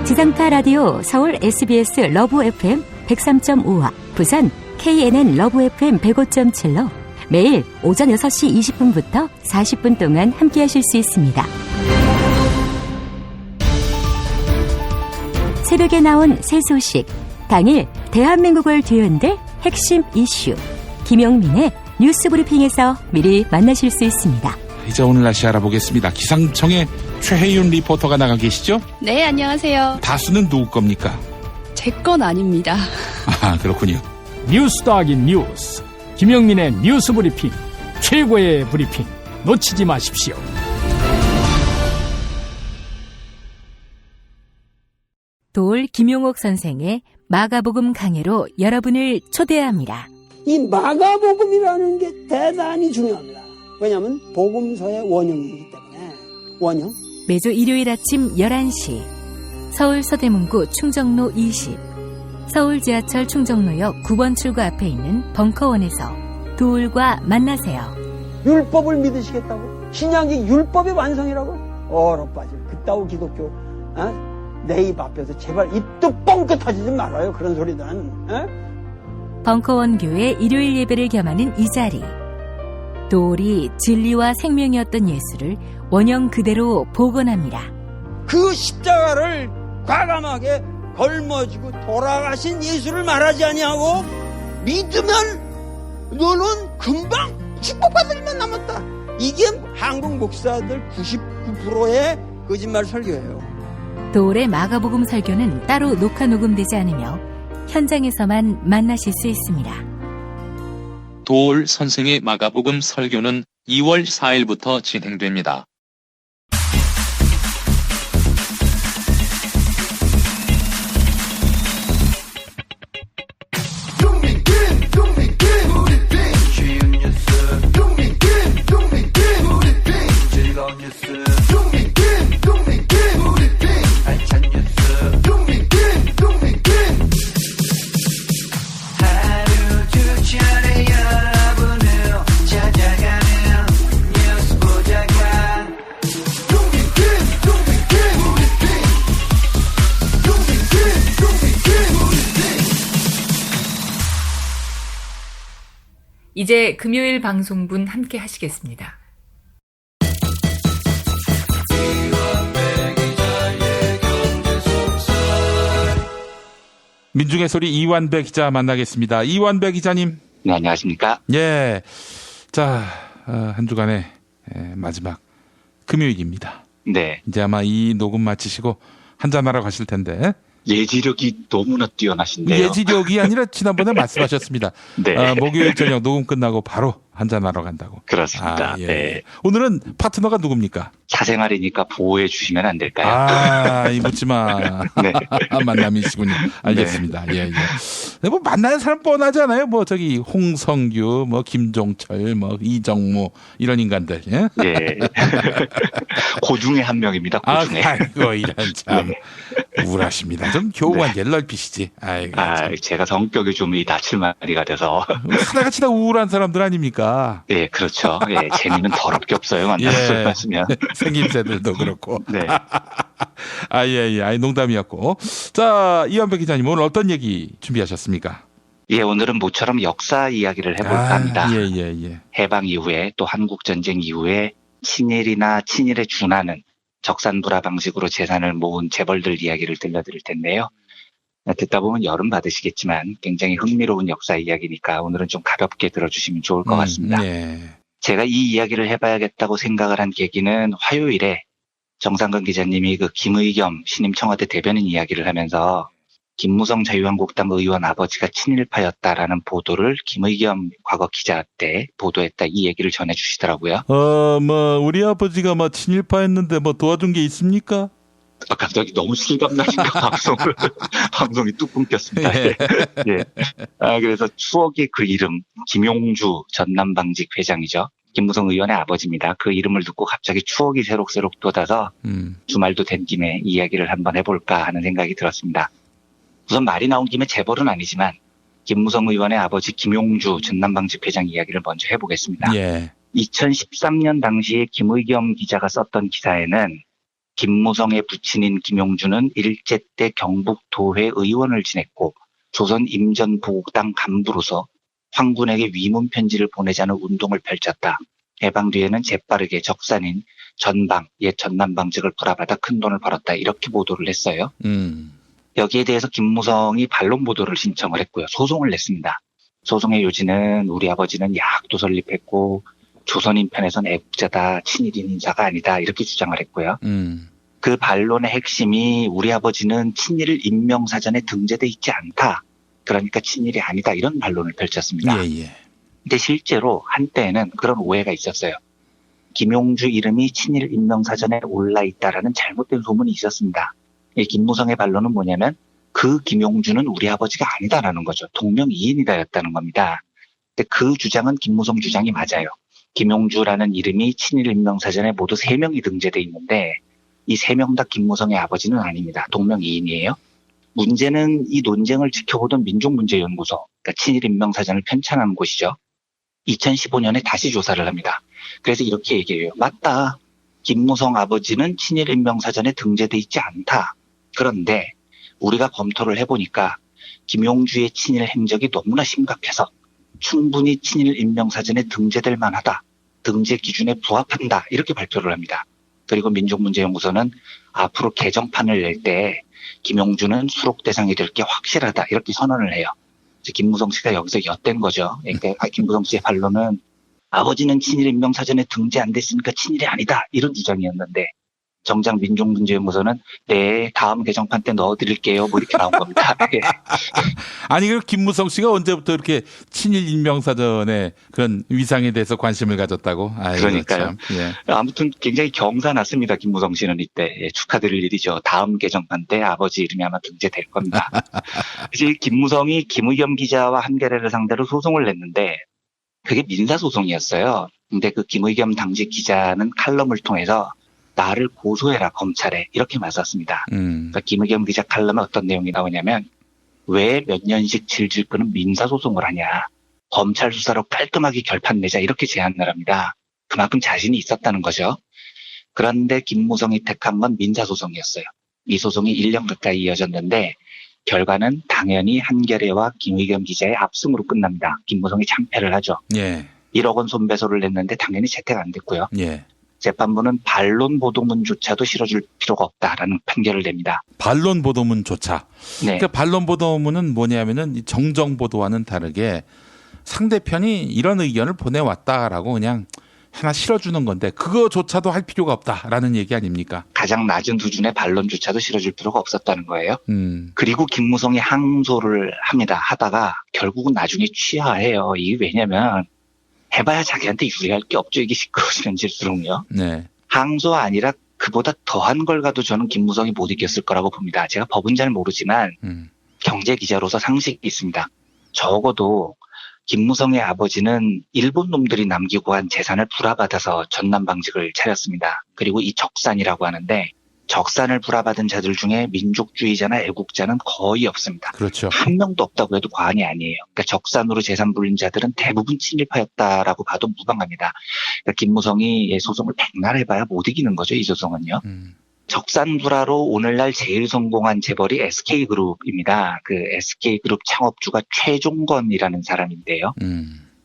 지상파 라디오 서울 SBS 러브 FM 103.5와 부산 KNN 러브 FM 105.7로 매일 오전 6시 20분부터 40분 동안 함께하실 수 있습니다. 새벽에 나온 새 소식, 당일 대한민국을 뒤흔들 핵심 이슈, 김영민의 뉴스 브리핑에서 미리 만나실 수 있습니다. 이제 오늘 날씨 알아보겠습니다. 기상청에 최혜윤 리포터가 나가 계시죠? 네, 안녕하세요. 다수는 누구 겁니까? 제 건 아닙니다. 아, 그렇군요. 뉴스 더하기 뉴스. 김영민의 뉴스 브리핑. 최고의 브리핑. 놓치지 마십시오. 도올 김용옥 선생의 마가복음 강해로 여러분을 초대합니다. 이 마가복음이라는 게 대단히 중요합니다. 왜냐하면 복음서의 원형이기 때문에. 원형. 매주 일요일 아침 11시 서울 서대문구 충정로 20 서울 지하철 충정로역 9번 출구 앞에 있는 벙커원에서 도울과 만나세요. 율법을 믿으시겠다고? 신약이 율법의 완성이라고? 얼어빠질 그따위 기독교 내 입 앞에서 제발 입도 뻥끗 터지지 말아요. 그런 소리는. 벙커원 교회 일요일 예배를 겸하는 이 자리. 도울이 진리와 생명이었던 예수를 원형 그대로 복원합니다. 그 십자가를 과감하게 걸머지고 돌아가신 예수를 말하지 아니하고 믿으면 너는 금방 축복받을 일만 남았다. 이게 한국 목사들 99%의 거짓말 설교예요. 도울의 마가복음 설교는 따로 녹화 녹음되지 않으며 현장에서만 만나실 수 있습니다. 도울 선생의 마가복음 설교는 2월 4일부터 진행됩니다. 이제 금요일 방송분 함께 하시겠습니다. 민중의 소리 이완배 기자 만나겠습니다. 이완배 기자님. 네, 안녕하십니까? 예. 자, 한 주간의 마지막 금요일입니다. 네. 이제 아마 이 녹음 마치시고 한잔하러 가실 텐데. 예지력이 너무나 뛰어나신데요. 예지력이 아니라 지난번에 말씀하셨습니다. 네. 목요일 저녁 녹음 끝나고 바로 한잔하러 간다고. 그렇습니다. 예. 네. 오늘은 파트너가 누굽니까? 사생활이니까 보호해 주시면 안 될까요? 이 묻지마. 네. 만남이시군요. 알겠습니다. 네. 예. 뭐 만나는 사람 뻔하잖아요. 뭐 저기 홍성규, 뭐 김종철, 뭐 이정무 이런 인간들. 예. 네. 그 중에 한 명입니다. 그 중에. 아이고 이런 참 우울하십니다. 좀 교우관계를 넓히시지. 아이고. 제가 성격이 좀 다칠마리가 돼서. 하나같이 다 우울한 사람들 아닙니까? 네, 그렇죠. 예, 재미는 더럽게 없어요. 만나서 말씀이면. 생김새들도 그렇고. 네. 예. 농담이었고. 자, 이완배 기자님, 오늘 어떤 얘기 준비하셨습니까? 예, 오늘은 모처럼 역사 이야기를 해볼까 합니다. 예. 해방 이후에 또 한국전쟁 이후에 친일이나 친일에 준하는 적산불화 방식으로 재산을 모은 재벌들 이야기를 들려드릴 텐데요. 듣다 보면 여름 받으시겠지만 굉장히 흥미로운 역사 이야기니까 오늘은 좀 가볍게 들어주시면 좋을 것 같습니다. 예. 제가 이 이야기를 해봐야겠다고 생각을 한 계기는 화요일에 정상근 기자님이 그 김의겸 신임 청와대 대변인 이야기를 하면서 김무성 자유한국당 의원 아버지가 친일파였다라는 보도를 김의겸 과거 기자 때 보도했다 이 얘기를 전해주시더라고요. 우리 아버지가 친일파였는데 도와준 게 있습니까? 갑자기 너무 실감나니까 방송이 뚝 끊겼습니다. 예. 그래서 추억의 그 이름, 김용주 전남방직 회장이죠. 김무성 의원의 아버지입니다. 그 이름을 듣고 갑자기 추억이 새록새록 돋아서 주말도 된 김에 이야기를 한번 해볼까 하는 생각이 들었습니다. 우선 말이 나온 김에 재벌은 아니지만 김무성 의원의 아버지 김용주 전남방직회장 이야기를 먼저 해보겠습니다. 예. 2013년 당시에 김의겸 기자가 썼던 기사에는 김무성의 부친인 김용주는 일제 때 경북도회 의원을 지냈고 조선 임전부국당 간부로서 황군에게 위문 편지를 보내자는 운동을 펼쳤다. 해방 뒤에는 재빠르게 적산인 전방, 옛 전남방직을 불합하다 큰 돈을 벌었다. 이렇게 보도를 했어요. 여기에 대해서 김무성이 반론 보도를 신청을 했고요. 소송을 냈습니다. 소송의 요지는 우리 아버지는 야학도 설립했고 조선인 편에선 애국자다, 친일인 인사가 아니다 이렇게 주장을 했고요. 그 반론의 핵심이 우리 아버지는 친일 인명사전에 등재돼 있지 않다. 그러니까 친일이 아니다 이런 반론을 펼쳤습니다. 근데 실제로 한때에는 그런 오해가 있었어요. 김용주 이름이 친일 인명사전에 올라있다라는 잘못된 소문이 있었습니다. 김무성의 반론은 뭐냐면 그 김용주는 우리 아버지가 아니다라는 거죠. 동명이인이다였다는 겁니다. 근데 그 주장은 김무성 주장이 맞아요. 김용주라는 이름이 친일 인명사전에 모두 3명이 등재돼 있는데 이 3명 다 김무성의 아버지는 아닙니다. 동명이인이에요. 문제는 이 논쟁을 지켜보던 민족문제연구소, 그러니까 친일 인명사전을 편찬하는 곳이죠. 2015년에 다시 조사를 합니다. 그래서 이렇게 얘기해요. 맞다. 김무성 아버지는 친일 인명사전에 등재돼 있지 않다. 그런데 우리가 검토를 해보니까 김용주의 친일 행적이 너무나 심각해서 충분히 친일 인명사전에 등재될 만하다. 등재 기준에 부합한다. 이렇게 발표를 합니다. 그리고 민족문제연구소는 앞으로 개정판을 낼 때 김용주는 수록 대상이 될 게 확실하다. 이렇게 선언을 해요. 김무성 씨가 여기서 엿댄 거죠. 그러니까 김무성 씨의 반론은 아버지는 친일 인명사전에 등재 안 됐으니까 친일이 아니다. 이런 주장이었는데 정작 민족문제연구소는 네, 다음 개정판 때 넣어드릴게요. 뭐 이렇게 나온 겁니다. 아니, 그 김무성 씨가 언제부터 이렇게 친일 인명사전의 그런 위상에 대해서 관심을 가졌다고? 아이고, 그러니까요. 참. 예. 아무튼 굉장히 경사났습니다. 김무성 씨는 이때. 예, 축하드릴 일이죠. 다음 개정판 때 아버지 이름이 아마 등재될 겁니다. 이제 김무성이 김의겸 기자와 한겨레를 상대로 소송을 냈는데 그게 민사소송이었어요. 근데 그 김의겸 당시 기자는 칼럼을 통해서 나를 고소해라 검찰에 이렇게 맞섰습니다. 그러니까 김의겸 기자 칼럼에 어떤 내용이 나오냐면 왜 몇 년씩 질질 끄는 민사소송을 하냐. 검찰 수사로 깔끔하게 결판 내자 이렇게 제안을 합니다. 그만큼 자신이 있었다는 거죠. 그런데 김무성이 택한 건 민사소송이었어요. 이 소송이 1년 가까이 이어졌는데 결과는 당연히 한겨레와 김의겸 기자의 압승으로 끝납니다. 김무성이 참패를 하죠. 예. 1억 원 손배소를 냈는데 당연히 채택 안 됐고요. 예. 재판부는 반론 보도문조차도 실어줄 필요가 없다라는 판결을 냅니다. 반론 보도문조차. 네. 그러니까 반론 보도문은 뭐냐면은 정정 보도와는 다르게 상대편이 이런 의견을 보내왔다라고 그냥 하나 실어주는 건데 그거조차도 할 필요가 없다라는 얘기 아닙니까? 가장 낮은 수준의 반론조차도 실어줄 필요가 없었다는 거예요. 그리고 김무성이 항소를 합니다. 하다가 결국은 나중에 취하해요. 이게 왜냐면 해봐야 자기한테 유리할 게 없죠. 이게 시끄러워지는질수록요. 네. 항소가 아니라 그보다 더한 걸 가도 저는 김무성이 못 이겼을 거라고 봅니다. 제가 법은 잘 모르지만 경제기자로서 상식이 있습니다. 적어도 김무성의 아버지는 일본 놈들이 남기고 한 재산을 불화받아서 전남방직을 차렸습니다. 그리고 이 적산이라고 하는데 적산을 불화받은 자들 중에 민족주의자나 애국자는 거의 없습니다. 그렇죠. 한 명도 없다고 해도 과언이 아니에요. 그러니까 적산으로 재산 불린 자들은 대부분 친일파였다라고 봐도 무방합니다. 그러니까 김무성이 소송을 백날 해봐야 못 이기는 거죠. 이 소송은요. 적산 불화로 오늘날 제일 성공한 재벌이 SK그룹입니다. 그 SK그룹 창업주가 최종건이라는 사람인데요.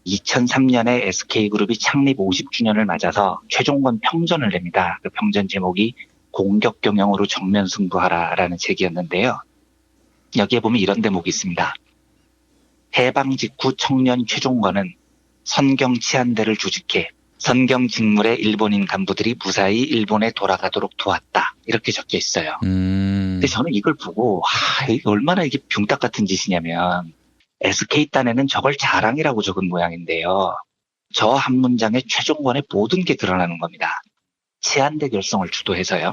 2003년에 SK그룹이 창립 50주년을 맞아서 최종건 평전을 냅니다. 그 평전 제목이 공격 경영으로 정면 승부하라라는 책이었는데요. 여기에 보면 이런 대목이 있습니다. 해방 직후 청년 최종건은 선경 치안대를 조직해 선경 직물의 일본인 간부들이 무사히 일본에 돌아가도록 도왔다. 이렇게 적혀 있어요. 근데 저는 이걸 보고 이게 얼마나 이게 병딱 같은 짓이냐면 SK 딴에는 저걸 자랑이라고 적은 모양인데요. 저 한 문장에 최종건의 모든 게 드러나는 겁니다. 치안대 결성을 주도해서요.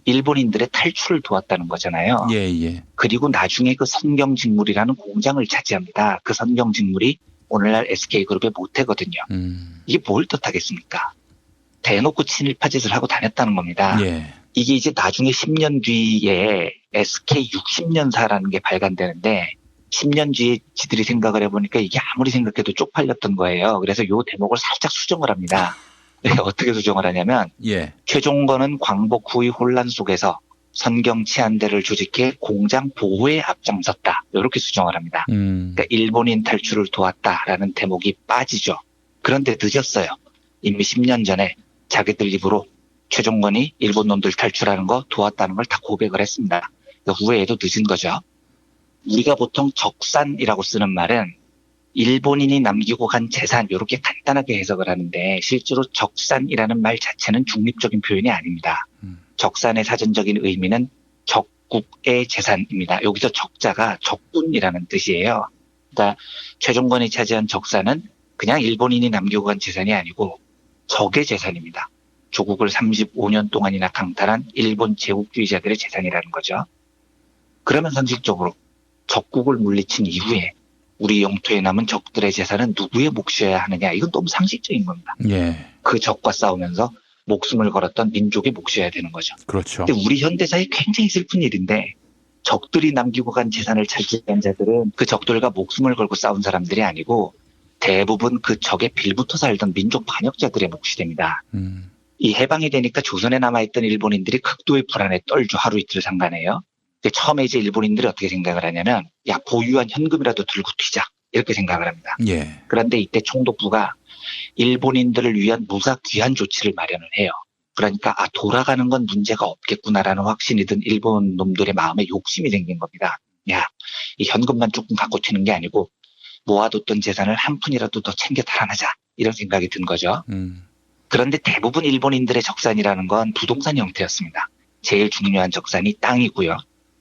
일본인들의 탈출을 도왔다는 거잖아요. 예. 그리고 나중에 그 선경직물이라는 공장을 차지합니다. 그 선경직물이 오늘날 SK그룹의 모태거든요. 이게 뭘 뜻하겠습니까? 대놓고 친일파 짓을 하고 다녔다는 겁니다. 예. 이게 이제 나중에 10년 뒤에 SK 60년사라는 게 발간되는데 10년 뒤에 지들이 생각을 해보니까 이게 아무리 생각해도 쪽팔렸던 거예요. 그래서 요 대목을 살짝 수정을 합니다. 네, 어떻게 수정을 하냐면 예. 최종건은 광복 후의 혼란 속에서 선경 치안대를 조직해 공장 보호에 앞장섰다. 이렇게 수정을 합니다. 그러니까 일본인 탈출을 도왔다라는 대목이 빠지죠. 그런데 늦었어요. 이미 10년 전에 자기들 입으로 최종건이 일본 놈들 탈출하는 거 도왔다는 걸 다 고백을 했습니다. 그러니까 후회해도 늦은 거죠. 우리가 보통 적산이라고 쓰는 말은 일본인이 남기고 간 재산 이렇게 간단하게 해석을 하는데 실제로 적산이라는 말 자체는 중립적인 표현이 아닙니다. 적산의 사전적인 의미는 적국의 재산입니다. 여기서 적자가 적군이라는 뜻이에요. 그러니까 최종건이 차지한 적산은 그냥 일본인이 남기고 간 재산이 아니고 적의 재산입니다. 조국을 35년 동안이나 강탈한 일본 제국주의자들의 재산이라는 거죠. 그러면 상식적으로 적국을 물리친 이후에 우리 영토에 남은 적들의 재산은 누구의 몫이어야 하느냐. 이건 너무 상식적인 겁니다. 예. 그 적과 싸우면서 목숨을 걸었던 민족의 몫이어야 되는 거죠. 그렇죠. 근데 우리 현대사에 굉장히 슬픈 일인데 적들이 남기고 간 재산을 차지한 자들은 그 적들과 목숨을 걸고 싸운 사람들이 아니고 대부분 그 적에 빌붙어 살던 민족 반역자들의 몫이 됩니다. 이 해방이 되니까 조선에 남아있던 일본인들이 극도의 불안에 떨죠. 하루 이틀 상간에요. 근데 처음에 이제 일본인들이 어떻게 생각을 하냐면 야 보유한 현금이라도 들고 튀자 이렇게 생각을 합니다. 예. 그런데 이때 총독부가 일본인들을 위한 무사 귀환 조치를 마련을 해요. 그러니까 돌아가는 건 문제가 없겠구나라는 확신이 든 일본 놈들의 마음에 욕심이 생긴 겁니다. 야, 이 현금만 조금 갖고 튀는 게 아니고 모아뒀던 재산을 한 푼이라도 더 챙겨 달아나자 이런 생각이 든 거죠. 그런데 대부분 일본인들의 적산이라는 건 부동산 형태였습니다. 제일 중요한 적산이 땅이고요.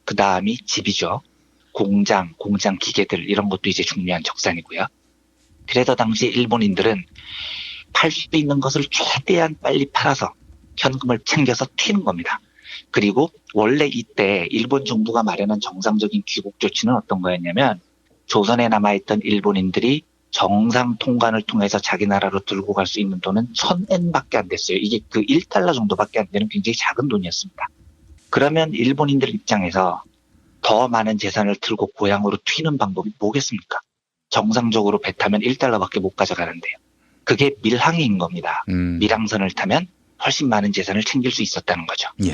그 다음이 집이죠. 공장 기계들 이런 것도 이제 중요한 적산이고요. 그래서 당시 일본인들은 팔 수 있는 것을 최대한 빨리 팔아서 현금을 챙겨서 튀는 겁니다. 그리고 원래 이때 일본 정부가 마련한 정상적인 귀국 조치는 어떤 거였냐면 조선에 남아있던 일본인들이 정상 통관을 통해서 자기 나라로 들고 갈 수 있는 돈은 1000엔밖에 안 됐어요. 이게 그 1달러 정도밖에 안 되는 굉장히 작은 돈이었습니다. 그러면 일본인들 입장에서 더 많은 재산을 들고 고향으로 튀는 방법이 뭐겠습니까? 정상적으로 배 타면 1달러밖에 못 가져가는데요. 그게 밀항인 겁니다. 밀항선을 타면 훨씬 많은 재산을 챙길 수 있었다는 거죠. 예.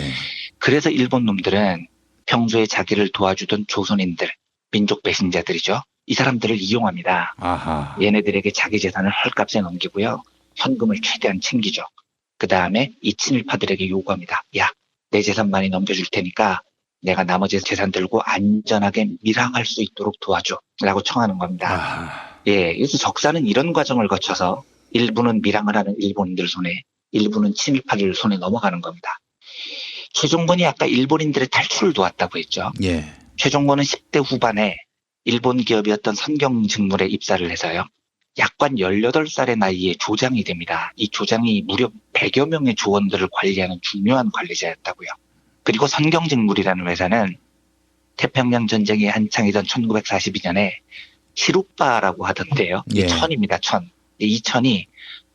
그래서 일본 놈들은 평소에 자기를 도와주던 조선인들, 민족 배신자들이죠. 이 사람들을 이용합니다. 아하. 얘네들에게 자기 재산을 헐값에 넘기고요. 현금을 최대한 챙기죠. 그 다음에 이 친일파들에게 요구합니다. 야, 내 재산 많이 넘겨줄 테니까 내가 나머지 재산 들고 안전하게 밀항할 수 있도록 도와줘 라고 청하는 겁니다. 아하. 예, 그래서 적사는 이런 과정을 거쳐서 일부는 밀항을 하는 일본인들 손에, 일부는 친일파들 손에 넘어가는 겁니다. 최종건이 아까 일본인들의 탈출을 도왔다고 했죠. 예. 최종건은 10대 후반에 일본 기업이었던 선경직물에 입사를 해서요. 약관 18살의 나이에 조장이 됩니다. 이 조장이 무려 100여 명의 조원들을 관리하는 중요한 관리자였다고요. 그리고 선경직물이라는 회사는 태평양 전쟁이 한창이던 1942년에 시루빠라고 하던데요. 예. 이 천입니다, 천. 이 천이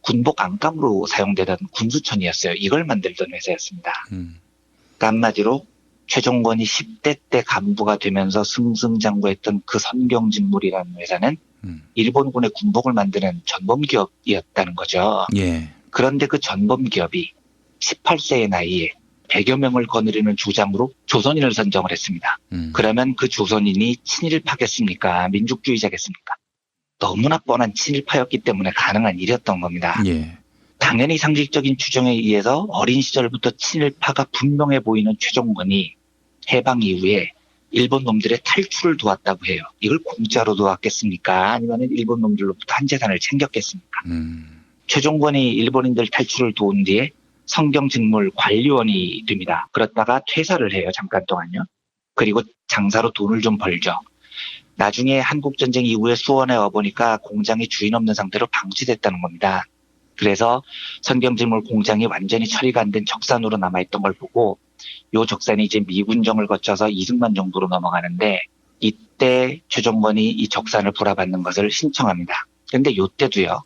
군복 안감으로 사용되던 군수천이었어요. 이걸 만들던 회사였습니다. 그러니까 한마디로 최종건이 10대 때 간부가 되면서 승승장구했던 그 선경직물이라는 회사는 일본군의 군복을 만드는 전범기업이었다는 거죠. 예. 그런데 그 전범기업이 18세의 나이에 100여 명을 거느리는 조장으로 조선인을 선정을 했습니다. 그러면 그 조선인이 친일파겠습니까? 민족주의자겠습니까? 너무나 뻔한 친일파였기 때문에 가능한 일이었던 겁니다. 예. 당연히 상식적인 추정에 의해서 어린 시절부터 친일파가 분명해 보이는 최종건이 해방 이후에 일본 놈들의 탈출을 도왔다고 해요. 이걸 공짜로 도왔겠습니까? 아니면 일본 놈들로부터 한 재산을 챙겼겠습니까? 최종건이 일본인들 탈출을 도운 뒤에 성경직물 관리원이 됩니다. 그렇다가 퇴사를 해요. 잠깐 동안요. 그리고 장사로 돈을 좀 벌죠. 나중에 한국전쟁 이후에 수원에 와보니까 공장이 주인 없는 상태로 방치됐다는 겁니다. 그래서 선경직물 공장이 완전히 처리가 안 된 적산으로 남아있던 걸 보고 요 적산이 이제 미군정을 거쳐서 이승만 정부로 넘어가는데 이때 최종건이 이 적산을 불화받는 것을 신청합니다. 그런데 요때도요.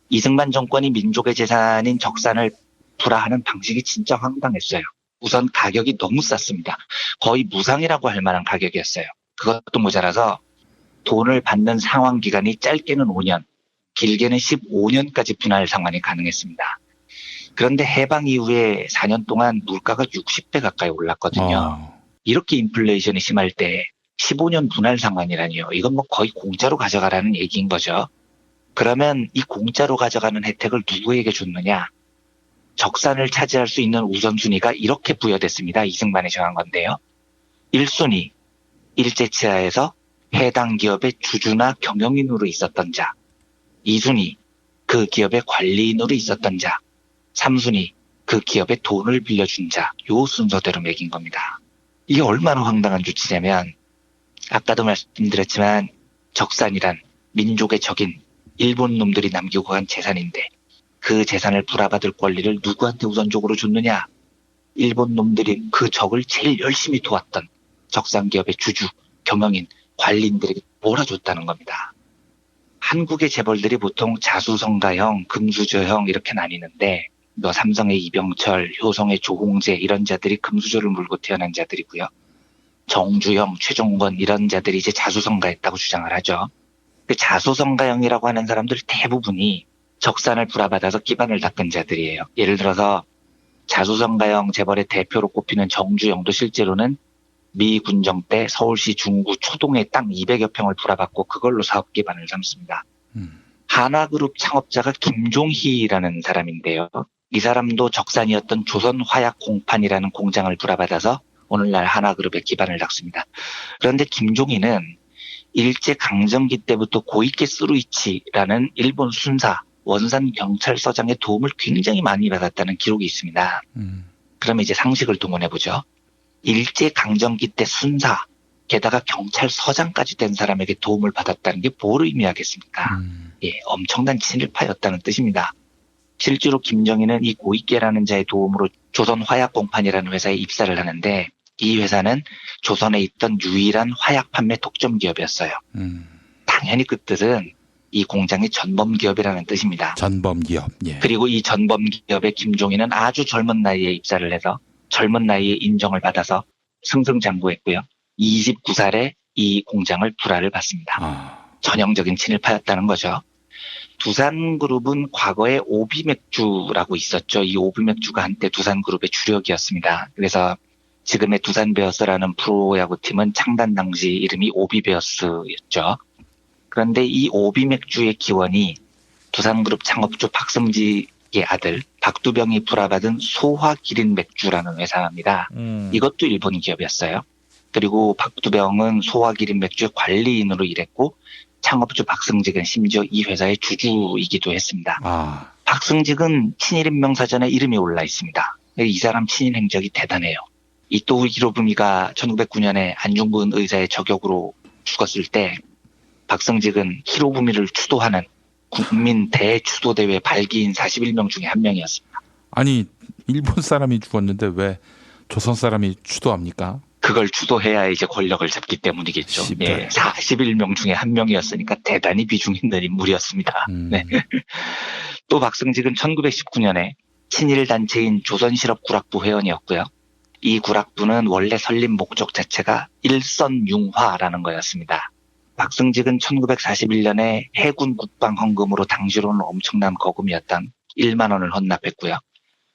이승만 정권이 민족의 재산인 적산을 불화하는 방식이 진짜 황당했어요. 우선 가격이 너무 쌌습니다. 거의 무상이라고 할 만한 가격이었어요. 그것도 모자라서 돈을 받는 상환 기간이 짧게는 5년, 길게는 15년까지 분할 상환이 가능했습니다. 그런데 해방 이후에 4년 동안 물가가 60배 가까이 올랐거든요. 이렇게 인플레이션이 심할 때 15년 분할 상환이라니요. 이건 뭐 거의 공짜로 가져가라는 얘기인 거죠. 그러면 이 공짜로 가져가는 혜택을 누구에게 줬느냐? 적산을 차지할 수 있는 우선순위가 이렇게 부여됐습니다. 이승만이 정한 건데요. 1순위, 일제치하에서 해당 기업의 주주나 경영인으로 있었던 자. 2순위, 그 기업의 관리인으로 있었던 자. 3순위, 그 기업에 돈을 빌려준 자. 요 순서대로 매긴 겁니다. 이게 얼마나 황당한 조치냐면 아까도 말씀드렸지만 적산이란 민족의 적인 일본 놈들이 남기고 간 재산인데 그 재산을 불화받을 권리를 누구한테 우선적으로 줬느냐? 일본 놈들이 그 적을 제일 열심히 도왔던 적산기업의 주주, 경영인, 관리인들에게 몰아줬다는 겁니다. 한국의 재벌들이 보통 자수성가형, 금수저형 이렇게 나뉘는데 삼성의 이병철, 효성의 조홍재 이런 자들이 금수저를 물고 태어난 자들이고요. 정주영, 최종건 이런 자들이 이제 자수성가했다고 주장을 하죠. 그 자수성가형이라고 하는 사람들 대부분이 적산을 불화받아서 기반을 닦은 자들이에요. 예를 들어서 자수성가형 재벌의 대표로 꼽히는 정주영도 실제로는 미 군정 때 서울시 중구 초동의 땅 200여 평을 불화받고 그걸로 사업 기반을 삼습니다. 한화그룹 창업자가 김종희라는 사람인데요. 이 사람도 적산이었던 조선화약공판이라는 공장을 불화받아서 오늘날 한화그룹의 기반을 닦습니다. 그런데 김종희는 일제강점기 때부터 고이케 스루이치라는 일본 순사 원산경찰서장의 도움을 굉장히 많이 받았다는 기록이 있습니다. 그러면 이제 상식을 동원해보죠. 일제강점기 때 순사, 게다가 경찰서장까지 된 사람에게 도움을 받았다는 게 뭘 의미하겠습니까? 예, 엄청난 친일파였다는 뜻입니다. 실제로 김정희는 이 고이케라는 자의 도움으로 조선화약공판이라는 회사에 입사를 하는데 이 회사는 조선에 있던 유일한 화약 판매 독점 기업이었어요. 당연히 그 뜻은 이 공장이 전범기업이라는 뜻입니다. 전범기업. 예. 그리고 이 전범기업의 김종희는 아주 젊은 나이에 입사를 해서 젊은 나이에 인정을 받아서 승승장구했고요. 29살에 이 공장을 불화를 받습니다. 전형적인 친일파였다는 거죠. 두산그룹은 과거에 오비맥주라고 있었죠. 이 오비맥주가 한때 두산그룹의 주력이었습니다. 그래서 지금의 두산베어스라는 프로야구팀은 창단 당시 이름이 오비베어스였죠. 그런데 이 오비맥주의 기원이 두산그룹 창업주 박승직의 아들 박두병이 불화받은 소화기린맥주라는 회사입니다. 이것도 일본 기업이었어요. 그리고 박두병은 소화기린맥주의 관리인으로 일했고 창업주 박승직은 심지어 이 회사의 주주이기도 했습니다. 박승직은 친일인명사전에 이름이 올라 있습니다. 이 사람 친일 행적이 대단해요. 이토우 히로부미가 1909년에 안중근 의사의 저격으로 죽었을 때 박승직은 히로부미를 추도하는 국민 대추도대회 발기인 41명 중에 한 명이었습니다. 아니 일본 사람이 죽었는데 왜 조선 사람이 추도합니까? 그걸 주도해야 이제 권력을 잡기 때문이겠죠. 예, 41명 중에 한 명이었으니까 대단히 비중 있는 인물이었습니다. 네. 또 박승직은 1919년에 친일단체인 조선실업구락부 회원이었고요. 이 구락부는 원래 설립 목적 자체가 일선융화라는 거였습니다. 박승직은 1941년에 해군 국방 헌금으로 당시로는 엄청난 거금이었던 1만 원을 헌납했고요.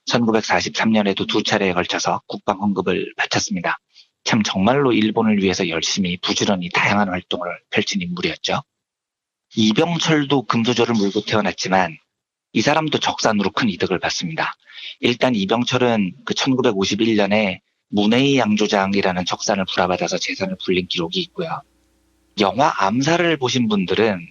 1943년에도 2차례에 걸쳐서 국방 헌금을 바쳤습니다. 참 정말로 일본을 위해서 열심히 부지런히 다양한 활동을 펼친 인물이었죠. 이병철도 금수저를 물고 태어났지만 이 사람도 적산으로 큰 이득을 받습니다. 일단 이병철은 그 1951년에 문해이 양조장이라는 적산을 불화받아서 재산을 불린 기록이 있고요. 영화 암살을 보신 분들은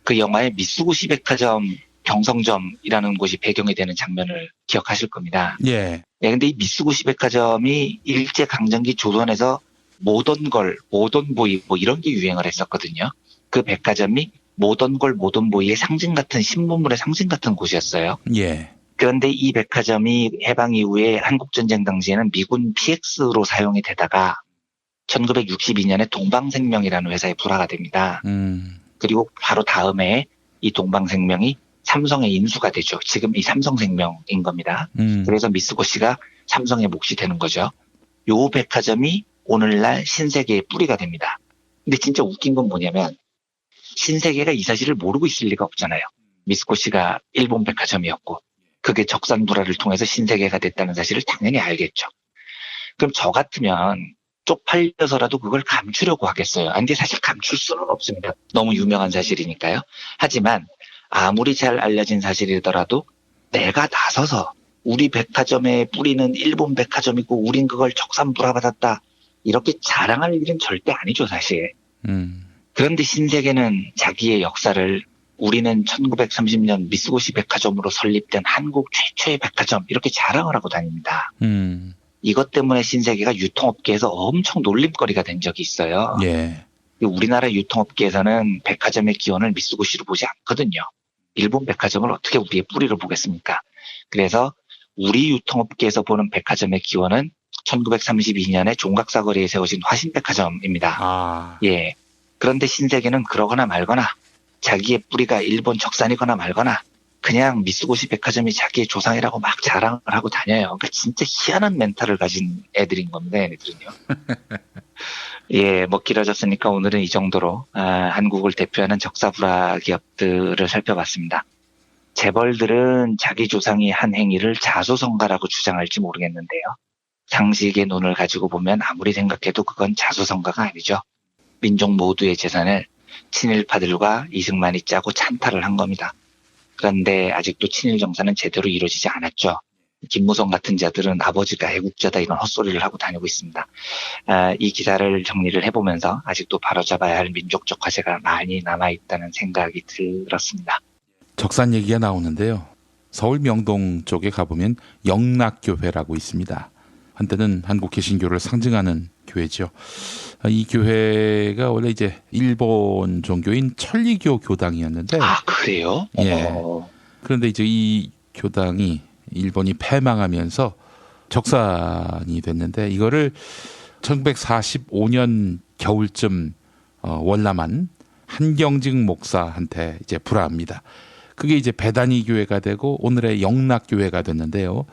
그 영화의 미쓰고시 백화점 경성점이라는 곳이 배경이 되는 장면을 기억하실 겁니다. 예. 네, 근데 이 미쓰고시 백화점이 일제강점기 조선에서 모던걸, 모던보이 뭐 이런 게 유행을 했었거든요. 그 백화점이 모던걸, 모던보이의 상징 같은 신문물의 상징 같은 곳이었어요. 예. 그런데 이 백화점이 해방 이후에 한국전쟁 당시에는 미군 PX로 사용이 되다가 1962년에 동방생명이라는 회사에 불화가 됩니다. 그리고 바로 다음에 이 동방생명이 삼성에 인수가 되죠. 지금 이 삼성생명인 겁니다. 그래서 미쓰고시가 삼성의 몫이 되는 거죠. 요 백화점이 오늘날 신세계의 뿌리가 됩니다. 근데 진짜 웃긴 건 뭐냐면 신세계가 이 사실을 모르고 있을 리가 없잖아요. 미쓰고시가 일본 백화점이었고 그게 적산불화를 통해서 신세계가 됐다는 사실을 당연히 알겠죠. 그럼 저 같으면 쪽팔려서라도 그걸 감추려고 하겠어요. 근데 사실 감출 수는 없습니다. 너무 유명한 사실이니까요. 하지만 아무리 잘 알려진 사실이더라도 내가 나서서 우리 백화점에 뿌리는 일본 백화점이고 우린 그걸 적산불화받았다. 이렇게 자랑할 일은 절대 아니죠, 사실. 그런데 신세계는 자기의 역사를 우리는 1930년 미쓰고시 백화점으로 설립된 한국 최초의 백화점 이렇게 자랑을 하고 다닙니다. 이것 때문에 신세계가 유통업계에서 엄청 놀림거리가 된 적이 있어요. 예. 우리나라 유통업계에서는 백화점의 기원을 미쓰고시로 보지 않거든요. 일본 백화점을 어떻게 우리의 뿌리로 보겠습니까? 그래서 우리 유통업계에서 보는 백화점의 기원은 1932년에 종각사거리에 세워진 화신백화점입니다. 예. 그런데 신세계는 그러거나 말거나 자기의 뿌리가 일본 적산이거나 말거나 그냥 미쓰고시 백화점이 자기의 조상이라고 막 자랑을 하고 다녀요. 그러니까 진짜 희한한 멘탈을 가진 애들인 겁니다, 얘네들은요. 예, 뭐 길어졌으니까 오늘은 이 정도로 한국을 대표하는 적사불화 기업들을 살펴봤습니다. 재벌들은 자기 조상이 한 행위를 자수성가라고 주장할지 모르겠는데요. 상식의 눈을 가지고 보면 아무리 생각해도 그건 자수성가가 아니죠. 민족 모두의 재산을 친일파들과 이승만이 짜고 찬탈을 한 겁니다. 그런데 아직도 친일 정사는 제대로 이루어지지 않았죠. 김무성 같은 자들은 아버지가 애국자다 이런 헛소리를 하고 다니고 있습니다. 이 기사를 정리를 해보면서 아직도 바로잡아야 할 민족적 과제가 많이 남아있다는 생각이 들었습니다. 적산 얘기가 나오는데요. 서울 명동 쪽에 가보면 영락교회라고 있습니다. 한때는 한국 개신교를 상징하는 교회죠. 이 교회가 원래 이제 일본 종교인 천리교 교당이었는데. 그래요? 예. 그런데 이제 이 교당이 일본이 패망하면서 적산이 됐는데 이거를 1945년 겨울쯤 월남한 한경직 목사한테 이제 불화합니다. 그게 이제 배단위 교회가 되고 오늘의 영락교회가 됐는데요.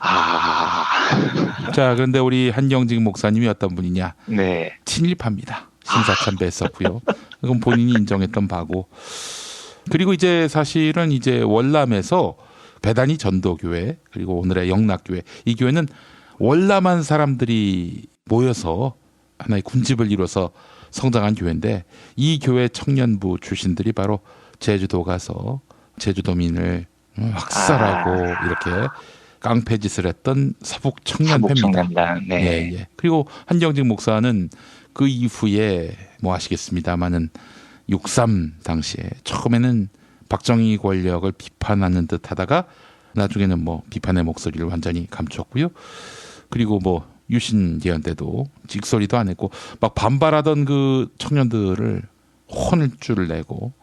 자, 그런데 우리 한경직 목사님이 어떤 분이냐? 네. 친일파입니다. 신사참배했었고요. 그건 본인이 인정했던 바고. 그리고 이제 사실은 이제 월남에서 배단위 전도교회 그리고 오늘의 영락교회 이 교회는 월남한 사람들이 모여서 하나의 군집을 이뤄서 성장한 교회인데 이 교회 청년부 출신들이 바로 제주도 가서 제주도민을 학살하고 이렇게 깡패짓을 했던 사북 청년회입니다. 네. 예, 예. 그리고 한경직 목사는 그 이후에 뭐 아시겠습니다만은 6.3 당시에 처음에는 박정희 권력을 비판하는 듯 하다가 나중에는 뭐 비판의 목소리를 완전히 감췄고요. 그리고 뭐 유신 예언 때도 직소리도 안 했고 막 반발하던 그 청년들을 혼을 줄을 내고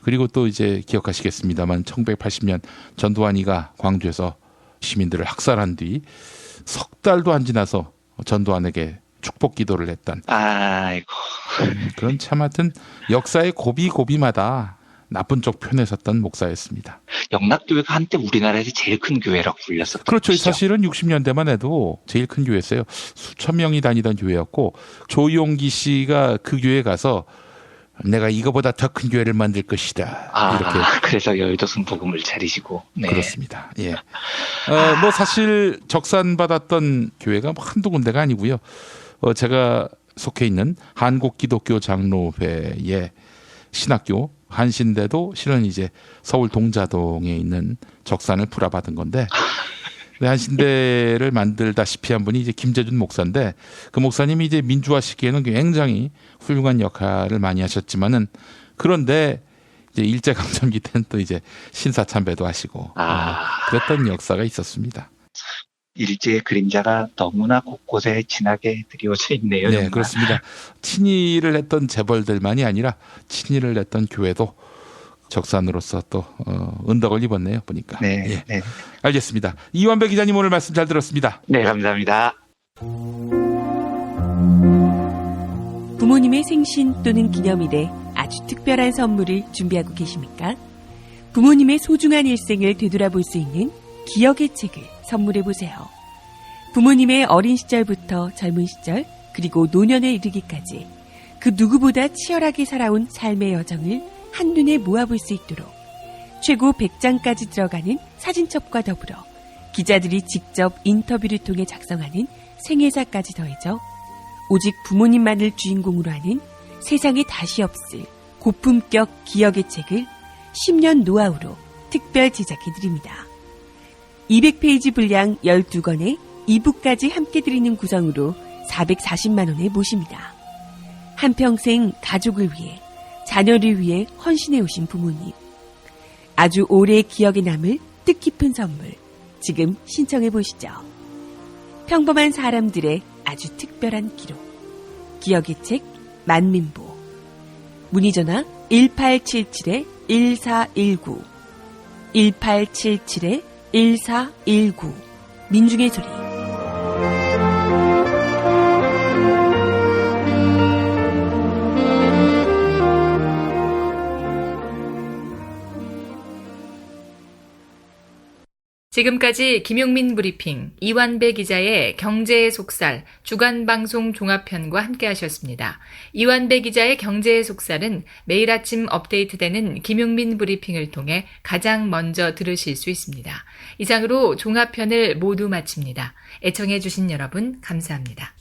그리고 또 이제 기억하시겠습니다만 1980년 전두환이가 광주에서 시민들을 학살한 뒤 석 달도 안 지나서 전두환에게 축복 기도를 했던 아이고 그런 참 하여튼 역사의 고비고비마다 나쁜 쪽 편에 섰던 목사였습니다. 영락교회가 한때 우리나라에서 제일 큰 교회라고 불렸었던 그렇죠. 것이죠. 사실은 60년대만 해도 제일 큰 교회였어요. 수천 명이 다니던 교회였고 조용기 씨가 그 교회에 가서 내가 이거보다 더 큰 교회를 만들 것이다. 이렇게. 그래서 여의도 순복음을 차리시고. 네. 그렇습니다. 예. 뭐 사실 적산받았던 교회가 한두 군데가 아니고요. 제가 속해 있는 한국기독교장로회의 신학교 한신대도 실은 이제 서울 동자동에 있는 적산을 불화받은 건데 한신대를 만들다시피 한 분이 이제 김재준 목사인데 그 목사님이 이제 민주화 시기에는 굉장히 훌륭한 역할을 많이 하셨지만은 그런데 이제 일제강점기 때는 또 이제 신사참배도 하시고 그랬던 역사가 있었습니다. 일제의 그림자가 너무나 곳곳에 진하게 드리워져 있네요. 네, 정말. 그렇습니다. 친일을 했던 재벌들만이 아니라 친일을 했던 교회도 적산으로서 또 은덕을 입었네요. 보니까. 네, 예. 네. 알겠습니다. 이완배 기자님 오늘 말씀 잘 들었습니다. 네, 감사합니다. 부모님의 생신 또는 기념일에 아주 특별한 선물을 준비하고 계십니까? 부모님의 소중한 일생을 되돌아볼 수 있는 기억의 책을 선물해보세요. 부모님의 어린 시절부터 젊은 시절 그리고 노년에 이르기까지 그 누구보다 치열하게 살아온 삶의 여정을 한눈에 모아볼 수 있도록 최고 100장까지 들어가는 사진첩과 더불어 기자들이 직접 인터뷰를 통해 작성하는 생애사까지 더해져 오직 부모님만을 주인공으로 하는 세상에 다시 없을 고품격 기억의 책을 10년 노하우로 특별 제작해드립니다. 200페이지 분량 12권에 2부까지 함께 드리는 구성으로 440만 원에 모십니다. 한평생 가족을 위해, 자녀를 위해 헌신해 오신 부모님. 아주 오래 기억에 남을 뜻깊은 선물. 지금 신청해 보시죠. 평범한 사람들의 아주 특별한 기록. 기억의 책 만민보. 문의전화 1877-1419 1877-1419 민중의 소리. 지금까지 김용민 브리핑, 이완배 기자의 경제의 속살, 주간방송 종합편과 함께 하셨습니다. 이완배 기자의 경제의 속살은 매일 아침 업데이트되는 김용민 브리핑을 통해 가장 먼저 들으실 수 있습니다. 이상으로 종합편을 모두 마칩니다. 애청해주신 여러분 감사합니다.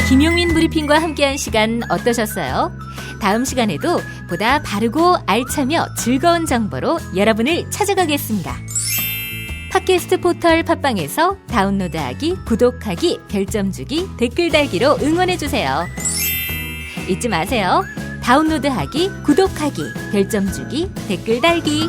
김용민 브리핑과 함께한 시간 어떠셨어요? 다음 시간에도 보다 바르고 알차며 즐거운 정보로 여러분을 찾아가겠습니다. 팟캐스트 포털 팟빵에서 다운로드하기, 구독하기, 별점 주기, 댓글 달기로 응원해주세요. 잊지 마세요. 다운로드하기, 구독하기, 별점 주기, 댓글 달기.